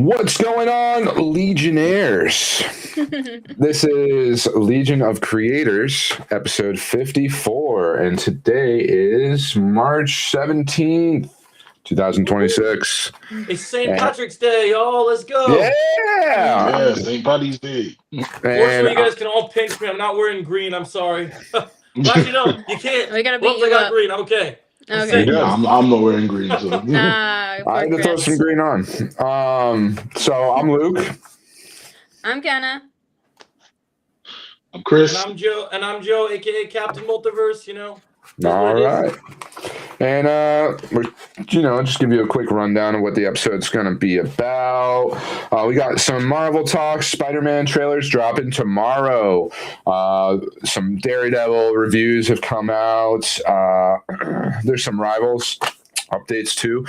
What's going on, Legionnaires? This is Legion of Creators, episode 54, and today is March 17th, 2026. It's St. Patrick's Day, y'all. Let's go. Yeah! St. Paddy's Day. Fortunately, you guys can all pinch me. I'm not wearing green. I'm sorry. Well, actually, no, you can't. We gotta beat Once you I got up. green, I'm okay. Okay. Good. I'm not wearing green. So. I had to throw some green on. So I'm Luke. I'm Kenna. I'm Chris. And I'm Joe, aka Captain Multiverse. You know. All right. And we're just give you a quick rundown of what the episode's going to be about. We got some Marvel talk, Spider-Man trailers dropping tomorrow. Some Daredevil reviews have come out. There's some Rivals updates too.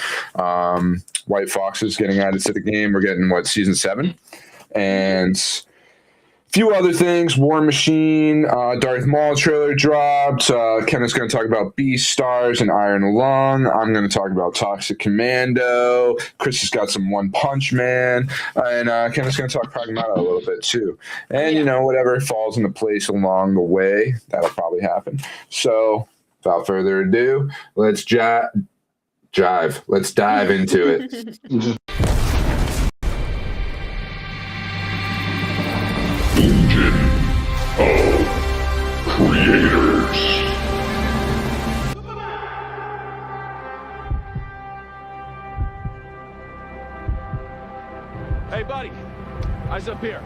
White Fox is getting added to the game. We're getting season 7, and few other things. War Machine, Darth Maul trailer dropped. Kenneth's going to talk about Beast Stars and Iron Lung. I'm going to talk about Toxic Commando. Chris has got some One Punch Man. And Kenneth's going to talk Pragmata a little bit too. And, whatever falls into place along the way, that'll probably happen. So, without further ado, let's jive. Let's dive into it. Legion of Creators. Hey, buddy. Eyes up here.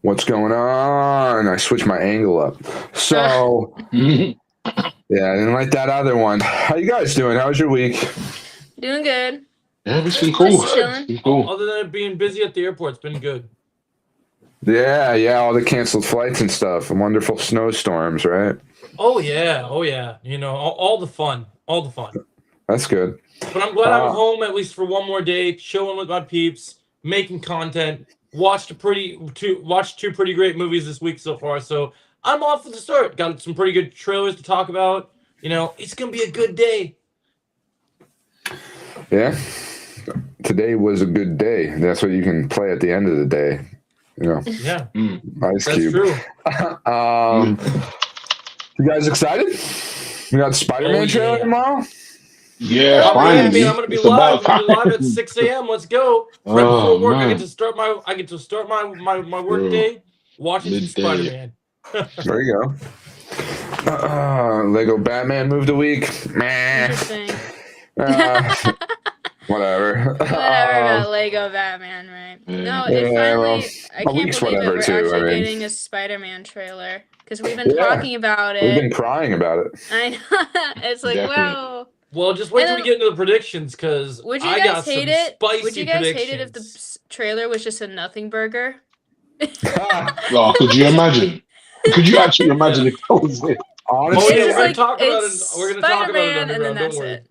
What's going on? I switched my angle up. So, yeah, I didn't like that other one. How you guys doing? How was your week? Doing good. Yeah, it's been cool. Just chilling. It's been cool. Other than it being busy at the airport, it's been good. Yeah, all the canceled flights and stuff, and wonderful snowstorms, right? Oh yeah. You know, all the fun. That's good. But I'm glad I'm home at least for one more day, chilling with my peeps, making content. Watched two pretty great movies this week so far, so I'm off for the start. Got some pretty good trailers to talk about. You know, it's gonna be a good day. Yeah, today was a good day. That's what you can play at the end of the day. Yeah, Ice that's Cube. true. You guys excited? We got Spider-Man trailer tomorrow. Yeah, finally. I'm gonna be live. At 6 a.m. Let's go. Right before work, I get to start my work day watching some Spider-Man. There you go. Lego Batman moved a week. Meh. Interesting. Whatever. Whatever about Lego Batman, right? No, it finally. I can't believe it. We're actually getting a Spider-Man trailer because we've been talking about it. We've been crying about it. I know. It's like, wow. Well, just wait till we get into the predictions, because I got some spicy Would you guys predictions. hate it if the trailer was just a nothing burger? Oh, could you imagine? Could you actually imagine if that was it? Honestly, we're going to like, talk about it. it's We're going to talk about it Spider-Man, and then underground. that's Don't worry. it.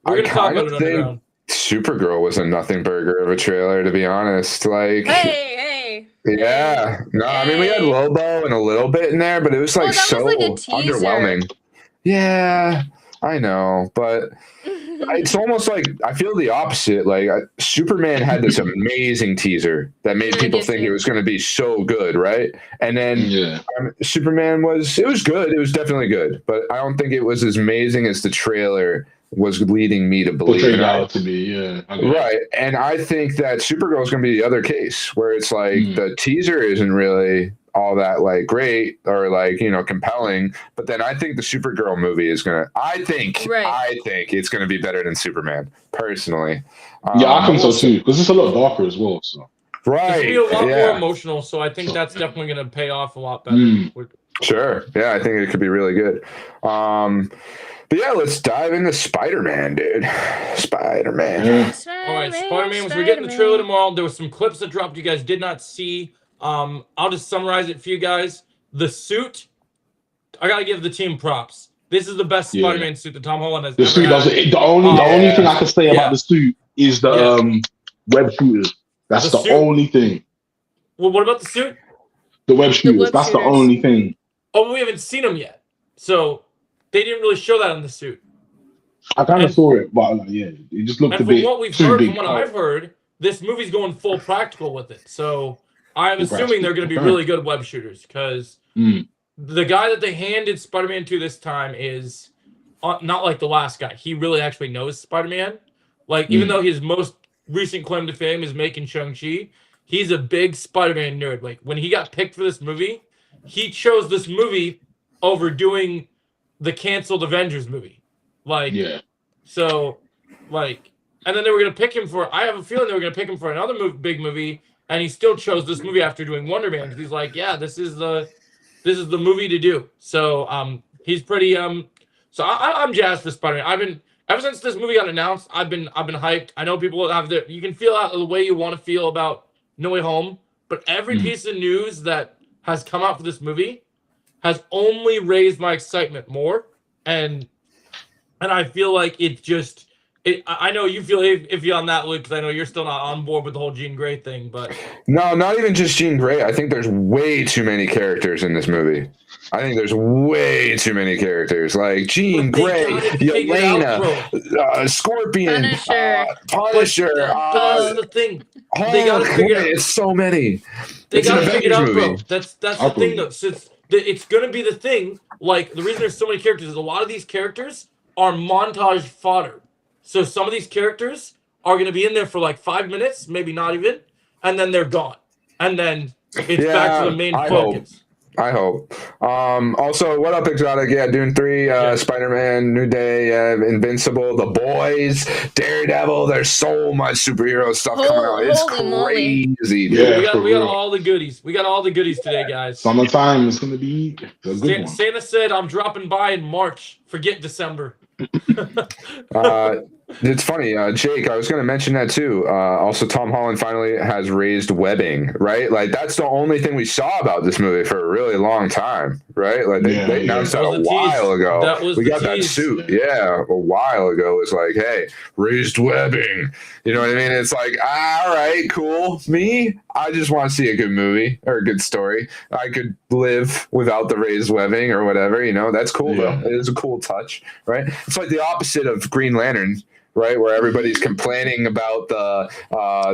We're going to talk about it underground. Supergirl was a nothing burger of a trailer, to be honest. Like, Hey. Yeah. No, I mean, we had Lobo and a little bit in there, but it was like so was like a teaser. underwhelming. Yeah, I know, but it's almost like I feel the opposite. Like Superman had this amazing teaser that made people think it was going to be so good, right? And then Superman was good. It was definitely good, but I don't think it was as amazing as the trailer was leading me to believe. It out to be, right. And I think that Supergirl is going to be the other case where it's like the teaser isn't really all that like great or like compelling, but then I think the Supergirl movie is gonna. I think it's gonna be better than Superman personally. Yeah, I think so too because it's a lot darker as well. So right, it's gonna be a lot more emotional. So I think that's definitely gonna pay off a lot better. Sure, yeah, I think it could be really good. But yeah, let's dive into Spider-Man, dude. Spider-Man. Yeah. All right, Spider-Man. We're getting the trailer tomorrow. There were some clips that dropped you guys did not see. I'll just summarize it for you guys. The suit, I gotta give the team props. This is the best Yeah. Spider-Man suit that Tom Holland has The ever suit had. does it. The only thing I can say Yeah. about the suit is the web shooters. That's The the suit? only thing. Well, what about the suit? The web shooters. web That's the shooters. only thing. Oh, we haven't seen them yet, so they didn't really show that in the suit. I kind And- of saw it, but like, yeah, it just looked And a from bit what we've too heard, big. from what I've heard, this movie's going full practical with it. So I'm Full assuming they're going to be practical. really good web shooters because Mm. the guy that they handed Spider-Man to this time is not like the last guy. He really actually knows Spider-Man. Like, even though his most recent claim to fame is making Shang-Chi, he's a big Spider-Man nerd. Like, when he got picked for this movie, he chose this movie over doing the canceled Avengers movie. Like, Yeah. so, like, and then they were going to pick him for, I have a feeling they were going to pick him for another big movie, and he still chose this movie after doing Wonder Man, because he's like, yeah, this is the movie to do. So, he's pretty, so I'm jazzed for Spider-Man. Ever since this movie got announced, I've been hyped. I know people have you can feel out the way you want to feel about No Way Home, but every piece of news that has come out for this movie has only raised my excitement more, and I feel like it just. I know you feel iffy on that, Luke, because I know you're still not on board with the whole Jean Grey thing, but No, not even just Jean Grey. I think there's way too many characters in this movie. I think there's way too many characters. Like Jean But they Grey, gotta figure it out, Yelena, bro. Scorpion, Punisher. Punisher, But that's the thing. They gotta Hulk. figure it out. It's so many. They It's an gotta figure it out, Avengers bro. movie. That's the I'll thing, believe though. So it's gonna be the thing. Like, the reason there's so many characters is a lot of these characters are montage fodder. So some of these characters are gonna be in there for like 5 minutes, maybe not even, and then they're gone. And then it's back to the main I focus. I hope. Also, what up, Exotic? Yeah, Dune 3, Spider-Man, New Day, Invincible, The Boys, Daredevil. There's so much superhero stuff coming out. It's Holy moly. crazy, dude. Yeah. We got for real. all the goodies. We got all the goodies today, guys. Summertime is gonna be a good one. Santa said I'm dropping by in March. Forget December. It's funny, Jake, I was going to mention that too. Also, Tom Holland finally has raised webbing, right? Like, that's the only thing we saw about this movie for a really long time, right? Like, they announced that That a was the while tease. ago. That was We the got that tease. suit, yeah, a while ago. It's like, hey, raised webbing. You know what I mean? It's like, all right, cool. Me, I just want to see a good movie or a good story. I could live without the raised webbing or whatever, you know? That's cool, Yeah. though. It is a cool touch, right? It's like the opposite of Green Lantern, right? Where everybody's complaining about the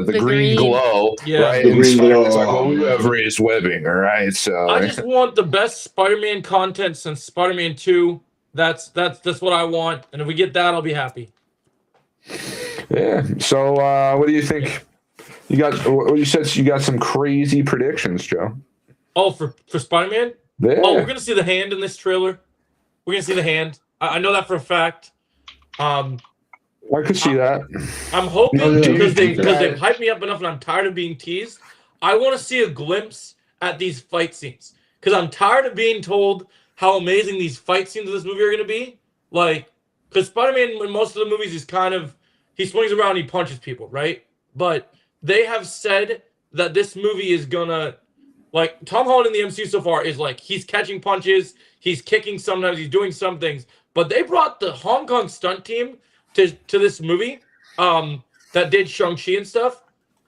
green green. glow, Yeah. right? The And green Spider-Man's glow. like, well, we have raised webbing, all right? So I just want the best Spider-Man content since Spider-Man 2. That's what I want, and if we get that, I'll be happy. yeah. So what do you think? You said you got some crazy predictions, Joe. Oh, for Spider-Man? Yeah. Oh, we're gonna see the hand in this trailer. We're gonna see the hand. I know that for a fact. I could see that. I'm hoping No, yeah, because you think they've hyped me up enough, and I'm tired of being teased. I want to see a glimpse at these fight scenes because I'm tired of being told how amazing these fight scenes of this movie are going to be. Like, because Spider-Man in most of the movies is kind of he swings around, he punches people, right? But they have said that this movie is gonna like Tom Holland in the MCU so far is like he's catching punches, he's kicking sometimes, he's doing some things. But they brought the Hong Kong stunt team to this movie that did Shang-Chi and stuff.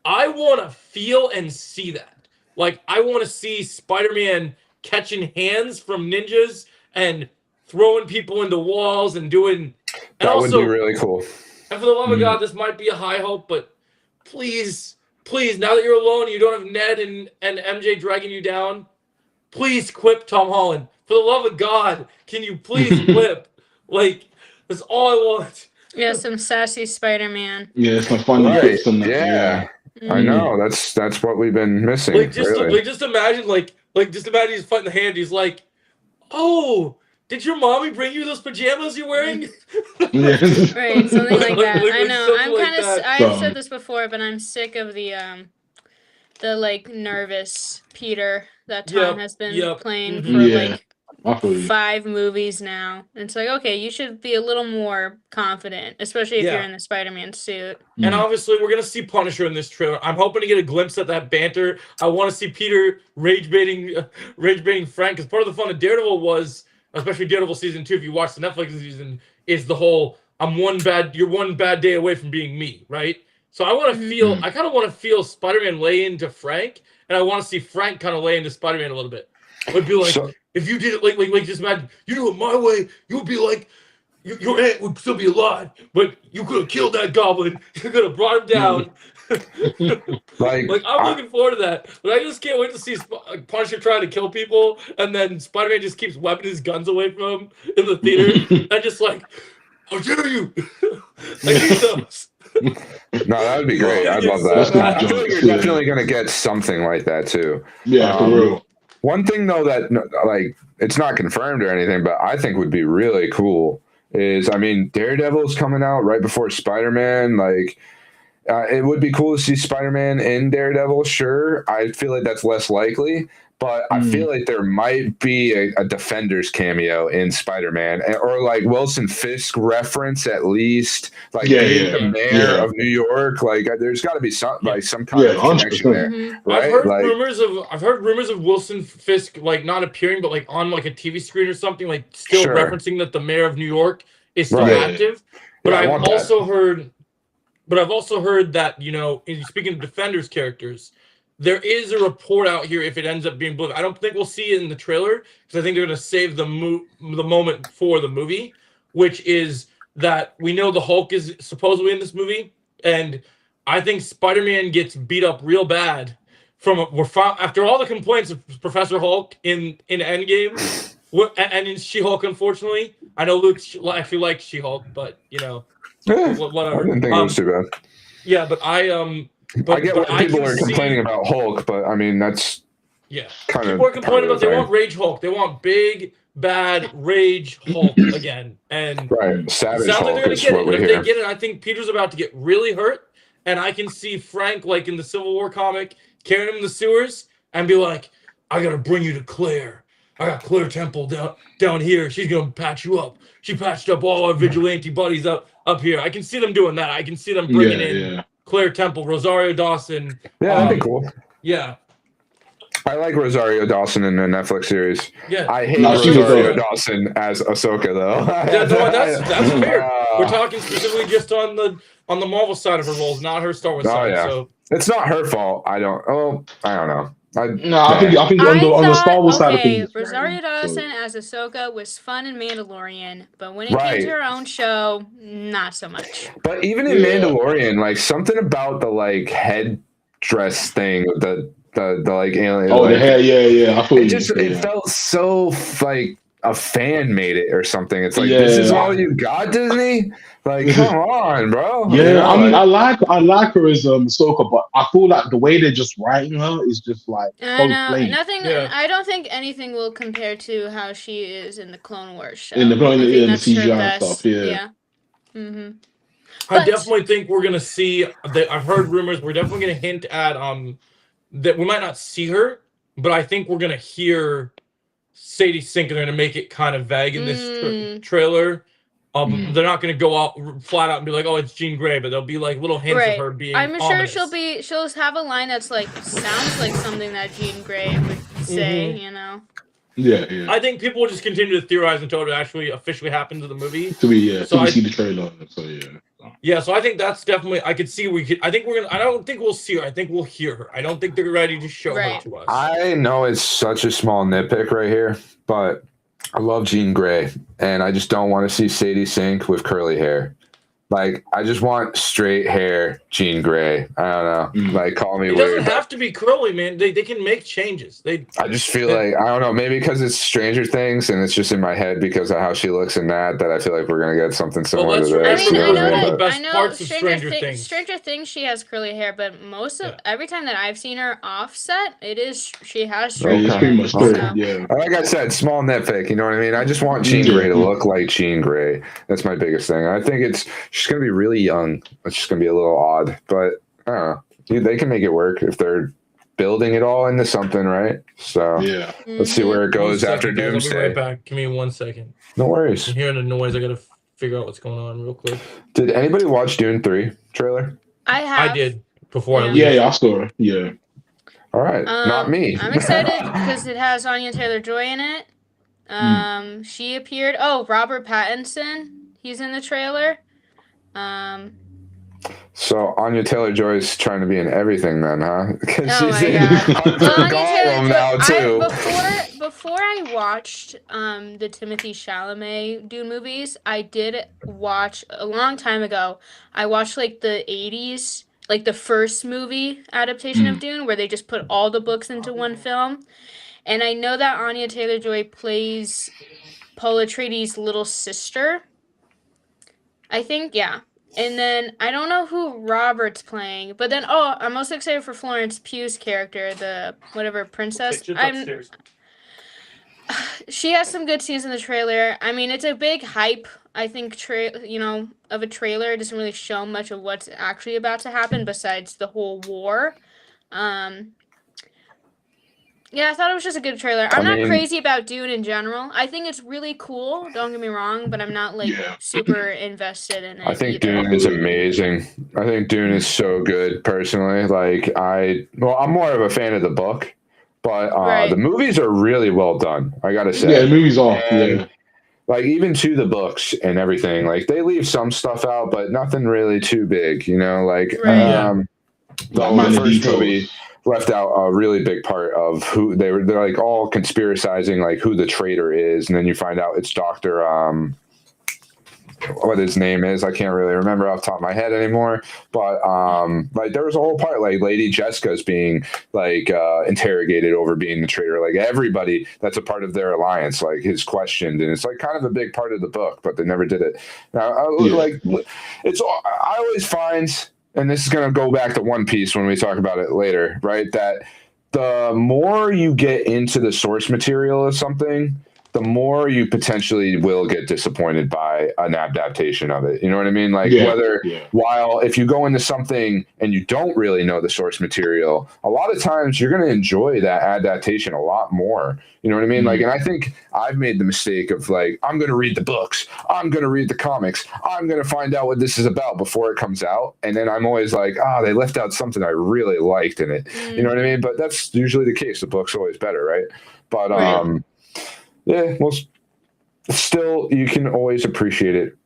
I want to feel and see that. Like, I want to see Spider-Man catching hands from ninjas and throwing people into walls and doing... And That also, would be really cool. and for the love of God, this might be a high hope, but please, now that you're alone, you don't have Ned and MJ dragging you down, please quip Tom Holland. For the love of God, can you please quip? Like, that's all I want. Yeah, some sassy Spider-Man. Yeah, some funny Right. bits and that. Yeah. I know. That's what we've been missing. Like, just really. just imagine, just imagine he's fighting the hand. He's like, "Oh, did your mommy bring you those pajamas you're wearing?" Yeah. Right, something like that. I Like know. something I'm like kind of. that. I've said this before, but I'm sick of the like nervous Peter that Tom Yep, has been yep, playing mhm. for Yeah. like I feel you. 5 movies now. And it's like, okay, you should be a little more confident, especially if Yeah. you're in the Spider-Man suit. And obviously, we're gonna see Punisher in this trailer. I'm hoping to get a glimpse at that banter. I want to see Peter rage baiting Frank, because part of the fun of Daredevil was, especially Daredevil season 2. If you watch the Netflix season, is the whole you're one bad day away from being me, right? So I want to feel, I kind of want to feel Spider-Man lay into Frank, and I want to see Frank kind of lay into Spider-Man a little bit. It'd be like, if you did it like just imagine you do it my way, you would be like. Your aunt would still be alive, but you could have killed that goblin. You could have brought him down. Like I'm looking forward to that, but I just can't wait to see Punisher trying to kill people, and then Spider-Man just keeps wiping his guns away from him in the theater. And just like, how dare you? I need those. No, that would be great. I'd love that. I feel like you're definitely going to get something like that too. Yeah, for real. One thing though that like it's not confirmed or anything, but I think would be really cool is, I mean, Daredevil's coming out right before Spider-Man. Like, it would be cool to see Spider-Man in Daredevil. Sure, I feel like that's less likely, but I feel like there might be a Defenders cameo in Spider-Man, or like Wilson Fisk reference at least, like being the mayor of New York. Like, there's got to be some kind of connection there, right? I've heard rumors of Wilson Fisk like not appearing, but like on like a TV screen or something, like still referencing that the mayor of New York is still active. But I've also heard that, you know, speaking of Defenders characters, there is a report out here if it ends up being Blue. I don't think we'll see it in the trailer, because I think they're going to save the moment for the movie, which is that we know the Hulk is supposedly in this movie, and I think Spider-Man gets beat up real bad after all the complaints of Professor Hulk in Endgame and in She-Hulk. Unfortunately, I know Luke actually likes She-Hulk, but you know, whatever. I didn't think it was too bad. Yeah, but I get why people are complaining about Hulk, but I mean that's kind of people are complaining about they want Rage Hulk. They want big bad Rage Hulk again, and Savage sounds Hulk like they're gonna is get what it. we If hear. they get it, I think Peter's about to get really hurt, and I can see Frank like in the Civil War comic carrying him in the sewers and be like, "I gotta bring you to Claire. I got Claire Temple down here. She's gonna patch you up. She patched up all our vigilante buddies up here." I can see them doing that. I can see them bringing in Claire Temple, Rosario Dawson. Yeah, that'd be cool. Yeah. I like Rosario Dawson in the Netflix series. Yeah. I hate Rosario Dawson as Ahsoka though. That's fair. We're talking specifically just on the Marvel side of her roles, not her Star Wars side. Yeah. So it's not her fault. I don't know. I think on the Star Wars side of things. Rosario Dawson as Ahsoka was fun in Mandalorian, but when it came to her own show, not so much. But even in Mandalorian, like something about the like headdress thing, the like alien. Oh, the hair, I feel it felt so like a fan made it or something. It's like, this is all you got, Disney? Like, come on, bro. Yeah, you know, I mean, I like her as Ahsoka, but I feel like the way they're just writing her is just like I know nothing. I don't think anything will compare to how she is in the Clone Wars show. In the CGI stuff, I definitely think we're gonna see. I've heard rumors. We're definitely gonna hint at that we might not see her, but I think we're gonna hear Sadie Sink, and they're gonna make it kind of vague in this trailer. They're not gonna go out flat out and be like, "Oh, it's Jean Grey," but there'll be like little hints of her being. I'm ominous. sure she'll have a line that's like sounds like something that Jean Grey would say, you know. Yeah. I think people will just continue to theorize until it actually officially happens in the movie. So I see the trailer. So yeah, so I think that's definitely. I could see I think we're gonna. I don't think we'll see her. I think we'll hear her. I don't think they're ready to show her to us. I know it's such a small nitpick right here, but I love Jean Grey, and I just don't want to see Sadie Sink with curly hair. Like, I just want straight hair Jean Grey. I don't know. Like, call me weird. It doesn't have to be curly, man. They can make changes. I just feel like, I don't know, maybe because it's Stranger Things and it's just in my head because of how she looks in that I feel like we're going to get something similar to this. I know Stranger Things, she has curly hair, but every time that I've seen her offset, she has straight hair. Pretty much yeah. Like I said, small nitpick, you know what I mean? I just want Jean Grey to look like Jean Grey. That's my biggest thing. I think she's going to be really young. It's just going to be a little odd, but I don't know. Dude, they can make it work if they're building it all into something, right? So Yeah. let's see where it goes One after second, guys, I'll be Doomsday. right back. Give me 1 second. No worries. I'm hearing a noise. I gotta figure out what's going on real quick. Did anybody watch Dune 3 trailer? I have. I did before I leave. Yeah, I saw it. Yeah. All right, not me. I'm excited because it has Anya Taylor-Joy in it. She appeared. Oh, Robert Pattinson. He's in the trailer. So Anya Taylor-Joy's trying to be in everything then, huh? Because Oh she's my in God. Well, Anya Gollum now Taylor-Joy. too. Before I watched the Timothée Chalamet Dune movies, I did watch a long time ago. I watched like the 80s, like the first movie adaptation of Dune, where they just put all the books into one film. And I know that Anya Taylor-Joy plays Paul Atreides' little sister. I think, yeah. And then I don't know who Robert's playing, but then I'm also excited for Florence Pugh's character, the whatever princess. Just upstairs. She has some good scenes in the trailer. I mean, it's a big hype. I think of a trailer. It doesn't really show much of what's actually about to happen besides the whole war. Yeah, I thought it was just a good trailer. I'm not crazy about Dune in general. I think it's really cool. Don't get me wrong, but I'm not super invested in it. I think either. Dune is amazing. I think Dune is so good personally. Like I'm more of a fan of the book, but the movies are really well done. I gotta say. Yeah, the movies are. Yeah. Like even to the books and everything, like they leave some stuff out, but nothing really too big. Like the first movie left out a really big part of who they're like all conspiracizing, like who the traitor is, and then you find out it's Dr. What his name is. I can't really remember off the top of my head anymore, but like there was a whole part like Lady Jessica's being like interrogated over being the traitor. Like everybody that's a part of their alliance like is questioned, and it's like kind of a big part of the book, but they never did it. Now like I always find, and this is going to go back to One Piece when we talk about it later, right? That the more you get into the source material of something, the more you potentially will get disappointed by an adaptation of it. You know what I mean? Like while if you go into something and you don't really know the source material, a lot of times you're going to enjoy that adaptation a lot more. You know what I mean? Like, and I think I've made the mistake of like, I'm going to read the books. I'm going to read the comics. I'm going to find out what this is about before it comes out. And then I'm always like, they left out something I really liked in it. You know what I mean? But that's usually the case. The book's always better, right? But, yeah, well, still, you can always appreciate it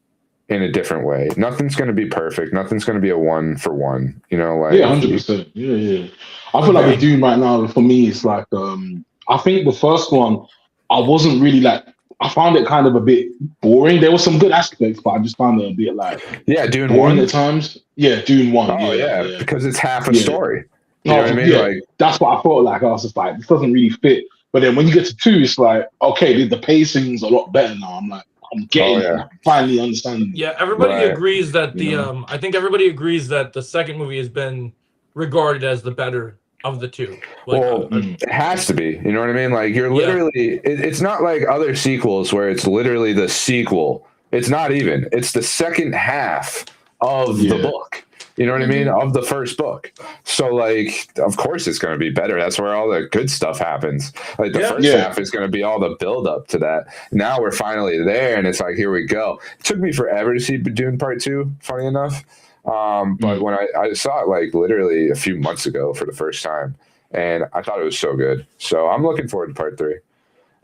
in a different way. Nothing's going to be perfect. Nothing's going to be a 1-for-1. Like 100%. Yeah. I feel like with Dune right now, for me, it's like I think the first one, I wasn't really like. I found it kind of a bit boring. There were some good aspects, but I just found it a bit like Dune boring 1 at times. Yeah, Dune 1. Oh yeah, because it's half a story. You know what I mean? Yeah, like that's what I felt like. I was just like, this doesn't really fit. But then when you get to 2, it's like, okay, the pacing's a lot better now. I'm like, I'm getting it. I'm finally understanding. Yeah, everybody agrees that I think everybody agrees that the second movie has been regarded as the better of the 2. Like, it has to be. You know what I mean? Like you're literally. It's not like other sequels where it's literally the sequel. It's not even. It's the second half of the book. You know what I mean? Of the first book. So, like, of course it's going to be better. That's where all the good stuff happens. Like, the first half is going to be all the build up to that. Now we're finally there, and it's like, here we go. It took me forever to see Dune Part 2, funny enough. But when I saw it, like, literally a few months ago for the first time, and I thought it was so good. So, I'm looking forward to Part 3.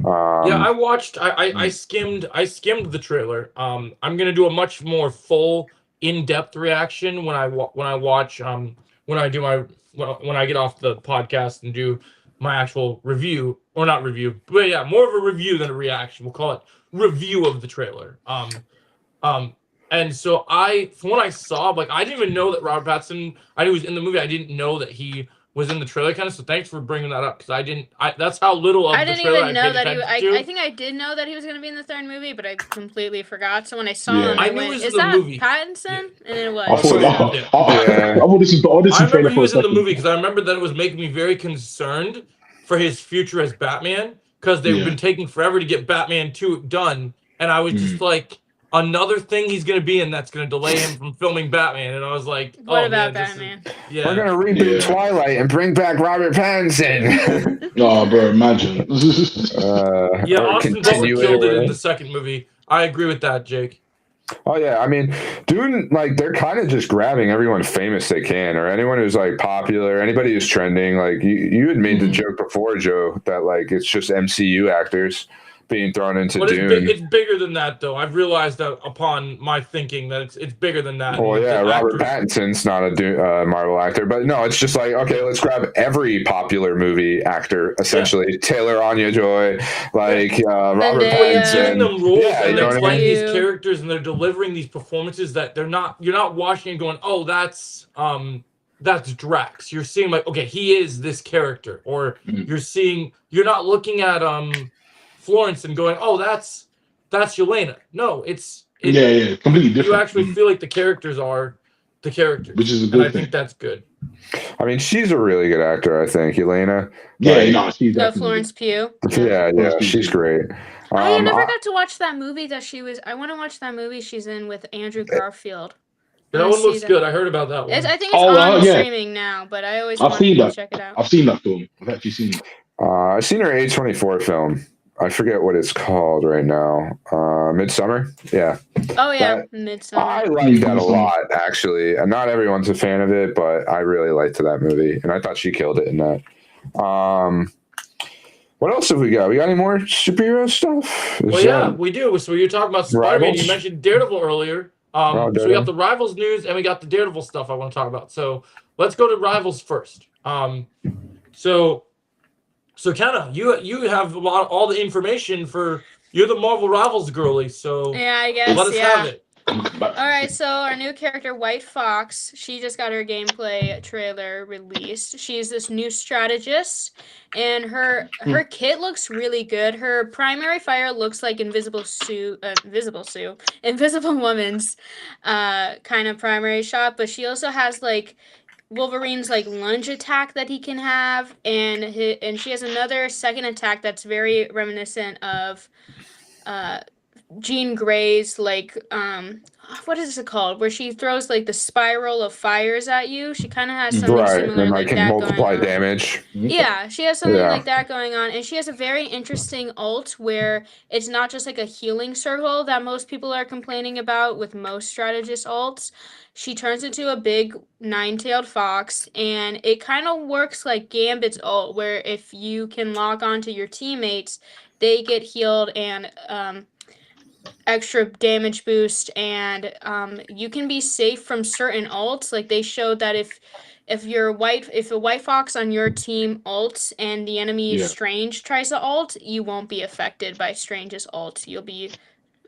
I watched, I skimmed the trailer. I'm going to do a much more full in-depth reaction when I watch when I get off the podcast and do my actual review, or not review, but yeah, more of a review than a reaction. We'll call it review of the trailer. And so from what I saw, like I didn't even know that Robert Pattinson, I knew he was in the movie. I didn't know that he was in the trailer kind of. So thanks for bringing that up, because that's how little of the trailer I paid attention to. I think I did know that he was going to be in the third movie, but I completely forgot. So when I saw him, I went, "Is that Pattinson?" And it was. I remember he was in the movie because I remember that it was making me very concerned for his future as Batman, because they've been taking forever to get Batman 2 done, and I was just like, another thing he's going to be in that's going to delay him from filming Batman. And I was like, What oh, about man, this is- Batman? yeah. We're gonna reboot Yeah. Twilight and bring back Robert Pattinson. Oh, bro, imagine. Yeah, or Austin Butler continue killed it or in the second movie. I agree with that, Jake. Oh yeah, I mean, doing like they're kind of just grabbing everyone famous they can, or anyone who's like popular, anybody who's trending. Like you had made the joke before, Joe, that like it's just MCU actors being thrown into But Dune. it's bigger than that, though. I've realized that upon my thinking that it's bigger than that. Well, yeah, The Robert actors- Pattinson's not a Marvel actor, but no, it's just like, okay, let's grab every popular movie actor, essentially. Taylor Anya-Joy, like Robert Zendaya. Giving Pattinson. them roles Yeah, and you know they're what I playing mean? these characters and they're delivering these performances that you're not watching and going, oh, that's Drax. You're seeing like, okay, he is this character, or you're not looking at Florence and going, oh, that's Yelena. No, it's yeah, completely different. you actually feel like the characters are the characters, Which is a and good I thing. think that's good. I mean, she's a really good actor, I think, Elena. Yeah, Like, no, she's No, definitely. Florence Pugh. yeah, she's great. I never I- got to watch that movie that she was. I want to watch that movie she's in with Andrew Garfield. I That wanna one see looks that. good. I heard about that one. I think it's Oh, on yeah. streaming now, but I always I've wanted seen to that. check it out. I've seen that film. I've actually seen it. I've seen her A24 film. I forget what it's called right now. Midsummer? Yeah. Oh yeah, I Midsummer. like that a lot, actually. And not everyone's a fan of it, but I really liked that movie. And I thought she killed it in that. What else have we got? We got any more superhero stuff? Well, yeah, we do. So you're talking about Spider-Man. Rivals? You mentioned Daredevil earlier. So we Daredevil. got the Rivals news and we got the Daredevil stuff I want to talk about. So let's go to Rivals first. So Kenna, you have all the information you're the Marvel Rivals girly. So Yeah, I guess. let us Yeah. have it. But All right, so our new character, White Fox, she just got her gameplay trailer released. She's this new strategist, and her kit looks really good. Her primary fire looks like Invisible Woman's kind of primary shot, but she also has like Wolverine's like lunge attack that he can have, and she has another second attack that's very reminiscent of Jean Grey's like what is it called, where she throws like the spiral of fires at you. She kind of has something Right. similar And like can that multiply going on. damage. Yeah, she has something Yeah. like that going on, and she has a very interesting ult where it's not just like a healing circle that most people are complaining about with most strategist ults. She turns into a big nine-tailed fox, and it kind of works like Gambit's ult, where if you can lock onto your teammates, they get healed and extra damage boost, and you can be safe from certain ults. Like they showed that if a white fox on your team ults and the enemy Yeah. Strange tries to ult, you won't be affected by Strange's ult. You'll be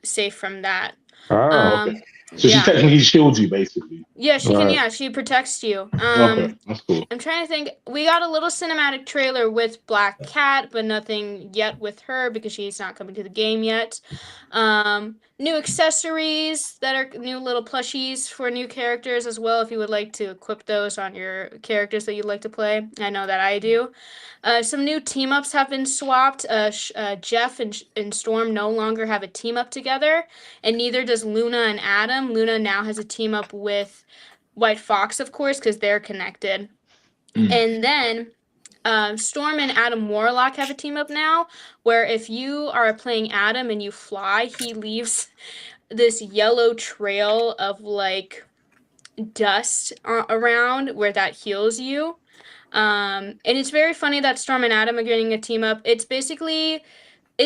safe from that. Oh, so she yeah. technically shields you, basically. Yeah, she can. Right. Yeah, she protects you. Okay, that's cool. I'm trying to think. We got a little cinematic trailer with Black Cat, but nothing yet with her because she's not coming to the game yet. New accessories that are new little plushies for new characters as well, if you would like to equip those on your characters that you'd like to play. I know that I do. Some new team-ups have been swapped. Jeff and Storm no longer have a team-up together, and neither does Luna and Adam. Luna now has a team-up with White Fox, of course, because they're connected. And then Storm and Adam Warlock have a team up now, where if you are playing Adam and you fly, he leaves this yellow trail of like dust around where that heals you. And it's very funny that Storm and Adam are getting a team up. It's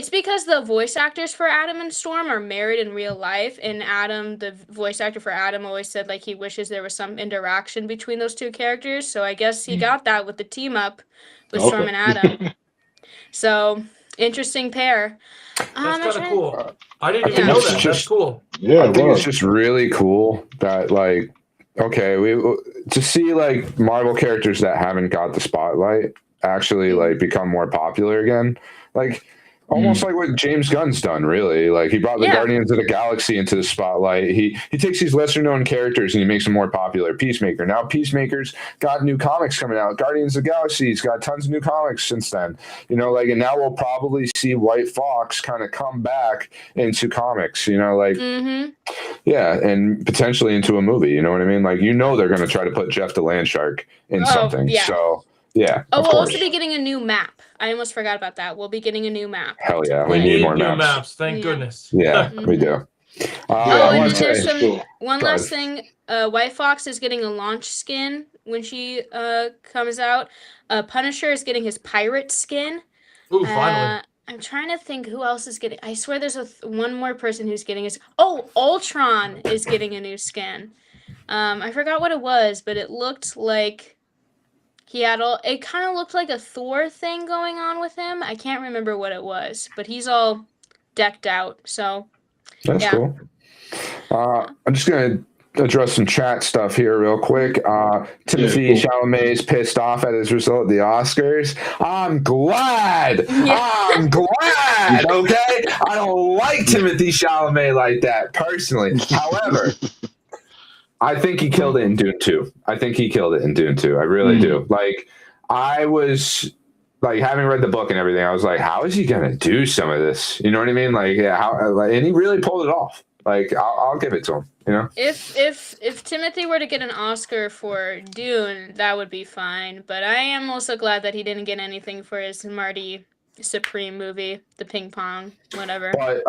because the voice actors for Adam and Storm are married in real life, and Adam, the voice actor for Adam, always said like he wishes there was some interaction between those two characters. So I guess he got that with the team up with Storm and Adam. So interesting pair. That's kind of cool. I didn't I even think know it's that. That's just- cool. Yeah, I think wow. it's just really cool that like, okay, to see like Marvel characters that haven't got the spotlight actually like become more popular again. Like almost like what James Gunn's done, really. Like he brought the Yeah. Guardians of the Galaxy into the spotlight. He takes these lesser known characters and he makes them more popular. Peacemaker. Now Peacemaker's got new comics coming out. Guardians of the Galaxy's got tons of new comics since then. You know, like, and now we'll probably see White Fox kind of come back into comics, you know, like yeah, and potentially into a movie, you know what I mean? Like, you know, they're going to try to put Jeff the Land Shark in something. yeah. So yeah. Oh, of we'll course. also be getting a new map. I almost forgot about that. We'll be getting a new map. Hell yeah. We We need need more new maps. Thank Yeah. goodness. Yeah, we do. Oh, I and want to there's say, sure. one Go last ahead. thing. White Fox is getting a launch skin when she comes out. Punisher is getting his pirate skin. Ooh, finally. I'm trying to think who else is getting. I swear there's one more person who's getting his. Oh, Ultron is getting a new skin. I forgot what it was, but it looked like he had all. It kind of looked like a Thor thing going on with him. I can't remember what it was, but he's all decked out. So that's yeah. cool. I'm just going to address some chat stuff here real quick. Timothy cool. Chalamet's pissed off at his result at the Oscars. I'm glad. Yeah. I'm glad. Okay. I don't like Timothy Chalamet like that personally. However, I think he killed it in Dune 2. I think he killed it in Dune 2. I really do. Like, I was like, having read the book and everything, I was like, how is he gonna do some of this? You know what I mean? Like, yeah, how? Like, and he really pulled it off. Like, I'll give it to him. You know? If Timothy were to get an Oscar for Dune, that would be fine. But I am also glad that he didn't get anything for his Marty Supreme movie, the ping pong, whatever. But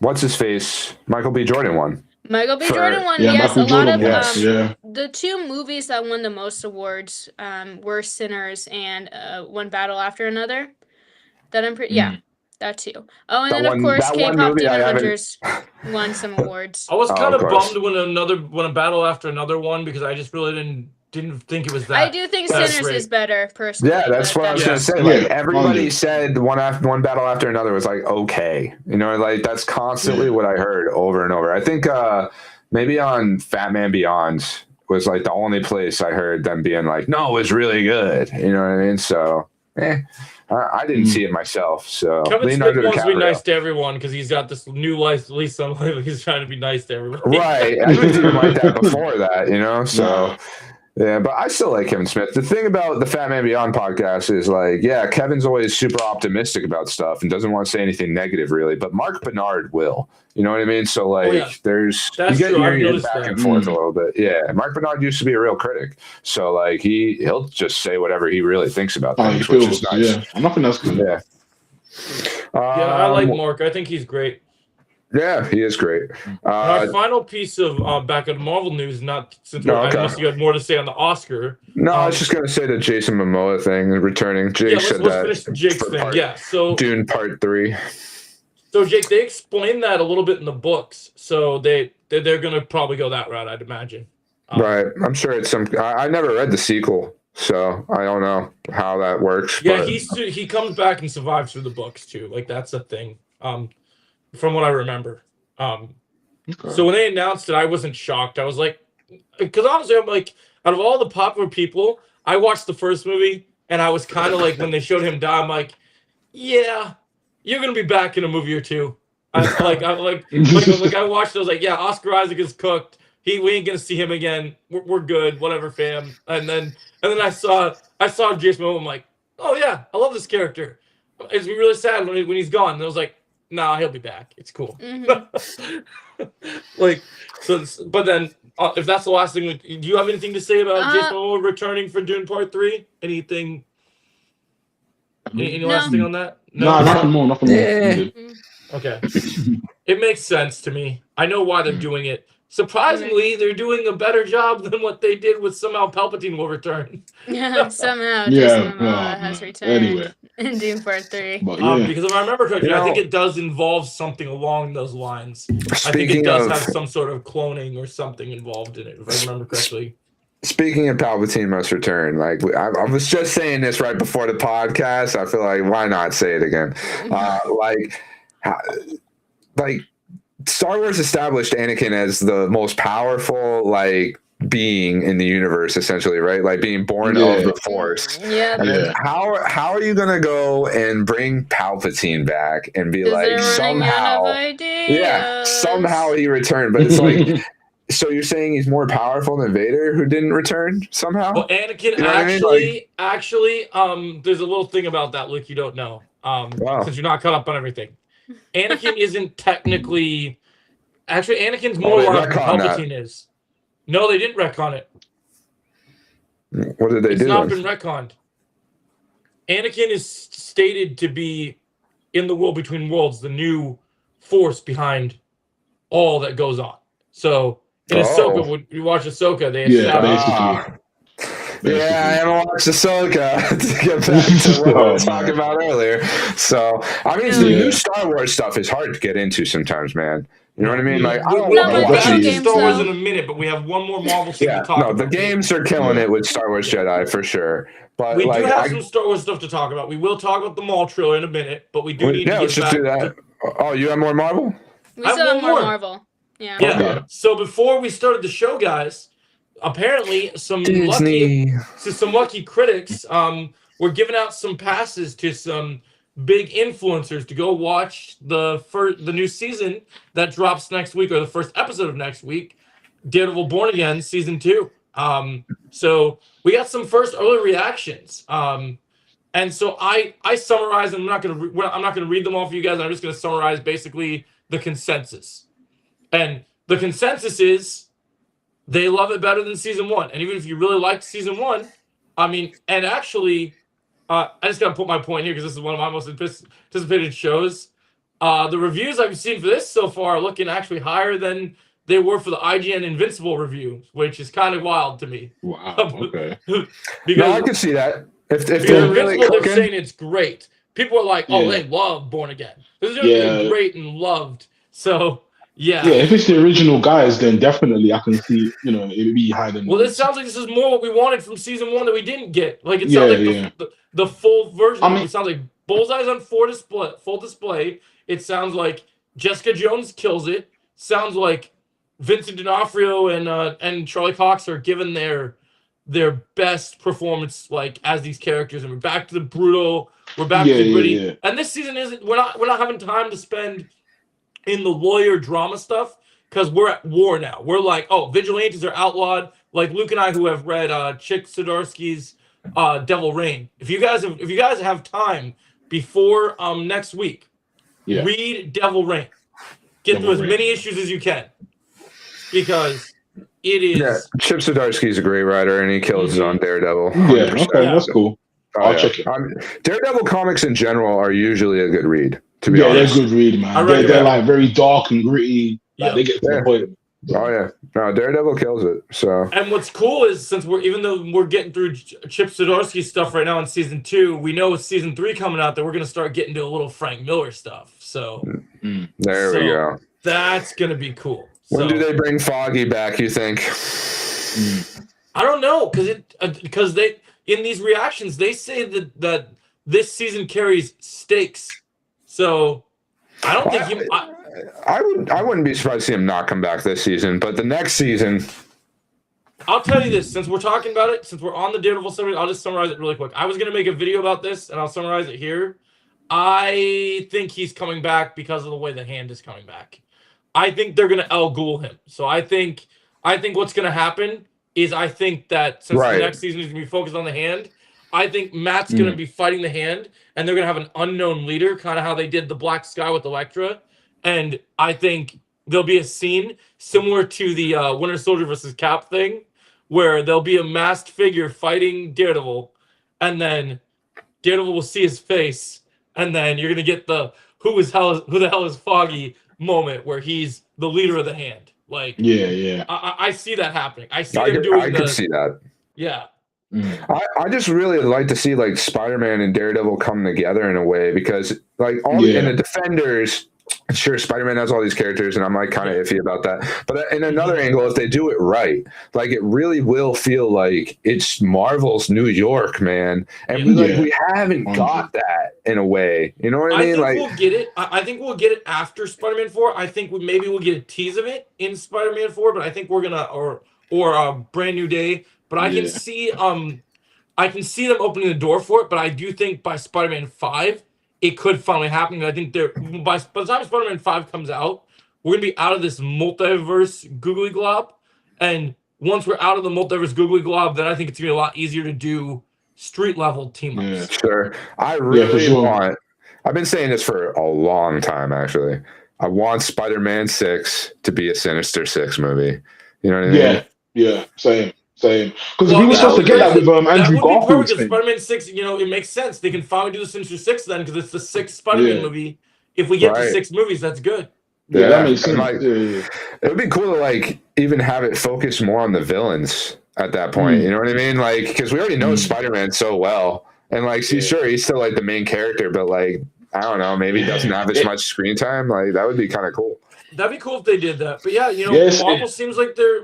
what's his face? Michael B. Jordan won. Michael B. For- Jordan won. Yeah, Yes, Michael a lot Jordan of yes. Yeah. the two movies that won the most awards were Sinners and One Battle After Another. That I'm pretty that too. Oh, and That then of course that one K-pop movie I Demon haven't- Hunters won some awards. I was Oh, kind of of course. bummed when a battle after another one because I just really didn't think it was that. I do think that's Sinners great. is better personally. Yeah, that's but what I was Yeah. gonna say. Like, Yeah, everybody only. said one battle after another was like okay. You know, like that's constantly what I heard over and over. I think maybe on Fat Man Beyond was like the only place I heard them being like, no, it was really good. You know what I mean? So, I didn't see it myself. So Kevin Leonardo Smith wants to be DiCaprio. nice to everyone because he's got this new lease on life. He's trying to be nice to everyone. Right. I was even like that before that, you know? So, yeah, but I still like Kevin Smith. The thing about the Fat Man Beyond podcast is like, yeah, Kevin's always super optimistic about stuff and doesn't want to say anything negative really, but Mark Bernard will. You know what I mean? So like yeah. there's That's you get true. I've your noticed back that. and forth a little bit. Yeah. Mark Bernard used to be a real critic. So like he'll just say whatever he really thinks about How he things, which feels. is nice. Yeah. And I think that's good. Yeah. Yeah, I like Um, Mark. I think he's great. Yeah, he is great. Our final piece of back of Marvel news, not since No, I okay. must you had more to say on the Oscar. No, I was just gonna say the Jason Momoa thing returning. Jake Yeah, said let's that finish Jake's for thing. Yeah, so Dune Part 3. So Jake, they explained that a little bit in the books, so they're gonna probably go that route, I'd imagine. Right. I'm sure it's some. I never read the sequel, so I don't know how that works. Yeah, but he comes back and survives through the books too. Like that's a thing. From what I remember. So when they announced it, I wasn't shocked. I was like, because honestly, I'm like, out of all the popular people, I watched the first movie, and I was kind of like, when they showed him die, I'm like, yeah, you're gonna be back in a movie or two. I watched. I was like, yeah, Oscar Isaac is cooked. We ain't gonna see him again. We're good. Whatever, fam. And then I saw Jason Momoa. I'm like, oh yeah, I love this character. It's really sad when he's gone. And I was like, nah, he'll be back. It's cool. Like, so, but then if that's the last thing, do you have anything to say about Jason Momoa returning for Dune Part 3? Anything? Any last thing on that? No, nothing more. Nothing more. Yeah. Okay. It makes sense to me. I know why they're doing it. Surprisingly, they're doing a better job than what they did with somehow Palpatine will return. Yeah, somehow Yeah, Jason Momoa well, has returned anyway. in Dune Part 3. But yeah. Because if I remember correctly, You I think know- it does involve something along those lines. I think it Speaking does of have some sort of cloning or something involved in it, if I remember correctly. speaking of Palpatine must return, like I was just saying this right before the podcast. I feel like why not say it again? Like Star Wars established Anakin as the most powerful like being in the universe, essentially, right? Like being born Yeah. of the Force. Yeah. And then Yeah. how are you gonna go and bring Palpatine back and be Because like they're running out somehow, of ideas. yeah, somehow he returned, but it's like, so you're saying he's more powerful than Vader, who didn't return somehow? Well, Anakin You know what I mean? actually, there's a little thing about that, Luke, you don't know. Wow. Since you're not caught up on everything. Anakin isn't technically actually Anakin's more they like retconned that. Palpatine is. No, they didn't retcon it. What did they It's do? not then? been retconned. Anakin is stated to be in the world between worlds, the new force behind all that goes on. So in Ahsoka, when you watch Ahsoka, they Yeah, established basically. Yeah, I haven't watched Ahsoka to get back to what we Oh, were talking man. about earlier. So, I mean, the Yeah. new Star Wars stuff is hard to get into sometimes, man. You know what I mean? Like, I don't we'll No, want get to but watch back video to these. games, Star Wars though. in a minute, but we have one more Marvel thing Yeah, to talk no, about. the games are killing Yeah. it with Star Wars Jedi for sure. But We like, do have some Star Wars stuff to talk about. We will talk about the Maul trailer in a minute, but we do need yeah, to let's get just back do that. to Oh, you have more Marvel? We I have still have one more more. Marvel. Yeah. Yeah. Okay. So before we started the show, guys, apparently some lucky critics were giving out some passes to some big influencers to go watch the new season that drops next week, or the first episode of next week, Daredevil Born Again season 2. So we got some first early reactions. And so I summarized, and I'm not gonna read them all for you guys. I'm just gonna summarize basically the consensus. And the consensus is they love it better than season 1. And even if you really liked season 1, I mean, and actually, I just gotta put my point here because this is one of my most anticipated shows. The reviews I've seen for this so far are looking actually higher than they were for the IGN Invincible review, which is kind of wild to me. Wow. Okay. No, I because can see that. If because they're really Invincible, they're cooking, saying it's great. People are like, oh, Yeah. they love Born Again. This is gonna be Yeah. great and loved. So, yeah. Yeah, if it's the original guys, then definitely I can see, it'd be higher than. Well, this sounds like this is more what we wanted from season 1 that we didn't get. Like, it Yeah, sounds like yeah. the full version. I mean- It sounds like Bullseye's on full display. It sounds like Jessica Jones kills it. Sounds like Vincent D'Onofrio and Charlie Cox are given their best performance, like, as these characters, and we're back to the brutal. We're back to the gritty. Yeah. And this season isn't. We're not having time to spend in the lawyer drama stuff because we're at war now. We're like, oh, vigilantes are outlawed. Like Luke and I, who have read Chip Zdarsky's Devil Reign. If you guys have time before next week, Yeah. read Devil Reign. Get Devil through as Reign. many issues as you can because it is. yeah, Chip Zdarsky's a great writer, and he kills it on Daredevil. Yeah. 100%. Okay, that's cool. Oh, I'll yeah. check it. Daredevil comics in general are usually a good read, to be Yeah, honest. they're good read, I man. read They're it. like very dark and gritty. Like, Yeah. they get to Yeah. the point. Oh yeah, no, Daredevil kills it. So And what's cool is since even though we're getting through Chip Zdarsky stuff right now in season 2, we know with season 3 coming out that we're gonna start getting to a little Frank Miller stuff. So there we So, go. that's gonna be cool. When So, do they bring Foggy back? You think? I don't know because they in these reactions they say that this season carries stakes. So I don't think you. I wouldn't be surprised to see him not come back this season, but the next season, I'll tell you this, since we're talking about it, since we're on the Daredevil summary, I'll just summarize it really quick. I was going to make a video about this, and I'll summarize it here. I think he's coming back because of the way the Hand is coming back. I think they're going to El Ghul him. So I think what's going to happen is I think that since Right. the next season is going to be focused on the Hand, I think Matt's going to be fighting the Hand, and they're going to have an unknown leader, kind of how they did the Black Sky with Elektra. And I think there'll be a scene similar to the Winter Soldier versus Cap thing, where there'll be a masked figure fighting Daredevil, and then Daredevil will see his face, and then you're gonna get the who the hell is Foggy moment where he's the leader of the Hand. Like, Yeah. I see that happening. I see I them doing could see that. yeah. I just really like to see like Spider-Man and Daredevil come together in a way because like and the Defenders. Sure, Spider-Man has all these characters, and I'm like kind of iffy about that. But in another angle, if they do it right, like it really will feel like it's Marvel's New York, man. And we haven't got that in a way. You know what I mean? think Like we'll get it. I think we'll get it after Spider-Man 4. I think maybe we'll get a tease of it in Spider-Man 4, but I think we're gonna or or Brand New Day, but I can see them opening the door for it. But I do think by Spider-Man 5, it could finally happen. I think by the time Spider-Man 5 comes out, we're gonna be out of this multiverse googly glob, and once we're out of the multiverse googly glob, then I think it's gonna be a lot easier to do street level team ups. Yeah. Sure. I really for sure. want. I've been saying this for a long time, actually. I want Spider-Man 6 to be a Sinister Six movie. You know what I mean? Yeah, same. Because Well, we were that supposed to would get be- that with That Andrew would be Garfield's perfect. thing. Spider-Man 6, it makes sense. They can finally do the Sinister Six then, because it's the sixth Spider-Man Yeah. movie. If we get to Right. 6 movies, that's good. Yeah, that makes and, sense. like, yeah. it would be cool to like even have it focus more on the villains at that point. You know what I mean? Like, because we already know Spider-Man so well, and like, Yeah. sure, he's still like the main character, but like, I don't know, maybe he doesn't have as much screen time. Like, that would be kind of cool. That'd be cool if they did that. But yeah, Yes, Marvel seems like they're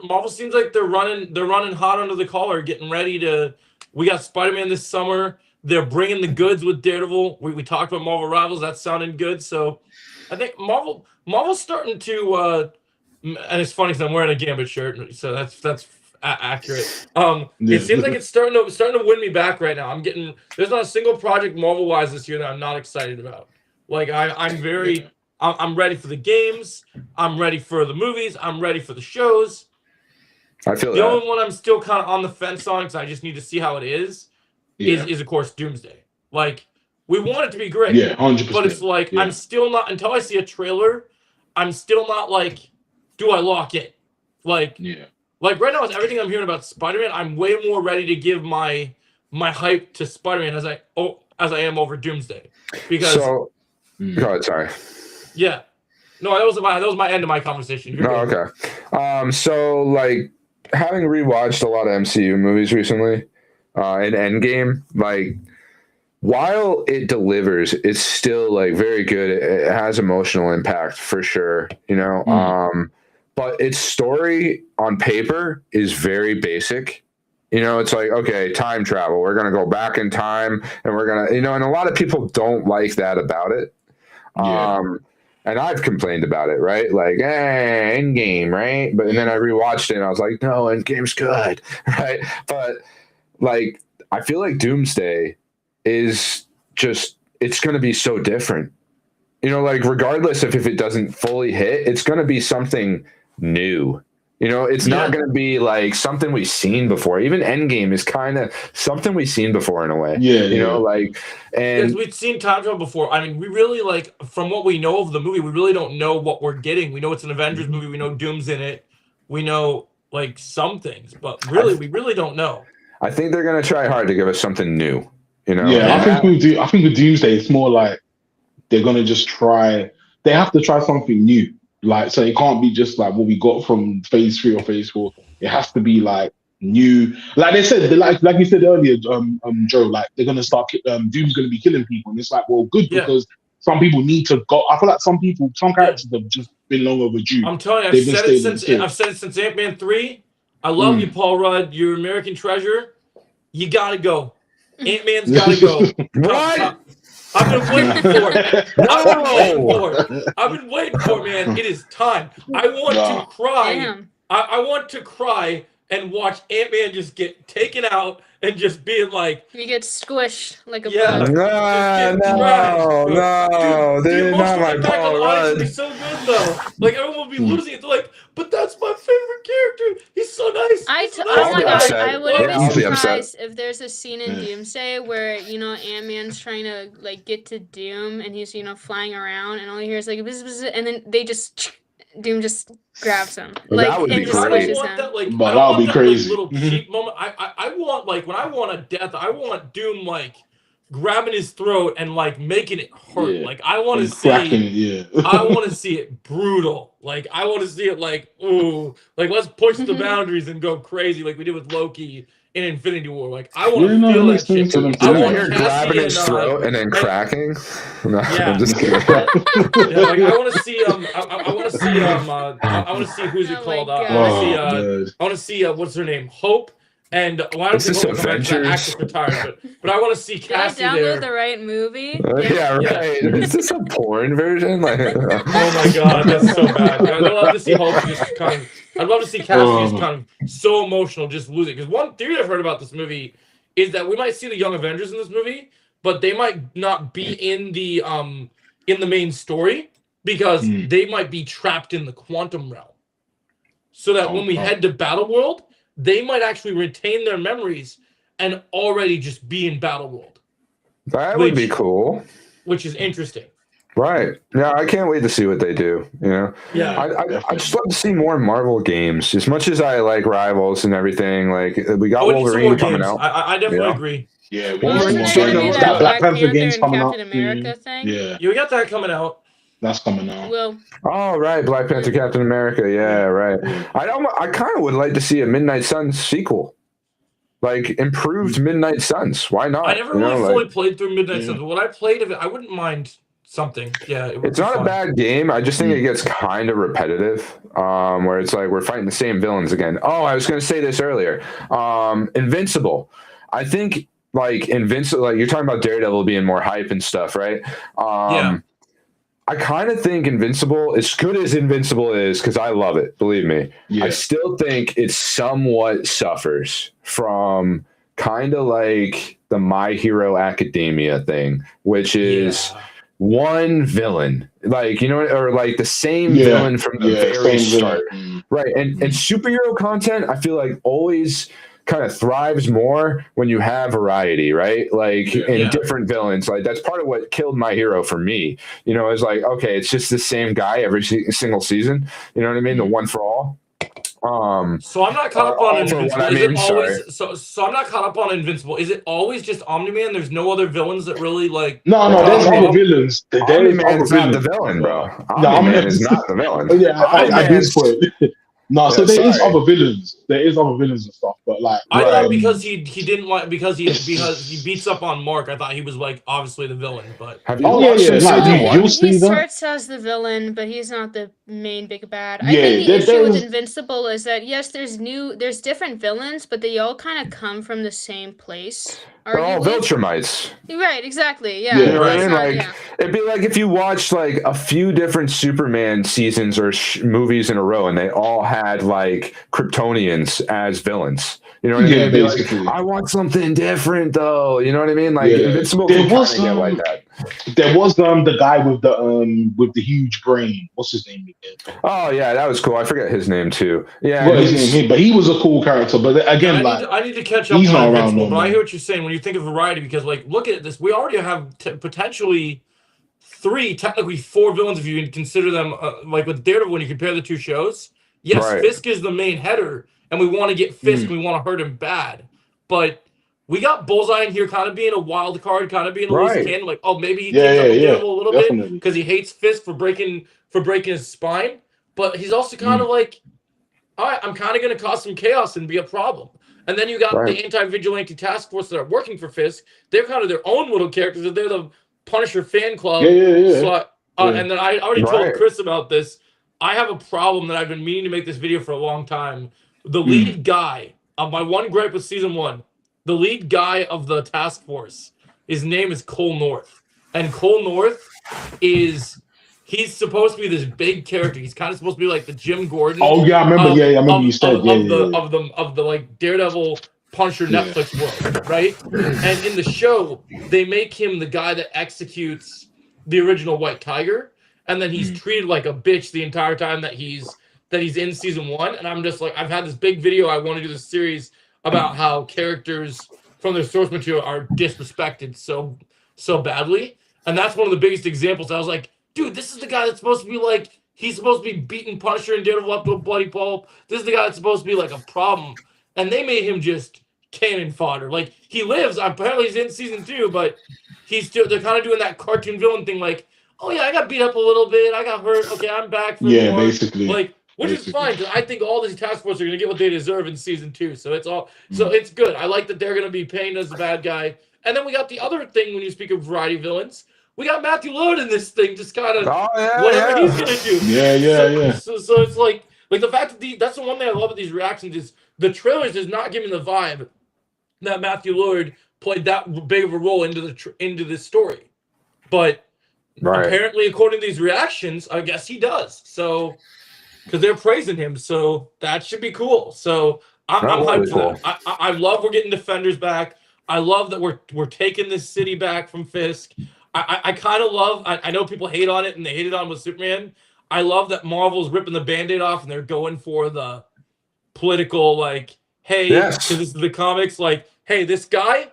running hot under the collar, getting ready to. We got Spider-Man this summer. They're bringing the goods with Daredevil. We talked about Marvel Rivals. That sounded good. So I think Marvel's starting to. And it's funny because I'm wearing a Gambit shirt, so that's accurate. It seems like it's starting to win me back right now. There's not a single project Marvel wise this year that I'm not excited about. Like I'm ready for the games. I'm ready for the movies. I'm ready for the shows. I feel The that. only one I'm still kind of on the fence on, because I just need to see how it is of course Doomsday. Like, we want it to be great. Yeah, 100%. But it's like, Yeah. I'm still not, until I see a trailer, I'm still not like, do I lock it? Like right now with everything I'm hearing about Spider-Man, I'm way more ready to give my hype to Spider-Man as I am over Doomsday. Because So, go ahead, sorry. yeah. No, that was my end of my conversation. You're No, good. okay. So like having rewatched a lot of MCU movies recently, and Endgame, like while it delivers, it's still like very good. It has emotional impact for sure, but its story on paper is very basic. It's like, okay, time travel. We're gonna go back in time, and we're gonna, and a lot of people don't like that about it. Yeah. And I've complained about it, right? Like, Endgame, right? But and then I rewatched it and I was like, no, Endgame's good, right? But like, I feel like Doomsday is just, it's going to be so different. Like regardless of if it doesn't fully hit, it's going to be something new. It's not going to be like something we've seen before. Even Endgame is kind of something we've seen before in a way. Because we've seen time travel before. I mean, we really from what we know of the movie, we really don't know what we're getting. We know it's an Avengers movie. We know Doom's in it. We know some things, but really, we really don't know. I think they're going to try hard to give us something new. Yeah, I think with Doomsday, it's more like they're gonna just try. They have to try something new. Like, so it can't be just like what we got from phase 3 or phase 4. It has to be like new. Like they said, like you said earlier, Joe, like they're gonna start. Doom's gonna be killing people, and it's like, well, good, because some people need to go. I feel like some characters have just been long overdue. I'm telling you, I've said it since Ant-Man 3. I love you, Paul Rudd. You're American treasure. You gotta go. Ant-Man's gotta go. What? I've been waiting for it. I've been waiting for it, man. It is time. I want to cry. Damn. I want to cry and watch Ant-Man just get taken out and just being like, You get squished like a Yeah. bug. No, the dude, not emotional my impact on Paul the audience would be Rudd. so good though. Like everyone will be losing it. They're like, but that's my favorite character. He's so nice. Oh my be god, upset. I wouldn't Yeah, I'll be be upset. surprised if there's a scene in Doomsday where, Ant-Man's trying to like get to Doom and he's, flying around and all you hear is like bzz, bzz, and then Doom just grabs him. Well, Like that would and be just I great. don't squishes want him. that like. But I don't that would want be that, crazy. little cheap moment. I want when I want a death. I want Doom like grabbing his throat and like making it hurt. Yeah. Like I want to And cracking see. it, yeah. I want to see it brutal. Like I want to see it like ooh. Like let's push the boundaries and go crazy like we did with Loki in Infinity War. Like I want to feel that shit. to them. I Did I want hear Cassie grabbing his and, throat and then cracking? No, Yeah. I'm just kidding. Yeah, like I want to see I want to see I want to see who's it Oh my called? God. I want to see what's her name? Hope And well, I don't Is think this we'll come back to that Avengers? actress retired, but I want to see Did I Cassie download there. the right movie? Yeah, Yeah. right. Is this a porn version? Like, Oh my god, that's so bad. I'd love to see Hulk just kind of. I'd love to see Cassie just kind of so emotional, just losing. Because one theory I've heard about this movie is that we might see the Young Avengers in this movie, but they might not be in the main story because they might be trapped in the quantum realm. So that when we head to Battle World, they might actually retain their memories and already just be in Battle World, that would be cool. which is interesting. Right. Yeah, I can't wait to see what they do. You know, Yeah. I just love to see more Marvel games. As much as I like Rivals and everything, like we got We need some more Wolverine coming games. out. I definitely Yeah. agree. Yeah, we Well, need we're some just more trying to games. do That Black Panther Panther game's and coming Captain out. America thing. Yeah, Yeah, we got that coming out. that's coming out. Well, Oh, right, Black Panther, Captain America. Yeah, right. I kind of would like to see a Midnight Suns sequel, like improved Midnight Suns. Why not? I never You know, really like- fully played through Midnight Suns, but when I played of it, I wouldn't mind something. Yeah, it would It's be not fun. a bad game. I just think it gets kind of repetitive, where it's like we're fighting the same villains again. Oh, I was going to say this earlier. Invincible. I think like Invincible, like you're talking about Daredevil being more hype and stuff, right? Yeah. I kind of think Invincible, as good as Invincible is, because I love it, believe me, Yeah. I still think it somewhat suffers from kind of like the My Hero Academia thing, which is one villain, like, you know, or like the same villain from the very start. Right. And superhero content, I feel like always kind of thrives more when you have variety, right? Like in different villains. Like that's part of what killed My Hero for me. You know, it's like, okay, it's just the same guy every single season. You know what I mean? The one for all. So I'm not caught up on for Invincible. what I Is it mean, always so I'm not caught up on Invincible. Is it always just Omni-Man? There's no other villains that really like No, there's other villains. There's other Omni-Man's not the villains. villain, bro. No, Omni-Man is not the villain. Yeah, I do spoil it. No, so Yeah, there is sorry. other villains. There is other villains and stuff, but like I thought because he didn't like because he beats up on Mark, I thought he was like obviously the villain, but Have you Oh, yeah, watched yeah, this like, season you- one? you'll see he that. starts as the villain, but he's not the main big bad. I Yeah, think the issue there's- with Invincible is that yes, there's different villains, but they all kind of come from the same place. They're all arguably. Viltrumites. Right, exactly. Yeah. Yeah, You know what I it's mean? not- Like yeah. it'd be like if you watched like a few different Superman seasons or movies in a row, and they all had like Kryptonians as villains. You know what I mean? Yeah, It'd be like, basically. I want something different, though. You know what I mean? Like Yeah. Invincible There can kind was of get like some- that. there was the guy with the huge brain. What's his name again? Oh yeah, that was cool. I forget his name too. Yeah, What he's- his name? But he was a cool character. But again, like I need to catch up he's not on around Invincible, no but I more. hear what you're saying when you think of variety because like look at this, we already have potentially 3, technically 4 villains if you consider them like with Daredevil when you compare the two shows. Yes, Right. Fisk is the main header, and we want to get Fisk, we want to hurt him bad, but we got Bullseye in here kind of being a wild card, kind of being a loose Right. cannon, like oh maybe he Yeah, teams up with yeah, Daredevil a little bit definitely. because he hates Fisk for breaking his spine, but he's also kind of like, all right, I'm kind of going to cause some chaos and be a problem. And then you got Right. the anti-vigilante task force that are working for Fisk. They're kind of their own little characters. They're the Punisher fan club. Yeah. So and then I already told Right. Chris about this. I have a problem that I've been meaning to make this video for a long time. The lead guy of my one gripe with season 1, the lead guy of the task force, his name is Cole North. And Cole North he's supposed to be this big character. He's kind of supposed to be like the Jim Gordon. Oh yeah, I remember. I remember you said. Of the like Daredevil Punisher Yeah. Netflix world, right? And in the show, they make him the guy that executes the original White Tiger, and then he's treated like a bitch the entire time that he's in season 1. And I'm just like, I've had this big video. I want to do this series about how characters from their source material are disrespected so badly, and that's one of the biggest examples. I was like, dude, this is the guy that's supposed to be like, he's supposed to be beating Punisher and Daredevil up to a bloody pulp. This is the guy that's supposed to be like a problem. And they made him just cannon fodder. Like, he lives. Apparently he's in season 2, but they're kind of doing that cartoon villain thing like, oh yeah, I got beat up a little bit. I got hurt. Okay, I'm back for Yeah, more. basically. Like, which is fine, because I think all these task force are going to get what they deserve in season 2. So it's good. I like that they're going to be paying as the bad guy. And then we got the other thing when you speak of variety villains. We got Matthew Lillard in this thing, just kind of Oh yeah, whatever yeah. he's gonna do. Yeah. So it's like the fact that that's the one thing I love with these reactions is the trailers is not giving the vibe that Matthew Lillard played that big of a role into this story. But apparently, according to these reactions, I guess he does. So, because they're praising him, so that should be cool. So I'm hyped for that. I love we're getting Defenders back. I love that we're taking this city back from Fisk. I kind of love. I know people hate on it and they hated on with Superman. I love that Marvel's ripping the Band-Aid off and they're going for the political, like, hey, because this is the comics, like, hey, this guy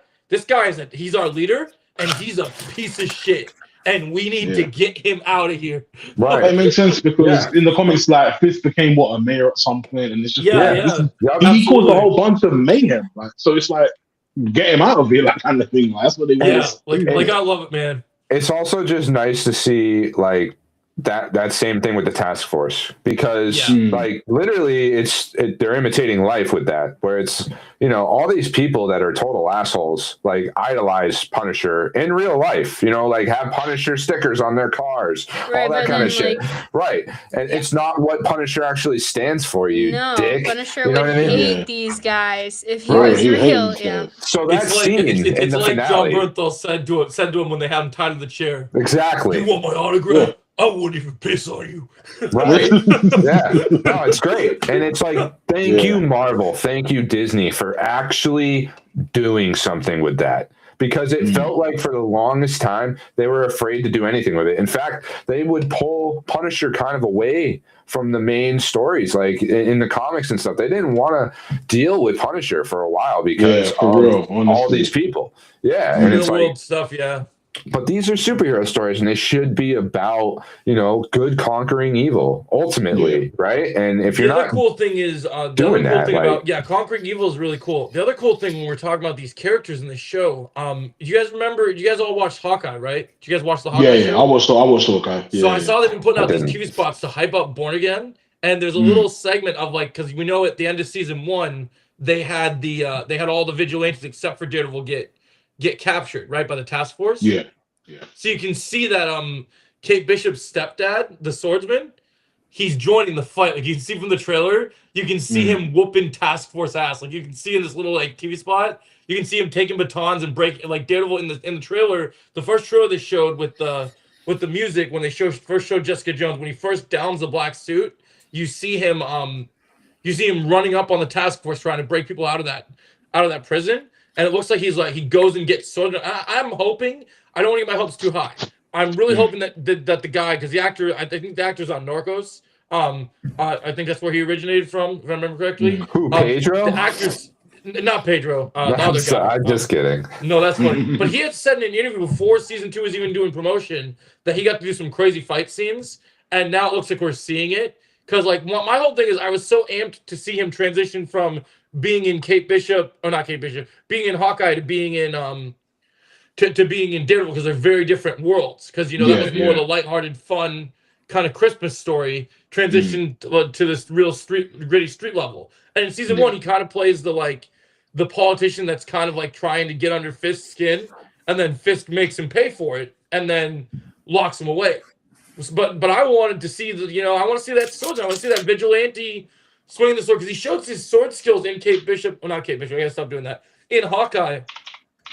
he's our leader and he's a piece of shit and we need to get him out of here. Right. It makes sense because in the comics, like, Fisk became a mayor at some point, and it's just he caused a whole bunch of mayhem. Like, so it's like, get him out of here, like, kind of thing. Like, that's what they want. Yeah, like I love it, man. It's also just nice to see, like, that same thing with the task force, because like literally they're imitating life with that, where it's, you know, all these people that are total assholes, like, idolize Punisher in real life, you know, like, have Punisher stickers on their cars, all that kind of shit. Right. And it's not what Punisher actually stands for, you dick. Punisher you know would what I mean? hate these guys if he was real. So that scene it's in the like finale, John Bernthal said to him when they had him tied to the chair. Exactly. You want my autograph? I wouldn't even piss on you. Right. Yeah. No, it's great. And it's like, thank you, Marvel. Thank you, Disney, for actually doing something with that. Because it felt like for the longest time, they were afraid to do anything with it. In fact, they would pull Punisher kind of away from the main stories, like in the comics and stuff. They didn't want to deal with Punisher for a while because of all these people. Yeah. And it's like stuff, but these are superhero stories, and they should be about, you know, good conquering evil ultimately, right? And if you're the other cool thing is doing that, about conquering evil is really cool. The other cool thing when we're talking about these characters in the show, you guys remember? You guys all watched Hawkeye, right? Did you guys watch the Hawkeye? Yeah, I watched Hawkeye. So I saw they've been putting out these TV spots to hype up Born Again, and there's a little segment of, like, because we know at the end of season 1 they had all the vigilantes except for Daredevil get captured, right, by the task force. Yeah. So you can see that Kate Bishop's stepdad, the swordsman, he's joining the fight. Like, you can see from the trailer, you can see him whooping task force ass. Like, you can see in this little, like, TV spot, you can see him taking batons and breaking, like, Daredevil in the trailer. The first trailer they showed with the music, when they first showed Jessica Jones, when he first downs the black suit, you see him running up on the task force trying to break people out of that prison. And it looks like he goes and gets sword. I'm hoping, I don't want to get my hopes too high. I'm really hoping that the guy, because the actor, I think the actor's on Narcos. I think that's where he originated from, if I remember correctly. Who, Pedro? The actor's not Pedro. The other guy. I'm just kidding. No, that's funny. But he had said in an interview before season 2 was even doing promotion that he got to do some crazy fight scenes, and now it looks like we're seeing it. Because, like, my whole thing is I was so amped to see him transition from being in being in Hawkeye to being in to being in Daredevil, because they're very different worlds. Because, you know, that was more the lighthearted, fun kind of Christmas story transition to this real gritty street level. And in season 1, he kind of plays the politician that's kind of like trying to get under Fisk's skin, and then Fisk makes him pay for it, and then locks him away. But I wanted to see I want to see that sword. I want to see that vigilante swinging the sword, because he shows his sword skills in Kate Bishop. Well, not Kate Bishop. I gotta stop doing that. In Hawkeye,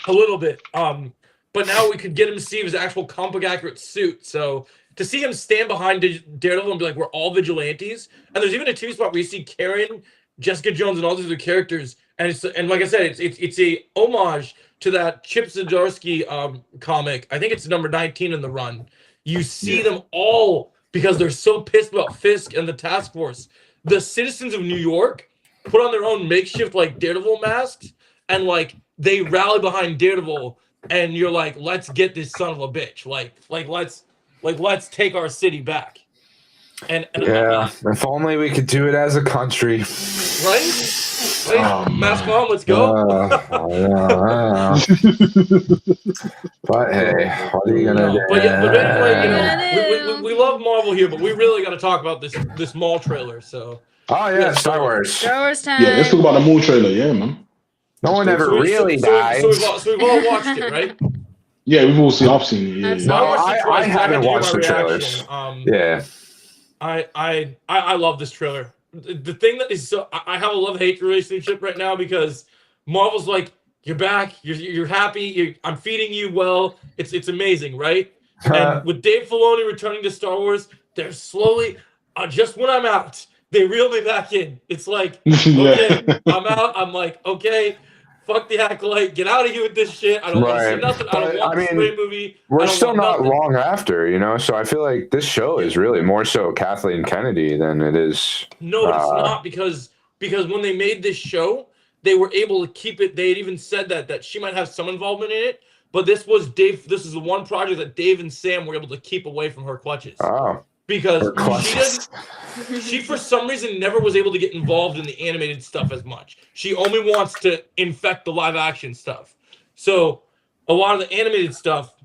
a little bit. But now we could get him to see his actual comic accurate suit. So to see him stand behind Daredevil and be like, we're all vigilantes. And there's even a TV spot where you see Karen, Jessica Jones, and all these other characters. And like I said, it's a homage to that Chip Zdarsky comic. I think it's number 19 in the run. You see them all because they're so pissed about Fisk and the task force. The citizens of New York put on their own makeshift, like, Daredevil masks, and, like, they rally behind Daredevil, and you're like, let's get this son of a bitch. Let's take our city back. And if only we could do it as a country. Right? Mask on, let's go. But hey, what are you gonna do? But anyway, we love Marvel here, but we really got to talk about this Maul trailer. So. Oh yeah, Star Wars. Star Wars time. Yeah, let's talk about the Maul trailer. Yeah, man. No one ever really died. So we've all watched it, right? Yeah, I've seen it. Yeah. No, I haven't watched the trailers. I I love this trailer. the thing that is so I have a love-hate relationship right now because Marvel's like, you're back, you're happy, I'm feeding you well, it's amazing, right? And with Dave Filoni returning to Star Wars, they're slowly, just when I'm out, they reel me back in. It's like, okay, I'm out. I'm like, okay, fuck the Acolyte, get out of here with this shit. I don't want to see nothing. I don't want the Spray movie. We're still not long after, you know. So I feel like this show is really more so Kathleen Kennedy than it is. No, it's not because when they made this show, they were able to keep it. They had even said that she might have some involvement in it, but this was Dave. This is the one project that Dave and Sam were able to keep away from her clutches. Oh, because she for some reason never was able to get involved in the animated stuff as much. She only wants to infect the live action stuff. So a lot of the animated stuff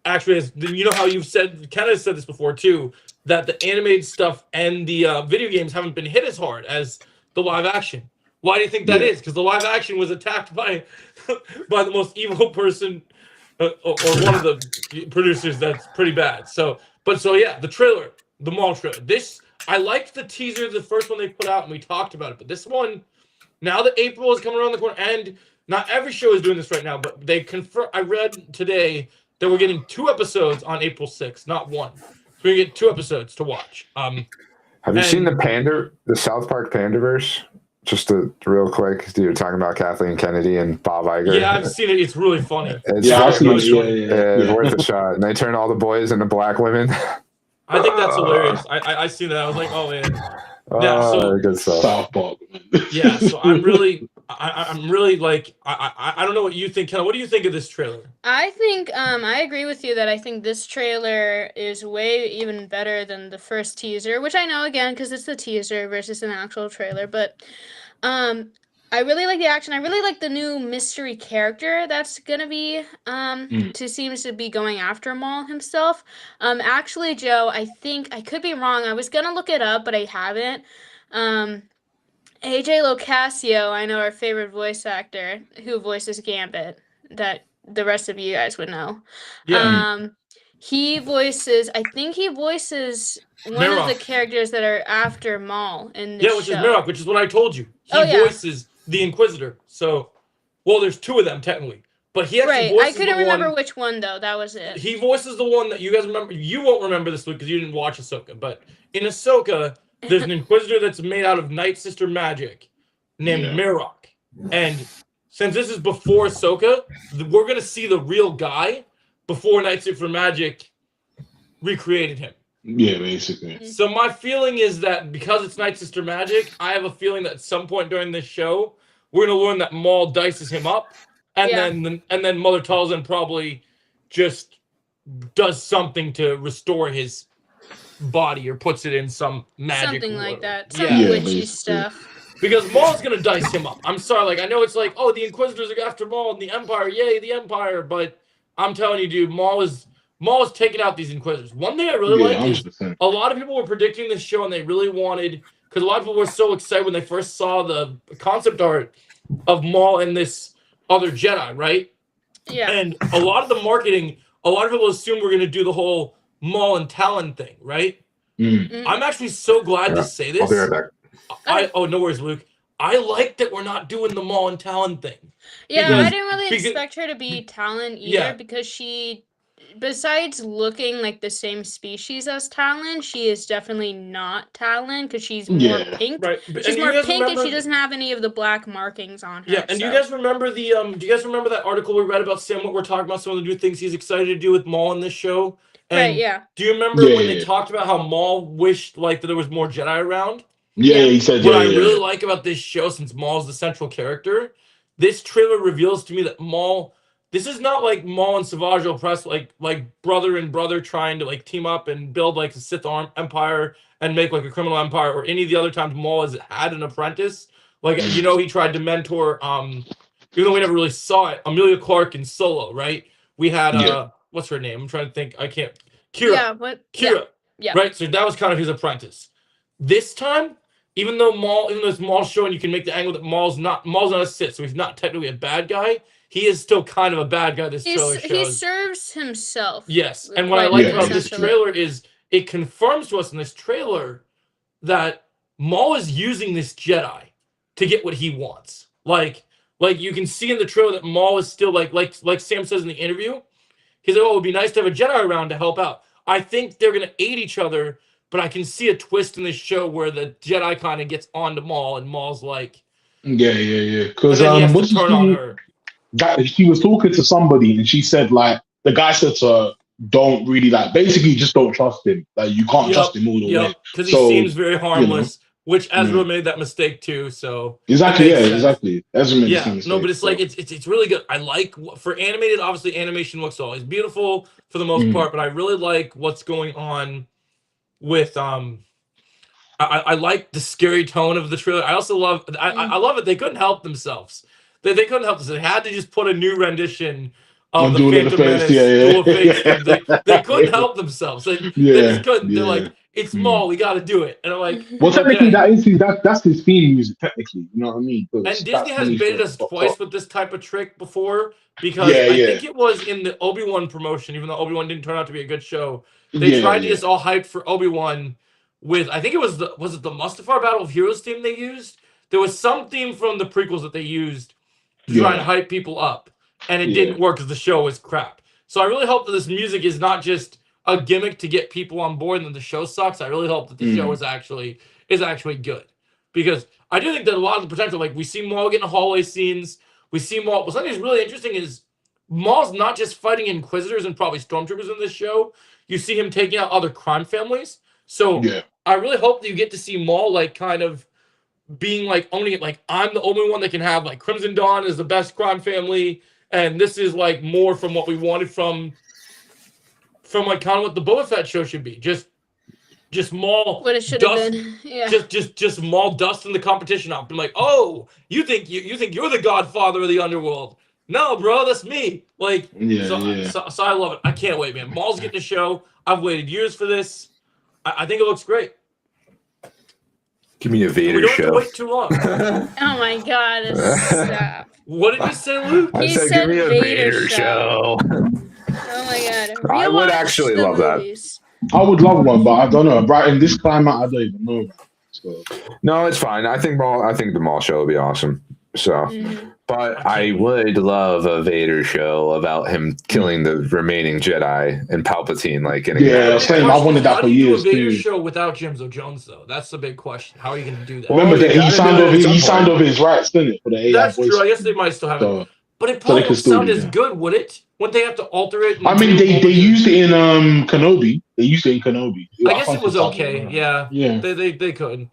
actually is, you know how you've said, Canada said this before too, that the animated stuff and the video games haven't been hit as hard as the live action. Why do you think that is? Because the live action was attacked by by the most evil person or one of the producers that's pretty bad. So yeah, the trailer, the Maul trailer. I liked the teaser, the first one they put out, and we talked about it. But this one, now that April is coming around the corner, and not every show is doing this right now, but they confirm. I read today that we're getting 2 episodes on April 6th, not 1. So we get 2 episodes to watch. Have you seen the South Park Pandaverse? Just real quick, you're talking about Kathleen Kennedy and Bob Iger. Yeah, I've seen it. It's really funny. It's worth a shot. And they turn all the boys into black women. I think that's hilarious. I seen that. I was like, oh man. Yeah, so good stuff. South Park. Yeah, so I'm really like I don't know what you think, Kenna. What do you think of this trailer? I think I agree with you that I think this trailer is way even better than the first teaser, which I know again because it's the teaser versus an actual trailer, but I really like the action. I really like the new mystery character that's gonna be seems to be going after Maul himself. Actually, Joe, I think I could be wrong. I was gonna look it up, but I haven't. AJ Locascio, I know our favorite voice actor who voices Gambit, that the rest of you guys would know. Yeah. He voices one of the characters that are after Maul in this show. Yeah, which is Mirok, which is what I told you. He voices the Inquisitor. So, well, there's 2 of them technically, but he actually voices I couldn't remember which one though. That was it. He voices the one that you guys remember. You won't remember this one because you didn't watch Ahsoka, but in Ahsoka, there's an Inquisitor that's made out of Night Sister magic named Mirok. And since this is before Ahsoka, we're going to see the real guy before Night Sister magic recreated him. Yeah, basically. So my feeling is that because it's Night Sister magic, I have a feeling that at some point during this show, we're going to learn that Maul dices him up. And then Mother Talzin probably just does something to restore his body or puts it in some magic something like that, some yeah, witchy stuff, because Maul's gonna dice him up. I'm sorry, like I know it's like, oh, the Inquisitors are after Maul and the Empire, yay the Empire, but I'm telling you, dude, Maul is taking out these Inquisitors. One thing I really like is a lot of people were predicting this show and they really wanted, because a lot of people were so excited when they first saw the concept art of Maul and this other Jedi, right? Yeah. And a lot of the marketing, a lot of people assume we're gonna do the whole Maul and Talon thing, right? I'm actually so glad to say this. I'll be right back. No worries, Luke. I like that we're not doing the Maul and Talon thing. Yeah, I didn't really expect her to be Talon either because she, besides looking like the same species as Talon, she is definitely not Talon because she's more pink. Right. She's more pink and she doesn't have any of the black markings on her. Yeah, and do you guys remember do you guys remember that article we read about Sam? What we're talking about, some of the new things he's excited to do with Maul in this show? And right, yeah. Do you remember when they talked about how Maul wished like that there was more Jedi around? Yeah, he said what I really like about this show, since Maul's the central character, this trailer reveals to me that Maul, this is not like Maul and Savage Opress, like brother and brother trying to like team up and build like a Sith empire and make like a criminal empire, or any of the other times Maul has had an apprentice. Like, you know, he tried to mentor, even though we never really saw it, Emilia Clarke in Solo, right? We had what's her name? I'm trying to think. I can't. Kira. Yeah, what? Kira. Yeah. Right. So that was kind of his apprentice. This time, even though it's Maul's show and you can make the angle that Maul's not a Sith, so he's not technically a bad guy. He is still kind of a bad guy. This trailer shows. He serves himself. Yes, and what I like about this trailer is it confirms to us in this trailer that Maul is using this Jedi to get what he wants. Like you can see in the trailer that Maul is still like Sam says in the interview. He's like, oh, it would be nice to have a Jedi around to help out. I think they're gonna aid each other, but I can see a twist in this show where the Jedi kind of gets onto Maul, and Maul's like, Yeah. and Because then he has what's to his turn on name? her. That she was talking to somebody and she said like the guy said to her, don't really like basically just don't trust him. Like you can't trust him all the way. Yep, because he So, seems very harmless, which Ezra yeah. made that mistake too. So Exactly, it makes yeah, sense. exactly. Ezra made the Yeah, same no, mistake, but it's so. like it's really good. I like for animated. Obviously, animation looks always beautiful for the most part, but I really like what's going on with I like the scary tone of the trailer. I also love I love it. They couldn't help themselves. They couldn't help themselves. They had to just put a new rendition of On the Duel of the Phantom Fates, Menace, yeah. Duel of Fates. They couldn't help themselves. They just couldn't. They're like, it's Maul. We got to do it. And I'm like, Well, technically, okay. that's his theme music. Technically, you know what I mean? 'Cause And Disney that's has when he baited first us popped twice up. with this type of trick before because Yeah, I yeah. think it was in the Obi-Wan promotion, even though Obi-Wan didn't turn out to be a good show. They tried to get us all hyped for Obi-Wan with, I think it was the Mustafar Battle of Heroes theme they used? There was some theme from the prequels that they used to try and hype people up, and it didn't work because the show was crap. So I really hope that this music is not just a gimmick to get people on board and that the show sucks. I really hope that the show is actually good, because I do think that a lot of the potential, like we see Maul getting hallway scenes, we see Maul. Well, something that's really interesting is Maul's not just fighting Inquisitors and probably Stormtroopers in this show. You see him taking out other crime families. So I really hope that you get to see Maul like kind of being like owning it. Like, I'm the only one that can have like Crimson Dawn is the best crime family, and this is like more from what we wanted from like kind of what the Boba Fett show should be. Just Maul. What it should have been. Yeah. Just Maul dusting the competition off. I'm like, oh, you think you're the godfather of the underworld? No, bro, that's me. Like, so I love it. I can't wait, man. Maul's getting a show. I've waited years for this. I think it looks great. Give me a Vader We don't have show. to wait too long. Oh my god, stop. What did you say, Luke? I He said, said give me a Vader Vader show. show. Oh my god. I would Rewatch actually the love that. movies. I would love one, but I don't know. Right in this climate, I don't even know. So. No, it's fine. I think the Maul show will be awesome. So, but I would love a Vader show about him killing the remaining Jedi and Palpatine, like in a Yeah, same. I wanted that How for do you years do a Vader too. show without James Earl Jones, though? That's the big question. How are you going to do that? Remember you that gotta he signed do it over. at some He signed point. over his rights, didn't it, for the AI That's voice? true. I guess they might still have it. So, But it so probably they can won't still sound do as that. good, would it? Wouldn't they have to alter it? I mean, they used it in Kenobi. They used it in Kenobi. I guess it was okay. Yeah. Yeah. They could.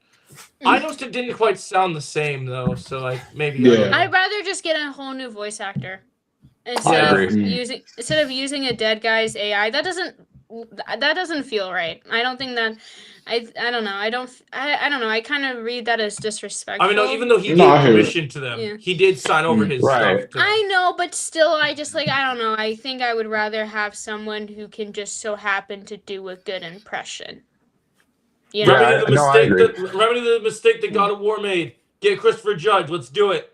I noticed it didn't quite sound the same though, so like maybe. Yeah. I'd rather just get a whole new voice actor I instead of agree. using a dead guy's AI. That doesn't feel right. I don't think that. I don't know. I don't know. I kind of read that as disrespectful. I mean, no, even though he No, I gave hear it. permission to them, Yeah. he did sign over his Right. stuff. To them. I know, but still, I just like I don't know. I think I would rather have someone who can just so happen to do a good impression. You know? Yeah, Remedy the no, I mistake agree. remedy the mistake that God of War made. Get Christopher Judge. Let's do it.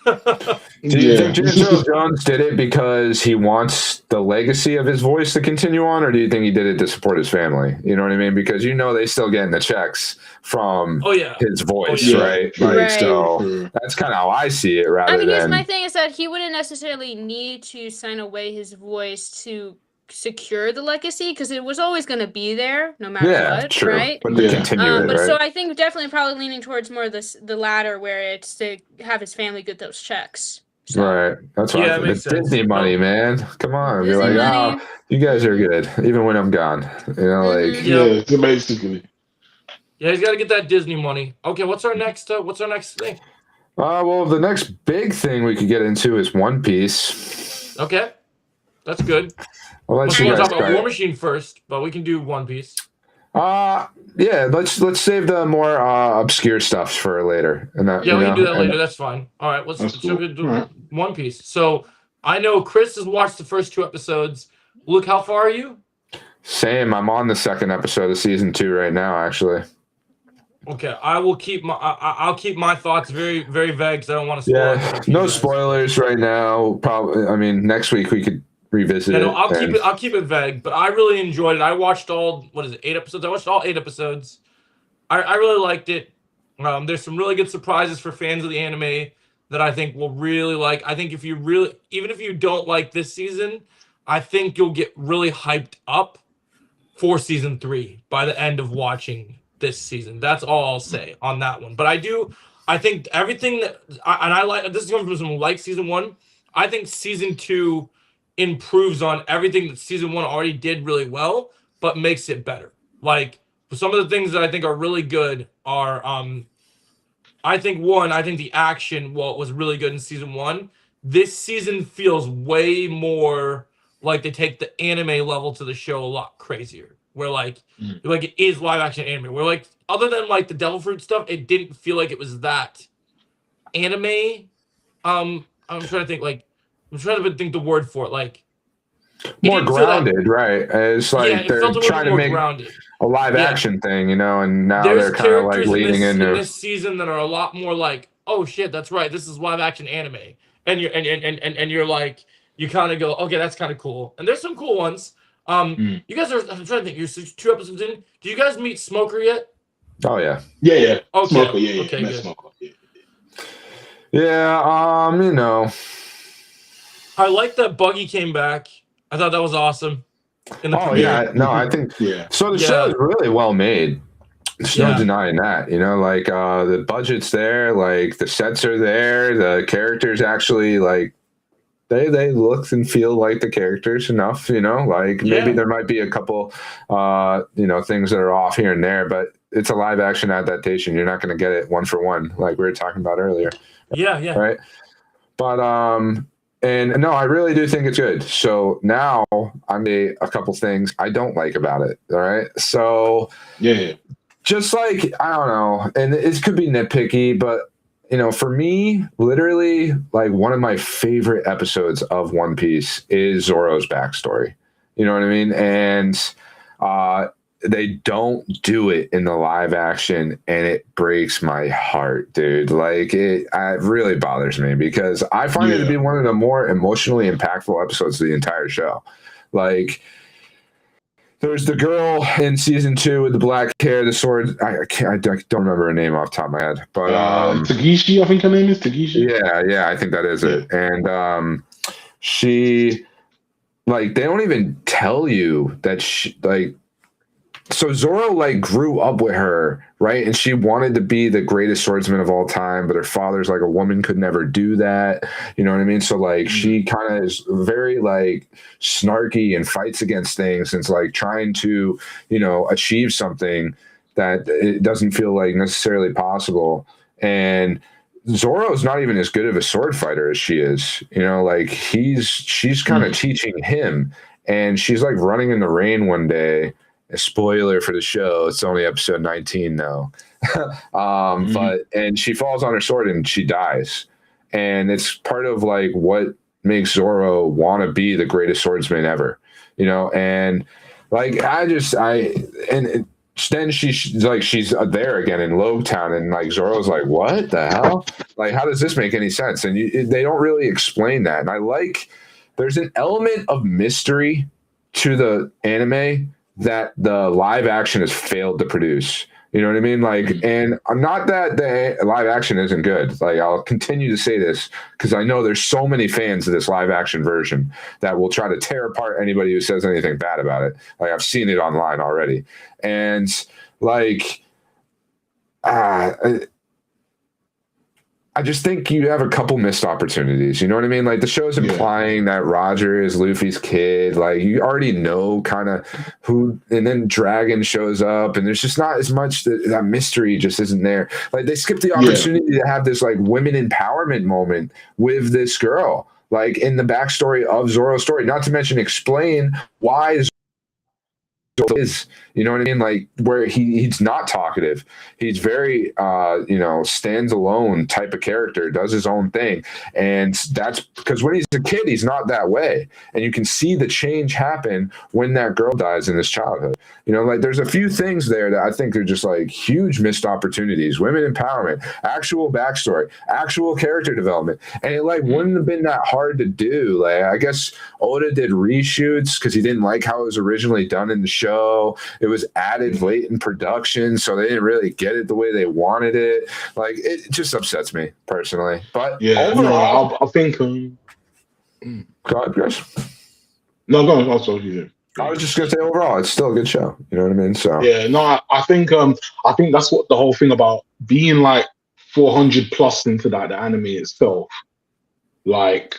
Do you think James Earl Jones did it because he wants the legacy of his voice to continue on, or do you think he did it to support his family? You know what I mean? Because they still getting the checks from his voice, yeah. right? Right. Like, so that's kind of how I see it. Rather I mean, here's than my thing: is that he wouldn't necessarily need to sign away his voice to secure the legacy because it was always going to be there no matter what, true. right? But to continue it, But right? so I think definitely probably leaning towards more the latter, where it's to have his family get those checks. So. Right, that's why Yeah, it it's makes sense. Disney money, man. Come on, be Disney like, money. oh, you guys are good, even when I'm gone. Like Yep. Yeah, basically. Yeah, he's got to get that Disney money. Okay, what's our next thing? well, the next big thing we could get into is One Piece. Okay, that's good. I'll let Let's you guys talk about War start. Machine first, but we can do One Piece. Yeah, let's save the more obscure stuff for later. And that, Yeah, we can do that and- later. That's fine. All right, let's That's jump cool. into All right. One Piece. So I know Chris has watched the first 2 episodes. Luke, how far are you? Same. I'm on the 2nd episode of season 2 right now, actually. Okay, I will keep I'll keep my thoughts very very vague because I don't want to spoil. Yeah, anything for you no guys. spoilers right now. Probably. I mean, next week we could revisit Yeah, it. no, I'll and- keep it vague, but I really enjoyed it. I watched all 8 episodes. I watched all 8 episodes. I really liked it. There's some really good surprises for fans of the anime that I think will really like. I think even if you don't like this season, I think you'll get really hyped up for season 3 by the end of watching this season. That's all I'll say on that one. But I think everything I like, this is coming from someone who likes season 1. I think season 2 improves on everything that season 1 already did really well, but makes it better. Like, some of the things that I think are really good are, I think the action, was really good in season 1. This season feels way more like they take the anime level to the show a lot crazier. Where like it is live action anime. Where like other than like the Devil Fruit stuff, it didn't feel like it was that anime. I'm trying to think the word for it. Like more grounded, right? It's like they're trying to make grounded. a live action thing, and now they're kind of like leading into in this season that are a lot more like, oh shit, that's right, this is live action anime, and you're like, you kind of go, okay, that's kind of cool, and there's some cool ones. You guys are, I'm trying to think, you're 2 episodes in. Do you guys meet Smoker yet? Oh yeah. Okay. Smoker, Okay, good. Smoker. Yeah. I like that Buggy came back. I thought that was awesome. I think so. The show is really well made. There's no denying that. Like the budget's there, like the sets are there, the characters actually like they look and feel like the characters enough. Like maybe there might be a couple things that are off here and there, but it's a live action adaptation. You're not going to get it one for one like we were talking about earlier. Yeah. Right. But and no, I really do think it's good. So now I'm a couple things I don't like about it. All right. So just like, I don't know, and it could be nitpicky, but for me, literally like one of my favorite episodes of One Piece is Zoro's backstory. You know what I mean? And they don't do it in the live action, and it breaks my heart, dude. Like it really bothers me because I find it to be one of the more emotionally impactful episodes of the entire show. Like there's the girl in season 2 with the black hair, the sword. I don't remember her name off the top of my head, but Tagishi, I think her name is Tagishi. Yeah, I think that is it. And she, like, they don't even tell you that she, like, so Zoro like grew up with her, right? And she wanted to be the greatest swordsman of all time, but her father's like, a woman could never do that. You know what I mean? So like she kind of is very like snarky and fights against things and it's like trying to, achieve something that it doesn't feel like necessarily possible. And Zoro's not even as good of a sword fighter as she is. Like she's kind of teaching him, and she's like running in the rain one day. A spoiler for the show, it's only episode 19 now. And she falls on her sword and she dies. And it's part of like what makes Zoro want to be the greatest swordsman ever, and like then she's there again in Logtown, and like Zoro's like, what the hell? Like, how does this make any sense? And they don't really explain that. And I like, there's an element of mystery to the anime that the live action has failed to produce. You know what I mean? Like, and I'm not that the live action isn't good. Like, I'll continue to say this because I know there's so many fans of this live action version that will try to tear apart anybody who says anything bad about it. Like, I've seen it online already. And like, I just think you have a couple missed opportunities. You know what I mean? Like the show's implying that Roger is Luffy's kid. Like you already know kind of who, and then Dragon shows up and there's just not as much that mystery just isn't there. Like they skipped the opportunity to have this like women empowerment moment with this girl, like in the backstory of Zoro's story, not to mention explain why Zoro is, you know what I mean? Like where he's not talkative. He's very, stands alone type of character, does his own thing. And that's because when he's a kid, he's not that way. And you can see the change happen when that girl dies in his childhood. Like there's a few things there that I think are just like huge missed opportunities. Women empowerment, actual backstory, actual character development. And it like wouldn't have been that hard to do. Like I guess Oda did reshoots because he didn't like how it was originally done in the show. show. It was added late in production, so they didn't really get it the way they wanted it. Like, it just upsets me personally. But overall, I think. go ahead, Chris. No, go on. I'll talk to you. I was just gonna say overall, it's still a good show. You know what I mean? So Yeah, no, I think that's what the whole thing about being like 400 plus into that the anime itself. Like,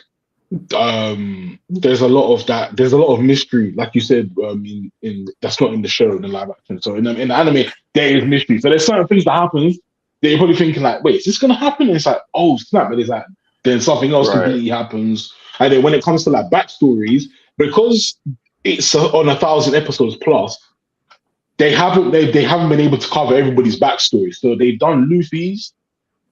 there's a lot of that. There's a lot of mystery, like you said. In that's not in the show, in the live action. So in the anime, there is mystery. So there's certain things that happens that you're probably thinking like, wait, is this gonna happen? And it's like, oh snap! But it's like then something else completely happens. And then when it comes to like backstories, because it's on 1,000 episodes plus, they haven't been able to cover everybody's backstory. So they've done Luffy's,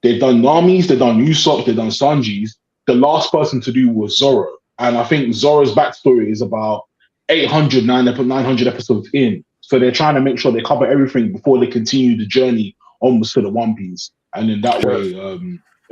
they've done Nami's, they've done Usopp, they've done Sanji's. The last person to do was Zoro, and I think Zoro's backstory is about 900 episodes in. So they're trying to make sure they cover everything before they continue the journey almost to the One Piece, and in that way,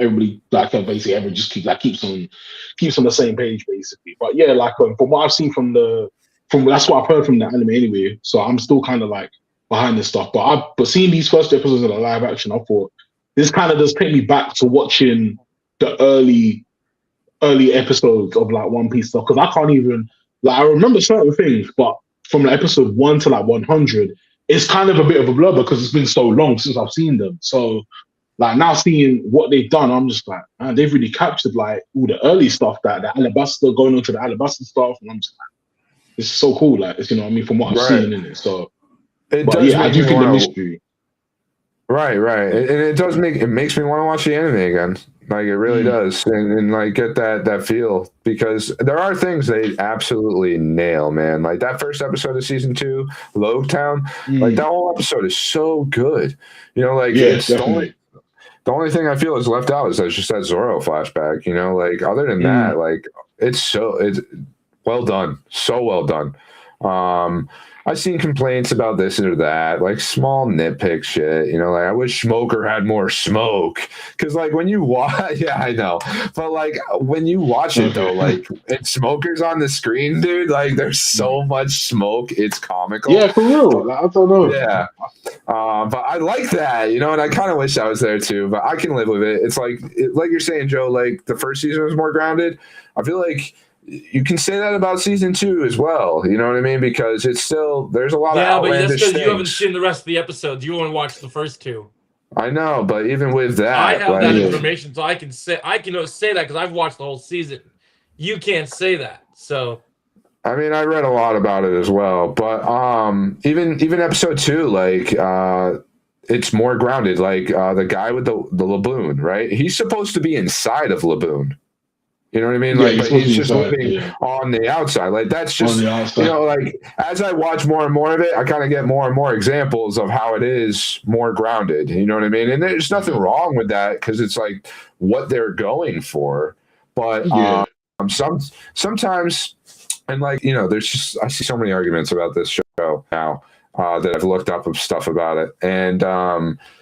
everybody like basically everyone just keeps on the same page basically. But yeah, like from what I've seen from that's what I've heard from the anime anyway. So I'm still kind of like behind this stuff. But seeing these first episodes of the live action, I thought this kind of does take me back to watching the early episodes of like One Piece stuff, because I can't even like I remember certain things, but from like episode 1 to like 100, it's kind of a bit of a blur because it's been so long since I've seen them. So like now seeing what they've done, I'm just like, man, they've really captured like all the early stuff, that the Alabasta, going on to the Alabasta stuff, and I'm just like, it's so cool, like, it's, you know what I mean, from what I've seen in it. So, it but does yeah, I make do me think the wanna- mystery. Right, and it makes me want to watch the anime again. Like, it really does, and like get that feel, because there are things they absolutely nail, man. Like that first episode of season 2, Logtown, like that whole episode is so good. You know, like Yeah, it's definitely. the only thing I feel is left out is just that Zoro flashback. You know, like other than that, like it's well done, so well done. I've seen complaints about this or that, like small nitpick shit. You know, like I wish Smoker had more smoke, because like when you watch, yeah, I know, but like when you watch it though, like and Smoker's on the screen, dude, like there's so much smoke, it's comical. Yeah, for real. Like, I don't know. Yeah, but I like that, you know, and I kind of wish I was there too, but I can live with it. It's like you're saying, Joe, like the first season was more grounded. I feel like you can say that about season 2 as well. You know what I mean? Because it's still, there's a lot of Yeah, but that's outlandish because things. you haven't seen the rest of the episodes. You only watched the first 2. I know, but even with that, I have like, that information, so I can say that because I've watched the whole season. You can't say that, so. I mean, I read a lot about it as well, but even episode 2, like it's more grounded. Like the guy with the Laboon, right? He's supposed to be inside of Laboon. You know what I mean? Yeah, Like, but he's just inside, living on the outside. Like, that's just, On the outside. you know, like as I watch more and more of it, I kind of get more and more examples of how it is more grounded. You know what I mean? And there's nothing wrong with that, because it's like what they're going for. But sometimes, and like, you know, there's just, I see so many arguments about this show now that I've looked up of stuff about it. And,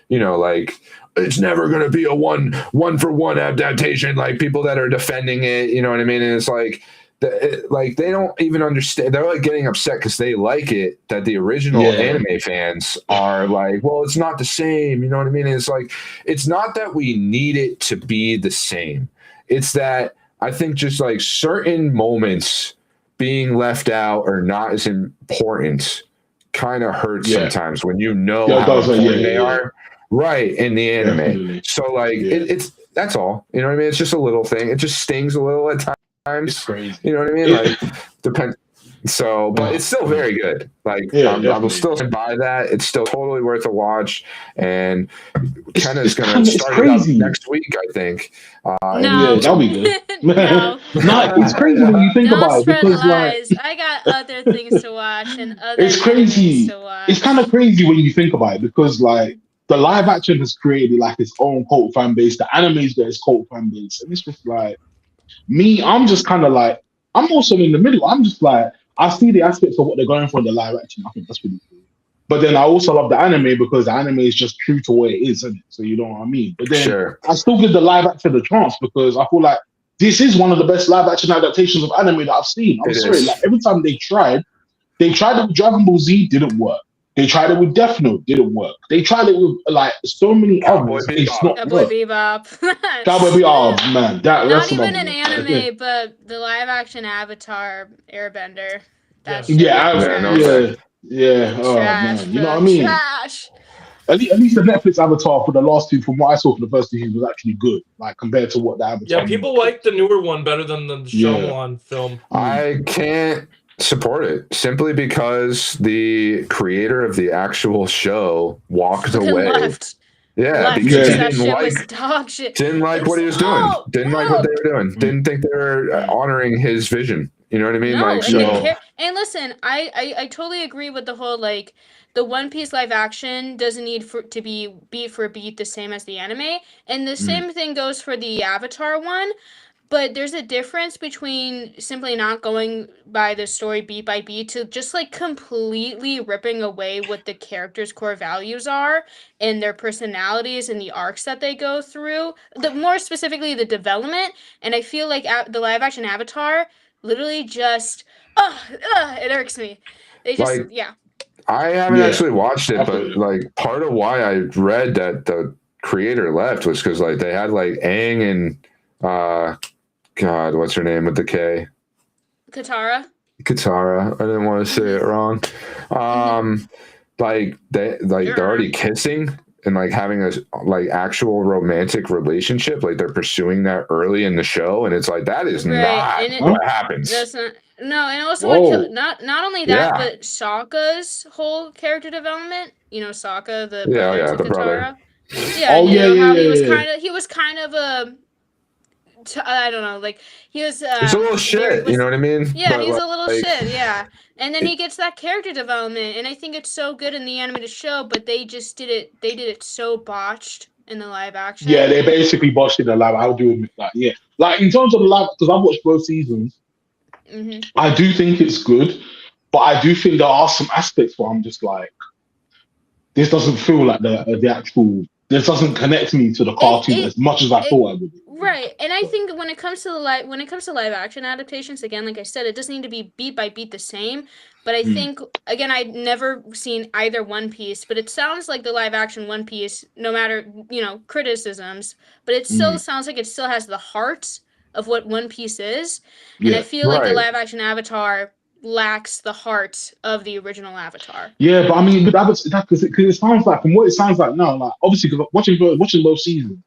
you know, like, it's never going to be a one-for-one adaptation. Like people that are defending it, you know what I mean? And it's like, they don't even understand. They're like getting upset because they like it, that the original anime fans are like, well, it's not the same. You know what I mean? And it's like, it's not that we need it to be the same. It's that I think just like certain moments being left out or not as important kind of hurts sometimes when you know how important they are. Right, in the anime. Definitely. So like it's that's all. You know what I mean? It's just a little thing. It just stings a little at times. It's crazy. You know what I mean? Like depends. So, but it's still very good. Like I will still stand by that. It's still totally worth a watch. And Kenna is going to start it up next week, I think. No. Yeah, that'll be good. No. No, it's crazy when you think Don't about it, spread because lies. like I got other things to watch and other it's crazy. animes to watch. It's kind of crazy when you think about it, because like the live action has created like its own cult fan base. The anime's got its cult fan base, and it's just like me. I'm just kind of like, I'm also in the middle. I'm just like, I see the aspects of what they're going for in the live action. I think that's really cool. But then I also love the anime, because the anime is just true to what it is, isn't it? So you know what I mean? But then I still give the live action a chance, because I feel like this is one of the best live action adaptations of anime that I've seen. I'm sorry, like every time they tried, They tried it with Dragon Ball Z, didn't work. They tried it with Death Note, didn't work. They tried it with like so many Cowboy others. It's Bebop. not Cowboy work. Bebop. Cowboy Bebop, oh man, that's Not some even other an one. anime, but the live action Avatar Airbender. That Yeah. shit Yeah, was Yeah, no trash. yeah. Oh Trash, man, you know bro. what I mean? Trash. At least the Netflix Avatar for the last two, from what I saw for the first two seasons, was actually good. Like compared to what the Avatar. Yeah, people like the newer one better than the Yeah. Shyamalan film. I can't support it simply because the creator of the actual show walked Fucking away. left. Yeah, Left because because he that didn't shit was like dog shit. didn't like what he was doing. Oh, Didn't like what they were doing. Didn't think they were honoring his vision. You know what I mean? No, Like and, so. and listen, I totally agree with the whole like the One Piece live action doesn't need to be beat for beat the same as the anime, and the same thing goes for the Avatar one. But there's a difference between simply not going by the story beat by beat to just like completely ripping away what the characters' core values are and their personalities and the arcs that they go through. The more specifically the development, and I feel like the live action Avatar literally just it irks me. They just Like, yeah. I haven't Yeah. actually watched it, I feel but you. like part of why I read that the creator left was because like they had like Aang and God, what's her name with the K? Katara. Katara. I didn't want to say it wrong. Like they're already kissing and like having a like actual romantic relationship. Like they're pursuing that early in the show, and it's like that is Right, not and what happens. That's no, and also Whoa. not only that, Yeah. but Sokka's whole character development. You know, Sokka, the Yeah, brother yeah, to the brother. Katara. Yeah, Oh, you yeah, know yeah, how yeah, he was kind of a I don't know, like he was. It's a little shit, you know what I mean? Yeah, But, he's a little like, shit. Yeah, and then he gets that character development, and I think it's so good in the animated show, but they just did it. They did it so botched in the live action. Yeah, they basically botched it in the live. I'll do admit that. Yeah, like in terms of the live, because I've watched both seasons. hmm I do think it's good, but I do think there are some aspects where I'm just like, this doesn't feel like the actual. This doesn't connect me to the cartoon as much as I thought I would. Right, and I think when it comes to live action adaptations, again, like I said, it doesn't need to be beat by beat the same. But I think again, I'd never seen either One Piece, but it sounds like the live action One Piece, no matter criticisms, but it still sounds like it still has the heart of what One Piece is, and I Yeah. feel like the Right. live action Avatar lacks the heart of the original Avatar. Yeah, but I mean, but because it sounds like, from what it sounds like now, like obviously, because watching both seasons,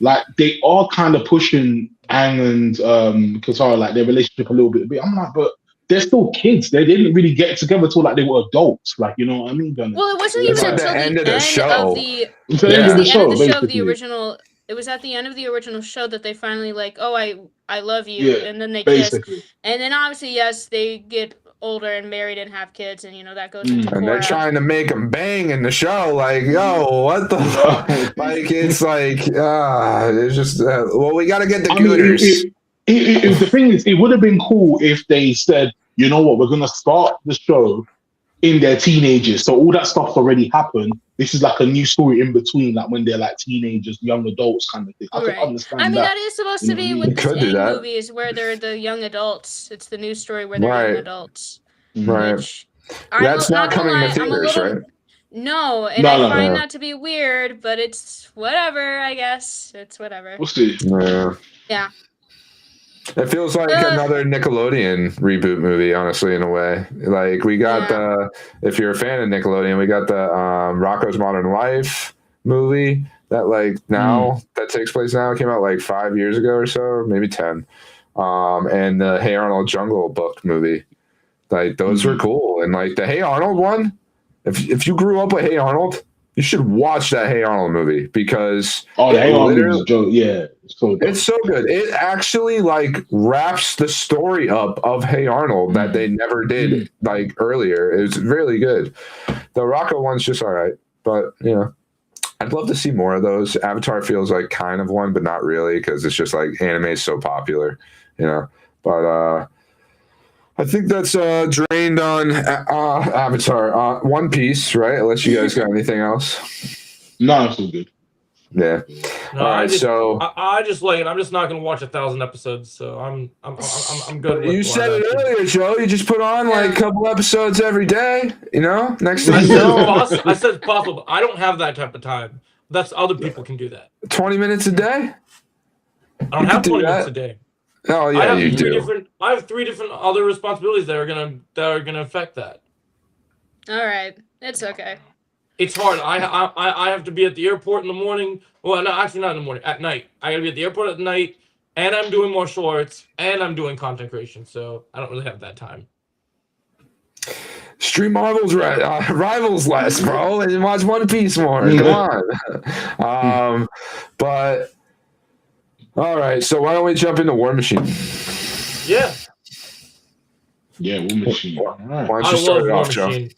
like they are kind of pushing Aang and Katara, like their relationship a little bit. I'm like, but they're still kids. They didn't really get together till like they were adults. Like, you know what I mean? Well, it wasn't It's even at the until end the of the end show. of the It's the Yeah. end It of was the the end show, of the show of the basically. original. It was at the end of the original show that they finally like, oh, I love you, Yeah, and then they kiss, basically. and then obviously yes, they get older and married and have kids, and that goes into And they're Korra. trying to make them bang in the show. Like, yo, what the fuck? Like, it's like, it's just, well, we got to get the I mean, gooters. the thing is, it would have been cool if they said, you know what, we're gonna start the show in their teenagers, so all that stuff's already happened. This is like a new story in between, like when they're like teenagers, young adults, kind of thing. I Right. can understand I mean, that. that is supposed to be You with the could do Aang that. movies where they're the young adults. It's the new story where they're Right. young adults. Right. Which That's not gonna coming lie, to I'm a theaters, little- right? No, and No, I no, find no. that to be weird, but it's whatever. I guess it's whatever. We'll see. Yeah. Yeah. It feels like Ugh. another Nickelodeon reboot movie, honestly, in a way. Like, we got Yeah. if you're a fan of Nickelodeon, we got the Rocko's Modern Life movie that, like, now, that takes place now. It came out, like, 5 years ago or so, maybe 10. And the Hey Arnold Jungle Book movie. Like, those were cool. And, like, the Hey Arnold one, if you grew up with Hey Arnold, you should watch that Hey Arnold movie because Oh, the it Hang On literally- movie's a joke. Yeah, it's so dope. it's so good. It actually like wraps the story up of Hey Arnold that they never did like earlier. It was really good. The Rocco one's just all right, but I'd love to see more of those. Avatar feels like kind of one, but not really because it's just like anime is so popular, But I think that's drained on Avatar. One Piece, right? Unless you guys got anything else. No, it's all good. Yeah. No, All right. So I just like it. I'm just not gonna watch 1,000 episodes, so I'm good. you with said live it action. earlier, Joe. You just put on like a couple episodes every day. You know, next I thing said you it's know, possible. I said it's possible, but I don't have that type of time. That's other people can do that. 20 minutes a day. I don't You have could do 20 minutes that. a day. Oh I yeah, have you three do. different. I have 3 different other responsibilities that are gonna affect that. All right, it's okay. It's hard. I have to be at the airport in the morning. Well, no, actually not in the morning. At night, I gotta be at the airport at night, and I'm doing martial arts, and I'm doing content creation. So I don't really have that time. Stream Marvel's Rivals less, bro, and watch One Piece more. Come on. But all right. So why don't we jump into War Machine? Yeah, Yeah, War Machine. All right. Why don't I you start love it War off, Joe? Machine.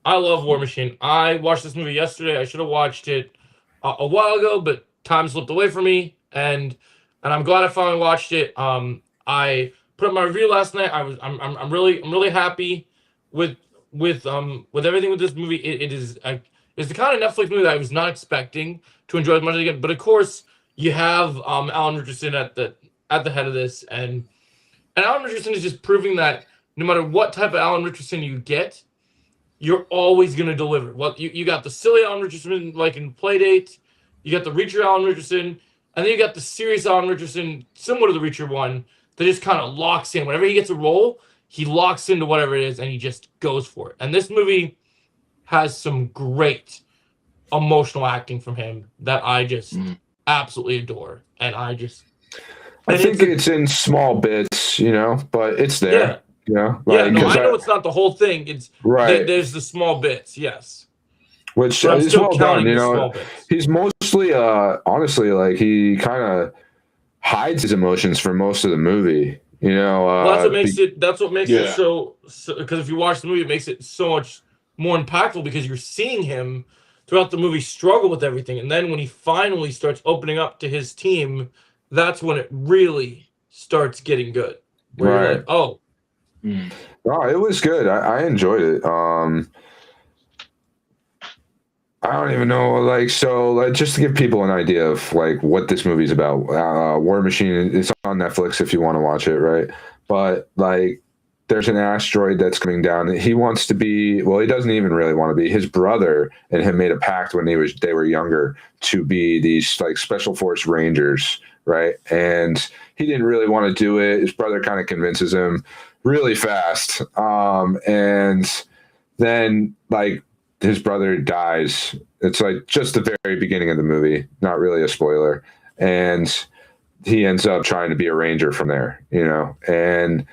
I love War Machine. I watched this movie yesterday. I should have watched it a while ago, but time slipped away from me, and I'm glad I finally watched it. I put up my review last night. I'm really happy with everything with this movie. It's the kind of Netflix movie that I was not expecting to enjoy as much as I get. But of course, you have Alan Richardson at the head of this, and Alan Richardson is just proving that no matter what type of Alan Richardson you get, you're always going to deliver. Well, you got the silly Alan Richardson, like in Playdate. You got the Reacher Alan Richardson. And then you got the serious Alan Richardson, similar to the Reacher one, that just kind of locks in. Whenever he gets a role, he locks into whatever it is, and he just goes for it. And this movie has some great emotional acting from him that I just absolutely adore. And I think it's in small bits, you know, but it's there. Yeah. You know, Yeah, no, 'cause I know it's not the whole thing. It's right. There's the small bits, yes. Which But I'm is still well done. counting You the know, small bits. he's mostly, honestly, like he kind of hides his emotions for most of the movie. You know, Well, that's what makes it. That's what makes it Yeah. so. Because if you watch the movie, it makes it so much more impactful because you're seeing him throughout the movie struggle with everything, and then when he finally starts opening up to his team, that's when it really starts getting good. Where you're Right. like, oh, Oh, it was good. I enjoyed it. I don't even know, like, so like, just to give people an idea of like what this movie's about. War Machine is on Netflix if you want to watch it, right? But like, there's an asteroid that's coming down. He wants to be, well, he doesn't even really want to be. His brother and him made a pact when they were younger to be these like special force rangers, right? And he didn't really want to do it. His brother kind of convinces him really fast. And then like his brother dies. It's like just the very beginning of the movie, not really a spoiler. And he ends up trying to be a ranger from there, you know? And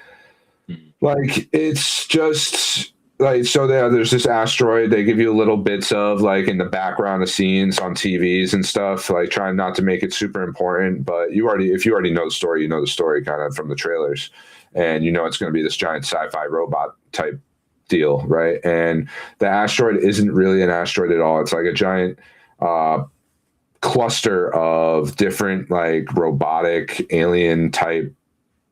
like, it's just like, so there's this asteroid they give you little bits of like in the background of scenes on TVs and stuff, like trying not to make it super important. But if you already know the story, you know the story kind of from the trailers. And you know it's going to be this giant sci-fi robot type deal, right? And the asteroid isn't really an asteroid at all. It's like a giant cluster of different like robotic alien type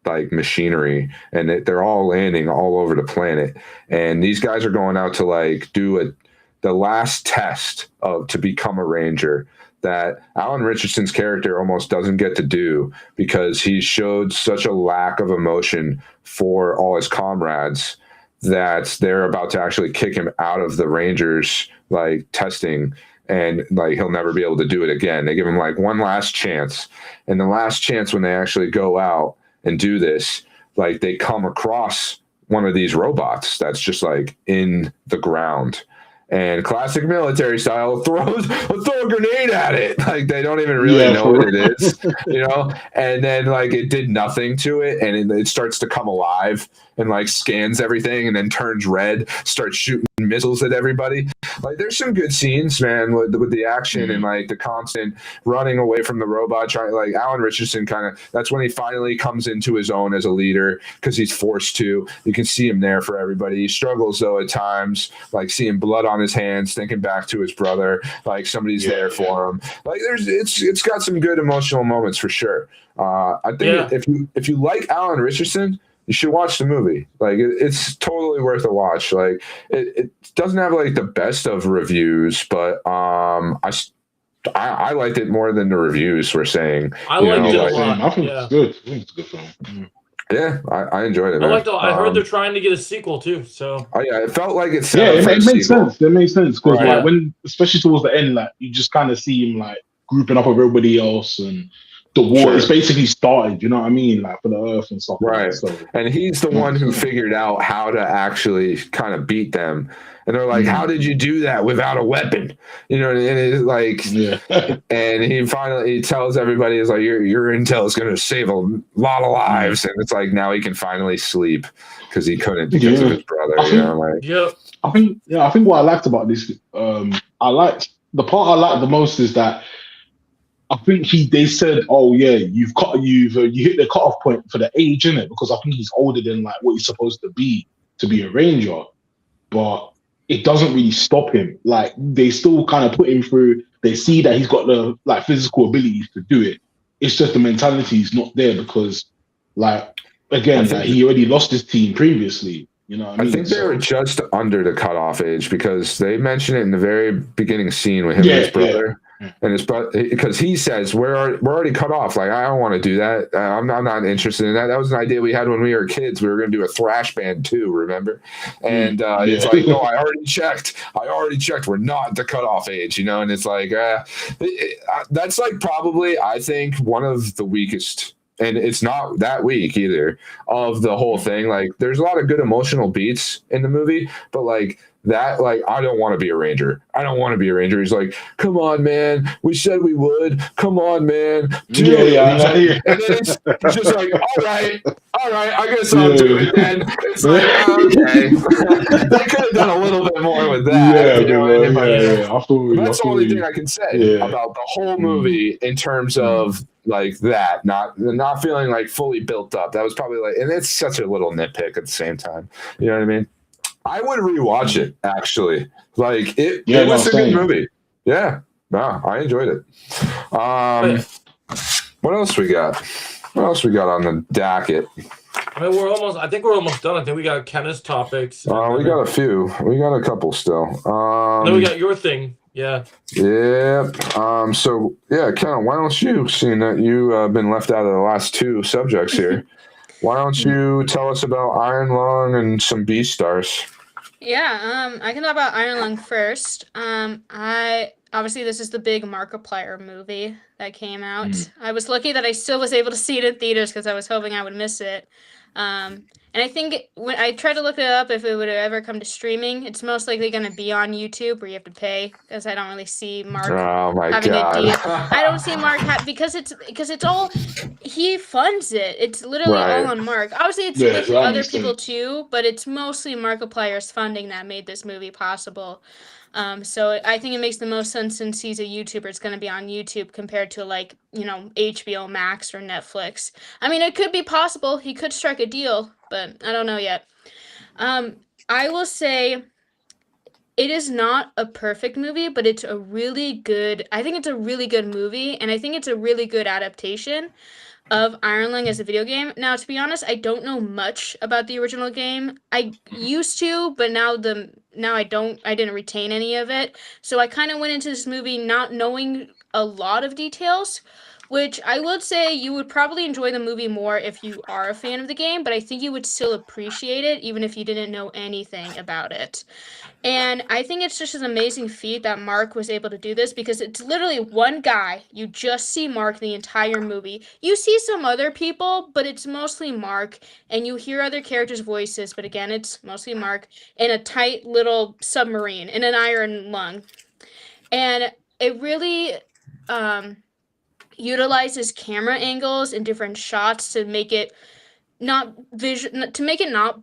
like machinery, and they're all landing all over the planet. And these guys are going out to like do the last test to become a ranger that Alan Richardson's character almost doesn't get to do because he showed such a lack of emotion for all his comrades that they're about to actually kick him out of the Rangers like testing, and like he'll never be able to do it again. They give him like one last chance, and the last chance when they actually go out and do this, like they come across one of these robots that's just like in the ground, and classic military style throw a grenade at it. Like they don't even really know what it is, you know? And then like it did nothing to it, and it starts to come alive and like scans everything and then turns red, starts shooting missiles at everybody. Like there's some good scenes, man, with the action and like the constant running away from the robot. Like Alan Richardson that's when he finally comes into his own as a leader because he's forced to. You can see him there for everybody. He struggles though at times, like seeing blood on his hands, thinking back to his brother, like somebody's there for him. Like it's got some good emotional moments for sure. I think if you like Alan Richardson, you should watch the movie. Like it's totally worth a watch. Like it doesn't have like the best of reviews, but I I liked it more than the reviews were saying. I You liked know, it a like- lot. I think Yeah. it's good. I think it's a good film. Mm. Yeah, I enjoyed it. I Man. liked. I heard they're trying to get a sequel too. So Oh yeah, it felt like it. Yeah, it makes sequel. sense. It makes sense because Right. like when, especially towards the end, like you just kind of see him like grouping up with everybody else, and the war Sure. is basically started. You know what I mean? Like for the Earth and stuff. Right. Like that. So And he's the one who figured out how to actually kind of beat them. And they're like, "How did you do that without a weapon?" You know, and it's like, yeah, and he tells everybody, "Is like your intel is going to save a lot of lives." And it's like now he can finally sleep because he couldn't because of Yeah. his brother. I You think- know, like yep. I think what I liked about this, I liked the part I liked the most is that I think they said, "Oh yeah, you hit the cutoff point for the age, innit?" Because I think he's older than like what he's supposed to be a ranger, but it doesn't really stop him. Like they still kind of put him through. They see that he's got the like physical abilities to do it. It's just the mentality is not there because, like, again, I think- like, he already lost his team previously. You know what I I mean? think they So- were just under the cutoff age because they mention it in the very beginning scene with him and his brother. Yeah. And his brother, because he says we're already cut off. Like I don't want to do that. I'm not interested in that. That was an idea we had when we were kids. We were going to do a thrash band too. Remember? And it's Yeah. like, no, I already checked. We're not at the cutoff age, you know. And it's like that's like probably I think one of the weakest. And it's not that weak either of the whole thing. Like, there's a lot of good emotional beats in the movie, but like that, like, I don't want to be a ranger. He's like, come on, man. We said we would. Come on, man. Do it." Yeah, He's like- yeah. And then it's just like, all right. I guess I'll do it then. It's like, okay. They could have done a little bit more with that. You know what I mean? yeah. I feel That's the only thing I can say Yeah. about the whole movie in terms of like that, not feeling like fully built up. That was probably like, and it's such a little nitpick at the same time. You know what I mean? I would rewatch it actually. Like it was a good same. movie. Yeah, no, I enjoyed it. What else we got? What else we got on the docket? I mean, I think we're almost done. I think we got Kenneth's topics. We got a few. We got a couple still. Then we got your thing. Yeah. Yeah. So yeah, Ken, why don't you, seeing that you been left out of the last two subjects here, why don't you tell us about Iron Lung and some Beastars? Yeah, I can talk about Iron Lung first. Obviously this is the big Markiplier movie that came out. I was lucky that I still was able to see it in theaters because I was hoping I would miss it. And I think when I tried to look it up if it would ever come to streaming, it's most likely going to be on YouTube where you have to pay because I don't really see Mark Oh my having god! a deal. I don't see Mark because it's all he funds it. It's literally Right. all on Mark. Obviously, it's Yeah, with that other makes people too, but it's mostly Markiplier's funding that made this movie possible. So I think it makes the most sense since he's a YouTuber. It's going to be on YouTube compared to like HBO Max or Netflix. I mean, it could be possible he could strike a deal, but I don't know yet. I will say. It is not a perfect movie, but it's a really good. I think it's a really good movie, and I think it's a really good adaptation of Iron Lung as a video game. Now, to be honest, I don't know much about the original game. I used to, but now I don't. I didn't retain any of it, so I kind of went into this movie not knowing a lot of details. Which I would say you would probably enjoy the movie more if you are a fan of the game, but I think you would still appreciate it even if you didn't know anything about it. And I think it's just an amazing feat that Mark was able to do this because it's literally one guy. You just see Mark the entire movie. You see some other people, but it's mostly Mark, and you hear other characters' voices, but again, it's mostly Mark in a tight little submarine in an iron lung. And it really utilizes camera angles and different shots to make it not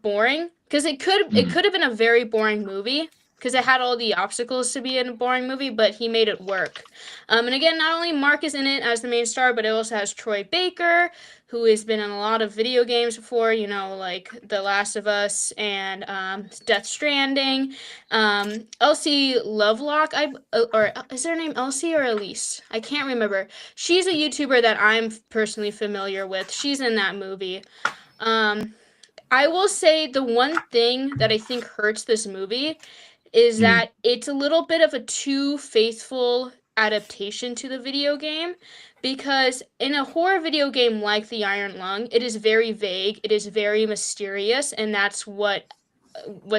boring because it could have been a very boring movie because it had all the obstacles to be in a boring movie, but he made it work. And again, not only Mark is in it as the main star, but it also has Troy Baker, who has been in a lot of video games before, like The Last of Us and Death Stranding. Elsie Lovelock, or is her name Elsie or Elise? I can't remember. She's a YouTuber that I'm personally familiar with. She's in that movie. I will say the one thing that I think hurts this movie is that it's a little bit of a too faithful adaptation to the video game, because in a horror video game like The Iron Lung, it is very vague, it is very mysterious, and that's what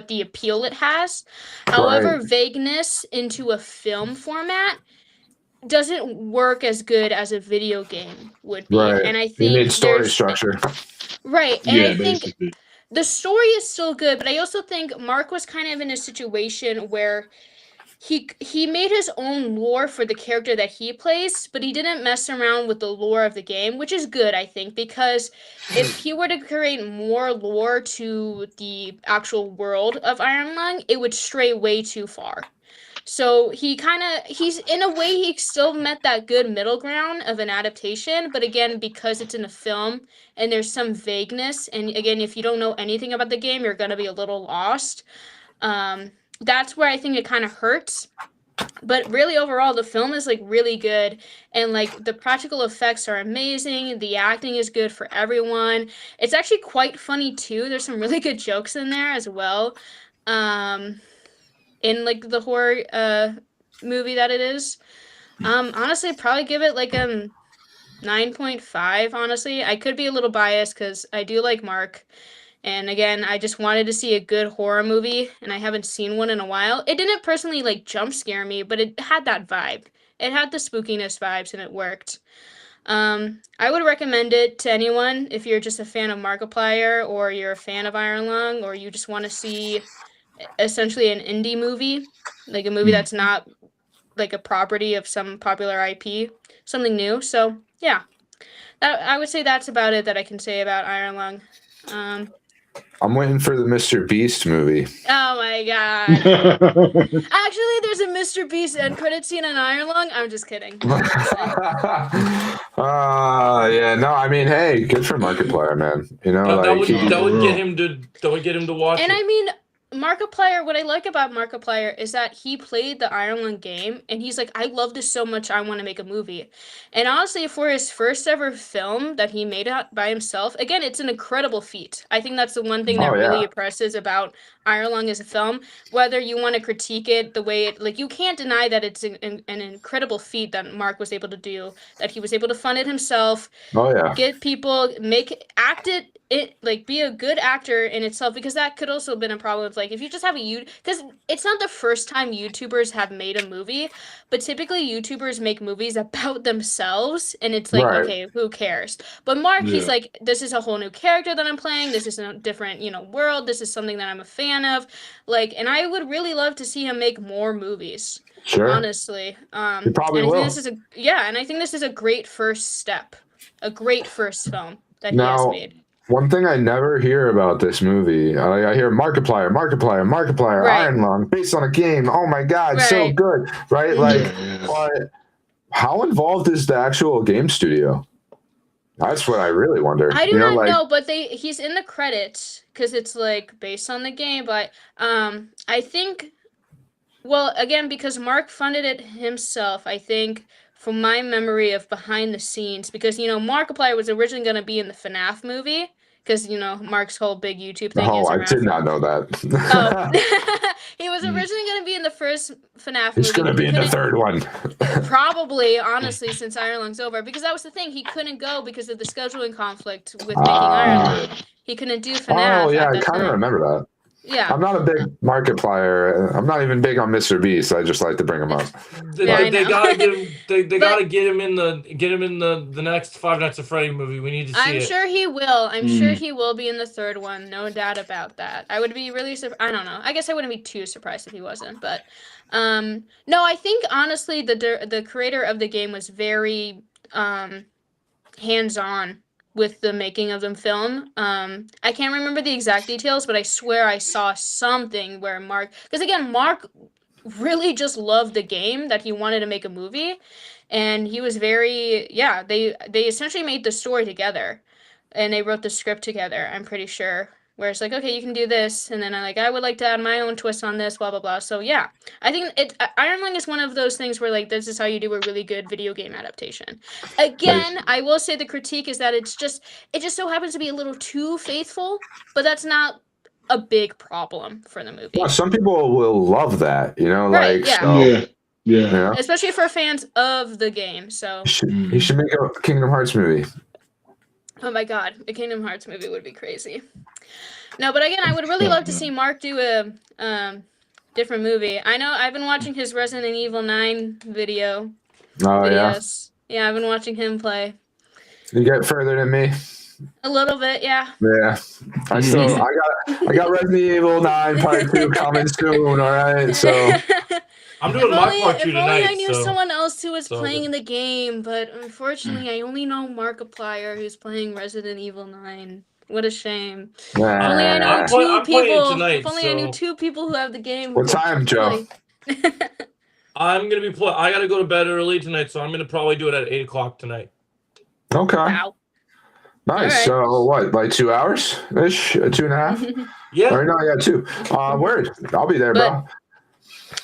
the appeal it has. However, Right. vagueness into a film format doesn't work as good as a video game would be. Right. And I You think need story there's structure. right, and Yeah, I think basically. the story is still good, but I also think Mark was kind of in a situation where he made his own lore for the character that he plays, but he didn't mess around with the lore of the game, which is good, I think, because if he were to create more lore to the actual world of Iron Lung, it would stray way too far. So he's in a way he still met that good middle ground of an adaptation, but again, because it's in a film and there's some vagueness, and again, if you don't know anything about the game, you're gonna be a little lost. That's where I think it kind of hurts. But really, overall, the film is like really good, and like the practical effects are amazing. The acting is good for everyone. It's actually quite funny too. There's some really good jokes in there as well. In like the horror movie that it is. Honestly, I'd probably give it like a 9.5. Honestly, I could be a little biased because I do like Mark. And again, I just wanted to see a good horror movie, and I haven't seen one in a while. It didn't personally like jump scare me, but it had that vibe. It had the spookiness vibes, and it worked. I would recommend it to anyone if you're just a fan of Markiplier, or you're a fan of Iron Lung, or you just want to see essentially an indie movie, like a movie that's not like a property of some popular IP, something new. So yeah, I would say that's about it that I can say about Iron Lung. I'm waiting for the Mr. Beast movie. Oh my god. Actually, there's a Mr. Beast end credit scene in Iron Lung. I'm just kidding. Yeah, no, I mean, hey, good for Markiplier, man. You know, That like would get him to watch And it. I mean, Markiplier, what I like about Markiplier is that he played the Iron Lung game, and he's like, I love this so much, I want to make a movie. And honestly, for his first ever film that he made out by himself, again, it's an incredible feat. I think that's the one thing that Oh, yeah. really impresses about Iron Lung as a film. Whether you want to critique it the way it, like, you can't deny that it's an incredible feat that Mark was able to do, that he was able to fund it himself, oh yeah, get people, act it, like be a good actor in itself, because that could also have been a problem with like if you just have because it's not the first time YouTubers have made a movie, but typically YouTubers make movies about themselves, and it's like, Right. okay, who cares? But Mark, he's Yeah. like, this is a whole new character that I'm playing, this is a different, world, this is something that I'm a fan of, like, and I would really love to see him make more movies. sure. Honestly, He probably and I will. think and I think this is a great first step, a great first film that he has Now, made. one thing I never hear about this movie, I hear Markiplier, Right. Iron Lung, based on a game. Oh my God, so Right. good, right? Mhm. Like, Yeah. but how involved is the actual game studio? That's what I really wonder. I do not like, know, but he's in the credits because it's like based on the game. But I think, well, again, because Mark funded it himself, I think from my memory of behind the scenes, because Markiplier was originally going to be in the FNAF movie, because Mark's whole big YouTube thing Oh, is I around. did not know that. Oh, he was originally going to be in the first FNAF movie. It's going to but be he in the couldn't- third one. Probably, honestly, since Iron Lung's over, because that was the thing. He couldn't go because of the scheduling conflict with making Iron Lung. He couldn't do FNAF. Oh, yeah, at I that kind of time. remember that. Yeah. I'm not a big Markiplier. I'm not even big on Mr. Beast. I just like to bring him up. Yeah, I They know. gotta get him. They But- gotta get him in the next Five Nights at Freddy movie. We need to see I'm it. sure he will. I'm sure he will be in the third one. No doubt about that. I would be really I don't know. I guess I wouldn't be too surprised if he wasn't. But no, I think honestly the creator of the game was very hands-on with the making of the film. I can't remember the exact details, but I swear I saw something where Mark, because again, Mark really just loved the game that he wanted to make a movie, and he was very, they essentially made the story together, and they wrote the script together, I'm pretty sure, where it's like, okay, you can do this, and then I would like to add my own twist on this, blah blah blah. So yeah, I think Iron Lung is one of those things where like this is how you do a really good video game adaptation. Again, I will say the critique is that it just so happens to be a little too faithful, but that's not a big problem for the movie. Well, some people will love that, Right, like, yeah. so, Yeah. Yeah. Yeah. especially for fans of the game. So, He should make a Kingdom Hearts movie. oh my God, a Kingdom Hearts movie would be crazy. No, but again, I would really love to see Mark do a different movie. I know I've been watching his Resident Evil 9 Oh videos. Yeah, I've been watching him play yeah. You get further than me. a little bit. Yeah. Yeah. I got Resident Evil 9 Part 2 coming soon, all right? So I'm doing my part if 2 only tonight. I knew so. someone else who was all playing good. in the game, but unfortunately, I only know Markiplier who's playing Resident Evil 9. What a shame. If only I nah. knew I'm two playing people. tonight, If only I knew so- 2 people who have the game. What time, Joe? I'm gonna be I gotta go to bed early tonight, so I'm gonna probably do it at 8:00 tonight. Okay. Wow. Nice. All right. So what, like 2 hours ish? 2.5? Yeah. Or no, I got 2. Word. I'll be there, bro.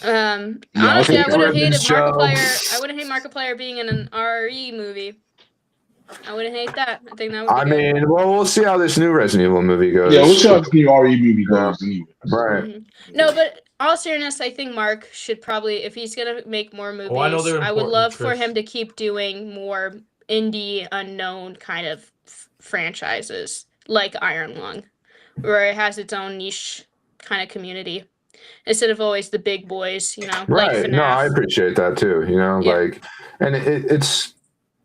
Honestly, I think would have hated Ribbons, Joe. Markiplier. I would have hated Markiplier being in an RE movie. I wouldn't hate that. I think that would be I good. mean, well, we'll see how this new Resident Evil movie goes. Yeah, we'll see how this new RE movie goes anyway. Right. Mhm. No, but all seriousness, I think Mark should probably, if he's gonna make more movies, Oh, I know they're I would important, love for Chris. him to keep doing more indie, unknown kind of franchises like Iron Lung, where it has its own niche kind of community instead of always the big boys, like Right. FNAF. No, I appreciate that too. Yeah. Like, and it's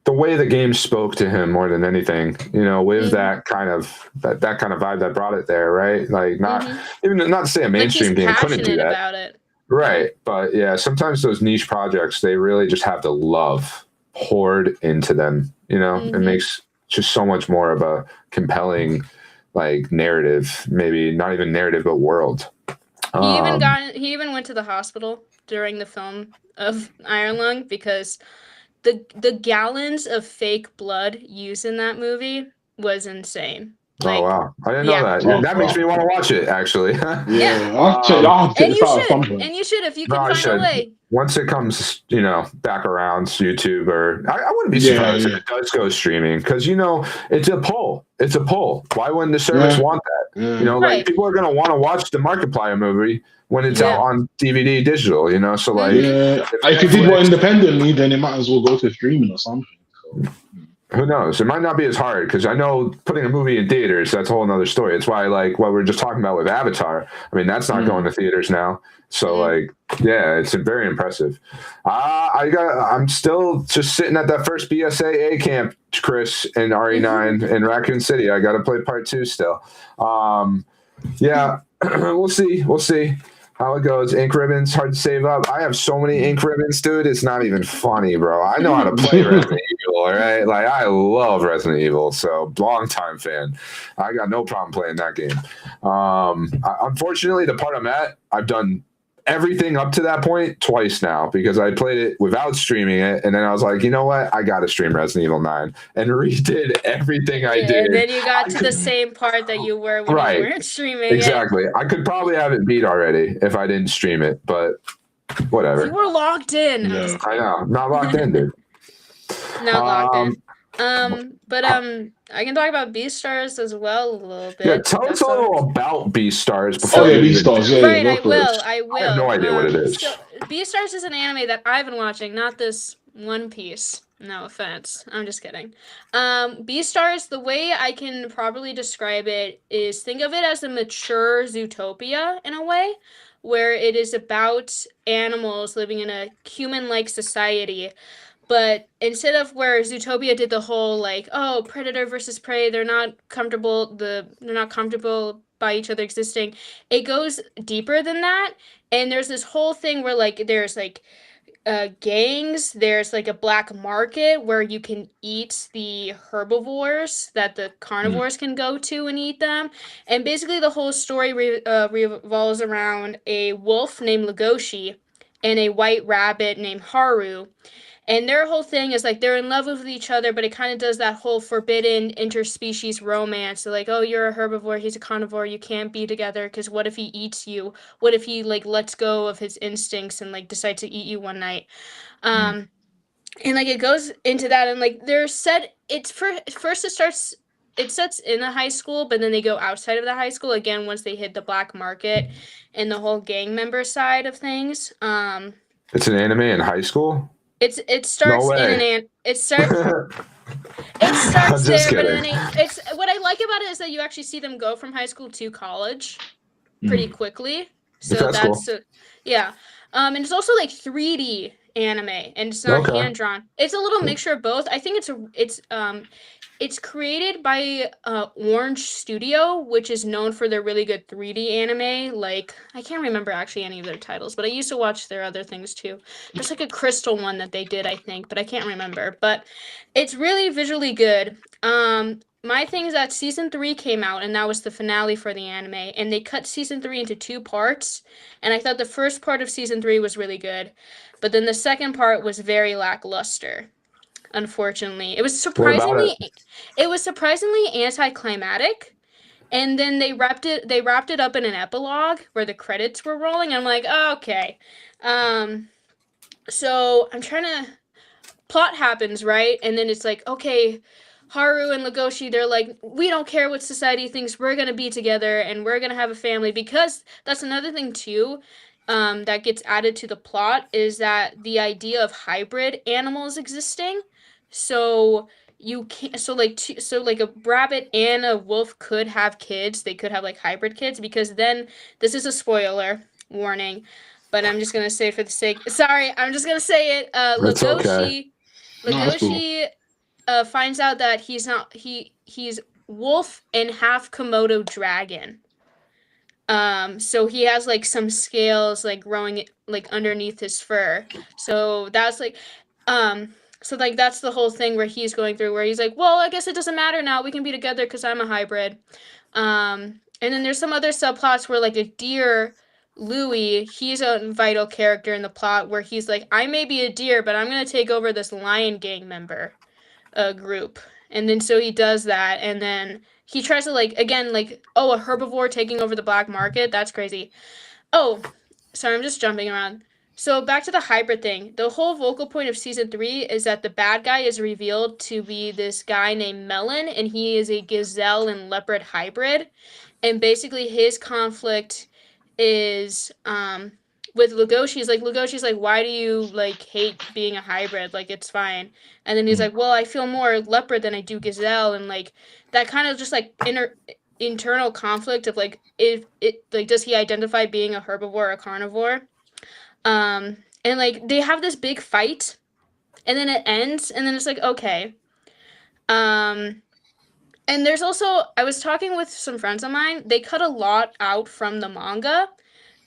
the way the game spoke to him more than anything. With Mhm. that kind of vibe that brought it there, right? Like, not Mhm. even not to say a Like, mainstream he's game couldn't do passionate that, about it. right? But yeah, sometimes those niche projects, they really just have the love poured into them. It Mhm. makes just so much more of a compelling, like, narrative. Maybe not even narrative, but world. He even went to the hospital during the film of Iron Lung because the gallons of fake blood used in that movie was insane. Oh wow! I didn't know yeah. that. Oh, That makes wow. me want to watch it. Actually, Yeah, I'll check And this you out at some should, point. and you should if you No, can I find a should. way. Once it comes, back around YouTube, or I wouldn't be Yeah, surprised yeah. if it does go streaming, because it's a pull. It's a pull. Why wouldn't the service Yeah. want that? Yeah. Right. People are gonna want to watch the Markiplier movie when it's Yeah. out on DVD digital. So like, Yeah, if you did one independently, then it might as well go to streaming or something. So, who knows? It might not be as hard, because I know putting a movie in theaters, that's a whole nother story. It's why, like, what we're just talking about with Avatar. I mean, that's not going to theaters now. So like, yeah, it's very impressive. I'm still just sitting at that first BSAA camp, Chris, in RE9 in Raccoon City. I got to play part 2 still. Yeah, we'll see how it goes. Ink ribbons, hard to save up. I have so many ink ribbons, dude. It's not even funny, bro. I know how to play Resident Evil, all right? Like, I love Resident Evil, so long time fan. I got no problem playing that game. Unfortunately, the part I'm at, I've done everything up to that point twice now, because I played it without streaming it, and then I was like, you know what? I got to stream Resident Evil 9, and redid everything I did. And then you got to the same part that you were when Right. you weren't streaming it. Exactly. I could probably have it beat already if I didn't stream it, but whatever. You were logged in. Yeah. I'm just I know. Not locked in, dude. not logged in. Um, But I can talk about Beastars as well a little bit. Yeah, tell us That's a all. little about Beastars before Oh yeah, we Beastars. Yeah, Right, yeah, I go for it. will. I will. no idea what it is. So, Beastars is an anime that I've been watching, not this One Piece. No offense. I'm just kidding. Beastars, the way I can properly describe it is, think of it as a mature Zootopia in a way, where it is about animals living in a human-like society. But instead of where Zootopia did the whole like, oh, predator versus prey, they're not comfortable by each other existing, it goes deeper than that. And there's this whole thing where like there's like gangs, there's like a black market where you can eat the herbivores that the carnivores can go to and eat them. And basically the whole story revolves around a wolf named Legoshi and a white rabbit named Haru. And their whole thing is like they're in love with each other, but it kind of does that whole forbidden interspecies romance. So like, oh, you're a herbivore, he's a carnivore, you can't be together because what if he eats you? What if he like lets go of his instincts and like decides to eat you one night? And like it goes into that, and like they're set. It's first it sets in a high school, but then they go outside of the high school again once they hit the black market and the whole gang member side of things. It's an anime in high school. It starts way. in it starts I'm there, just but then kidding. it's what I like about it is that you actually see them go from high school to college pretty quickly. So That's cool. yeah. And it's also like 3D anime, and it's not Okay. hand drawn. It's a little mixture of both. I think it's created by Orange Studio, which is known for their really good 3D anime. Like, I can't remember actually any of their titles, but I used to watch their other things too. There's like a Crystal one that they did, I think, but I can't remember. But it's really visually good. My thing is that season 3 came out, and that was the finale for the anime, and they cut season 3 into 2 parts. And I thought the first part of season 3 was really good, but then the second part was very lackluster. Unfortunately, it was What about surprisingly anticlimactic, and then they wrapped it up in an epilogue where the credits were rolling, and I'm like, oh, okay. So I'm trying to plot happens, right? And then it's like, okay, Haru and Legoshi, they're like, we don't care what society thinks, we're gonna be together and we're gonna have a family, because that's another thing too. That gets added to the plot is that the idea of hybrid animals existing. So you can't. So like a rabbit and a wolf could have kids. They could have like hybrid kids, because then this is a spoiler warning, but I'm just gonna say it for the sake. Sorry, I'm just gonna say it. That's okay. that's cool. Legoshi finds out that he's wolf and half Komodo dragon. So he has like some scales like growing like underneath his fur. So that's like that's the whole thing where he's going through, where he's like, well, I guess it doesn't matter now, we can be together because I'm a hybrid. And then there's some other subplots where like a deer, Louis, he's a vital character in the plot, where he's like, I may be a deer, but I'm gonna take over this lion gang member group. And then so he does that, and then he tries to like, again, like, oh, a herbivore taking over the black market, that's crazy. Oh, sorry, I'm just jumping around. So back to the hybrid thing. The whole vocal point of season 3 is that the bad guy is revealed to be this guy named Melon, and he is a gazelle and leopard hybrid. And basically his conflict is with Legoshi's like, why do you like hate being a hybrid? Like, it's fine. And then he's like, well, I feel more leopard than I do gazelle, and like that kind of just like internal conflict of like, if it like, does he identify being a herbivore or a carnivore? And like they have this big fight, and then it ends, and then it's like, okay. And there's also, I was talking with some friends of mine, they cut a lot out from the manga,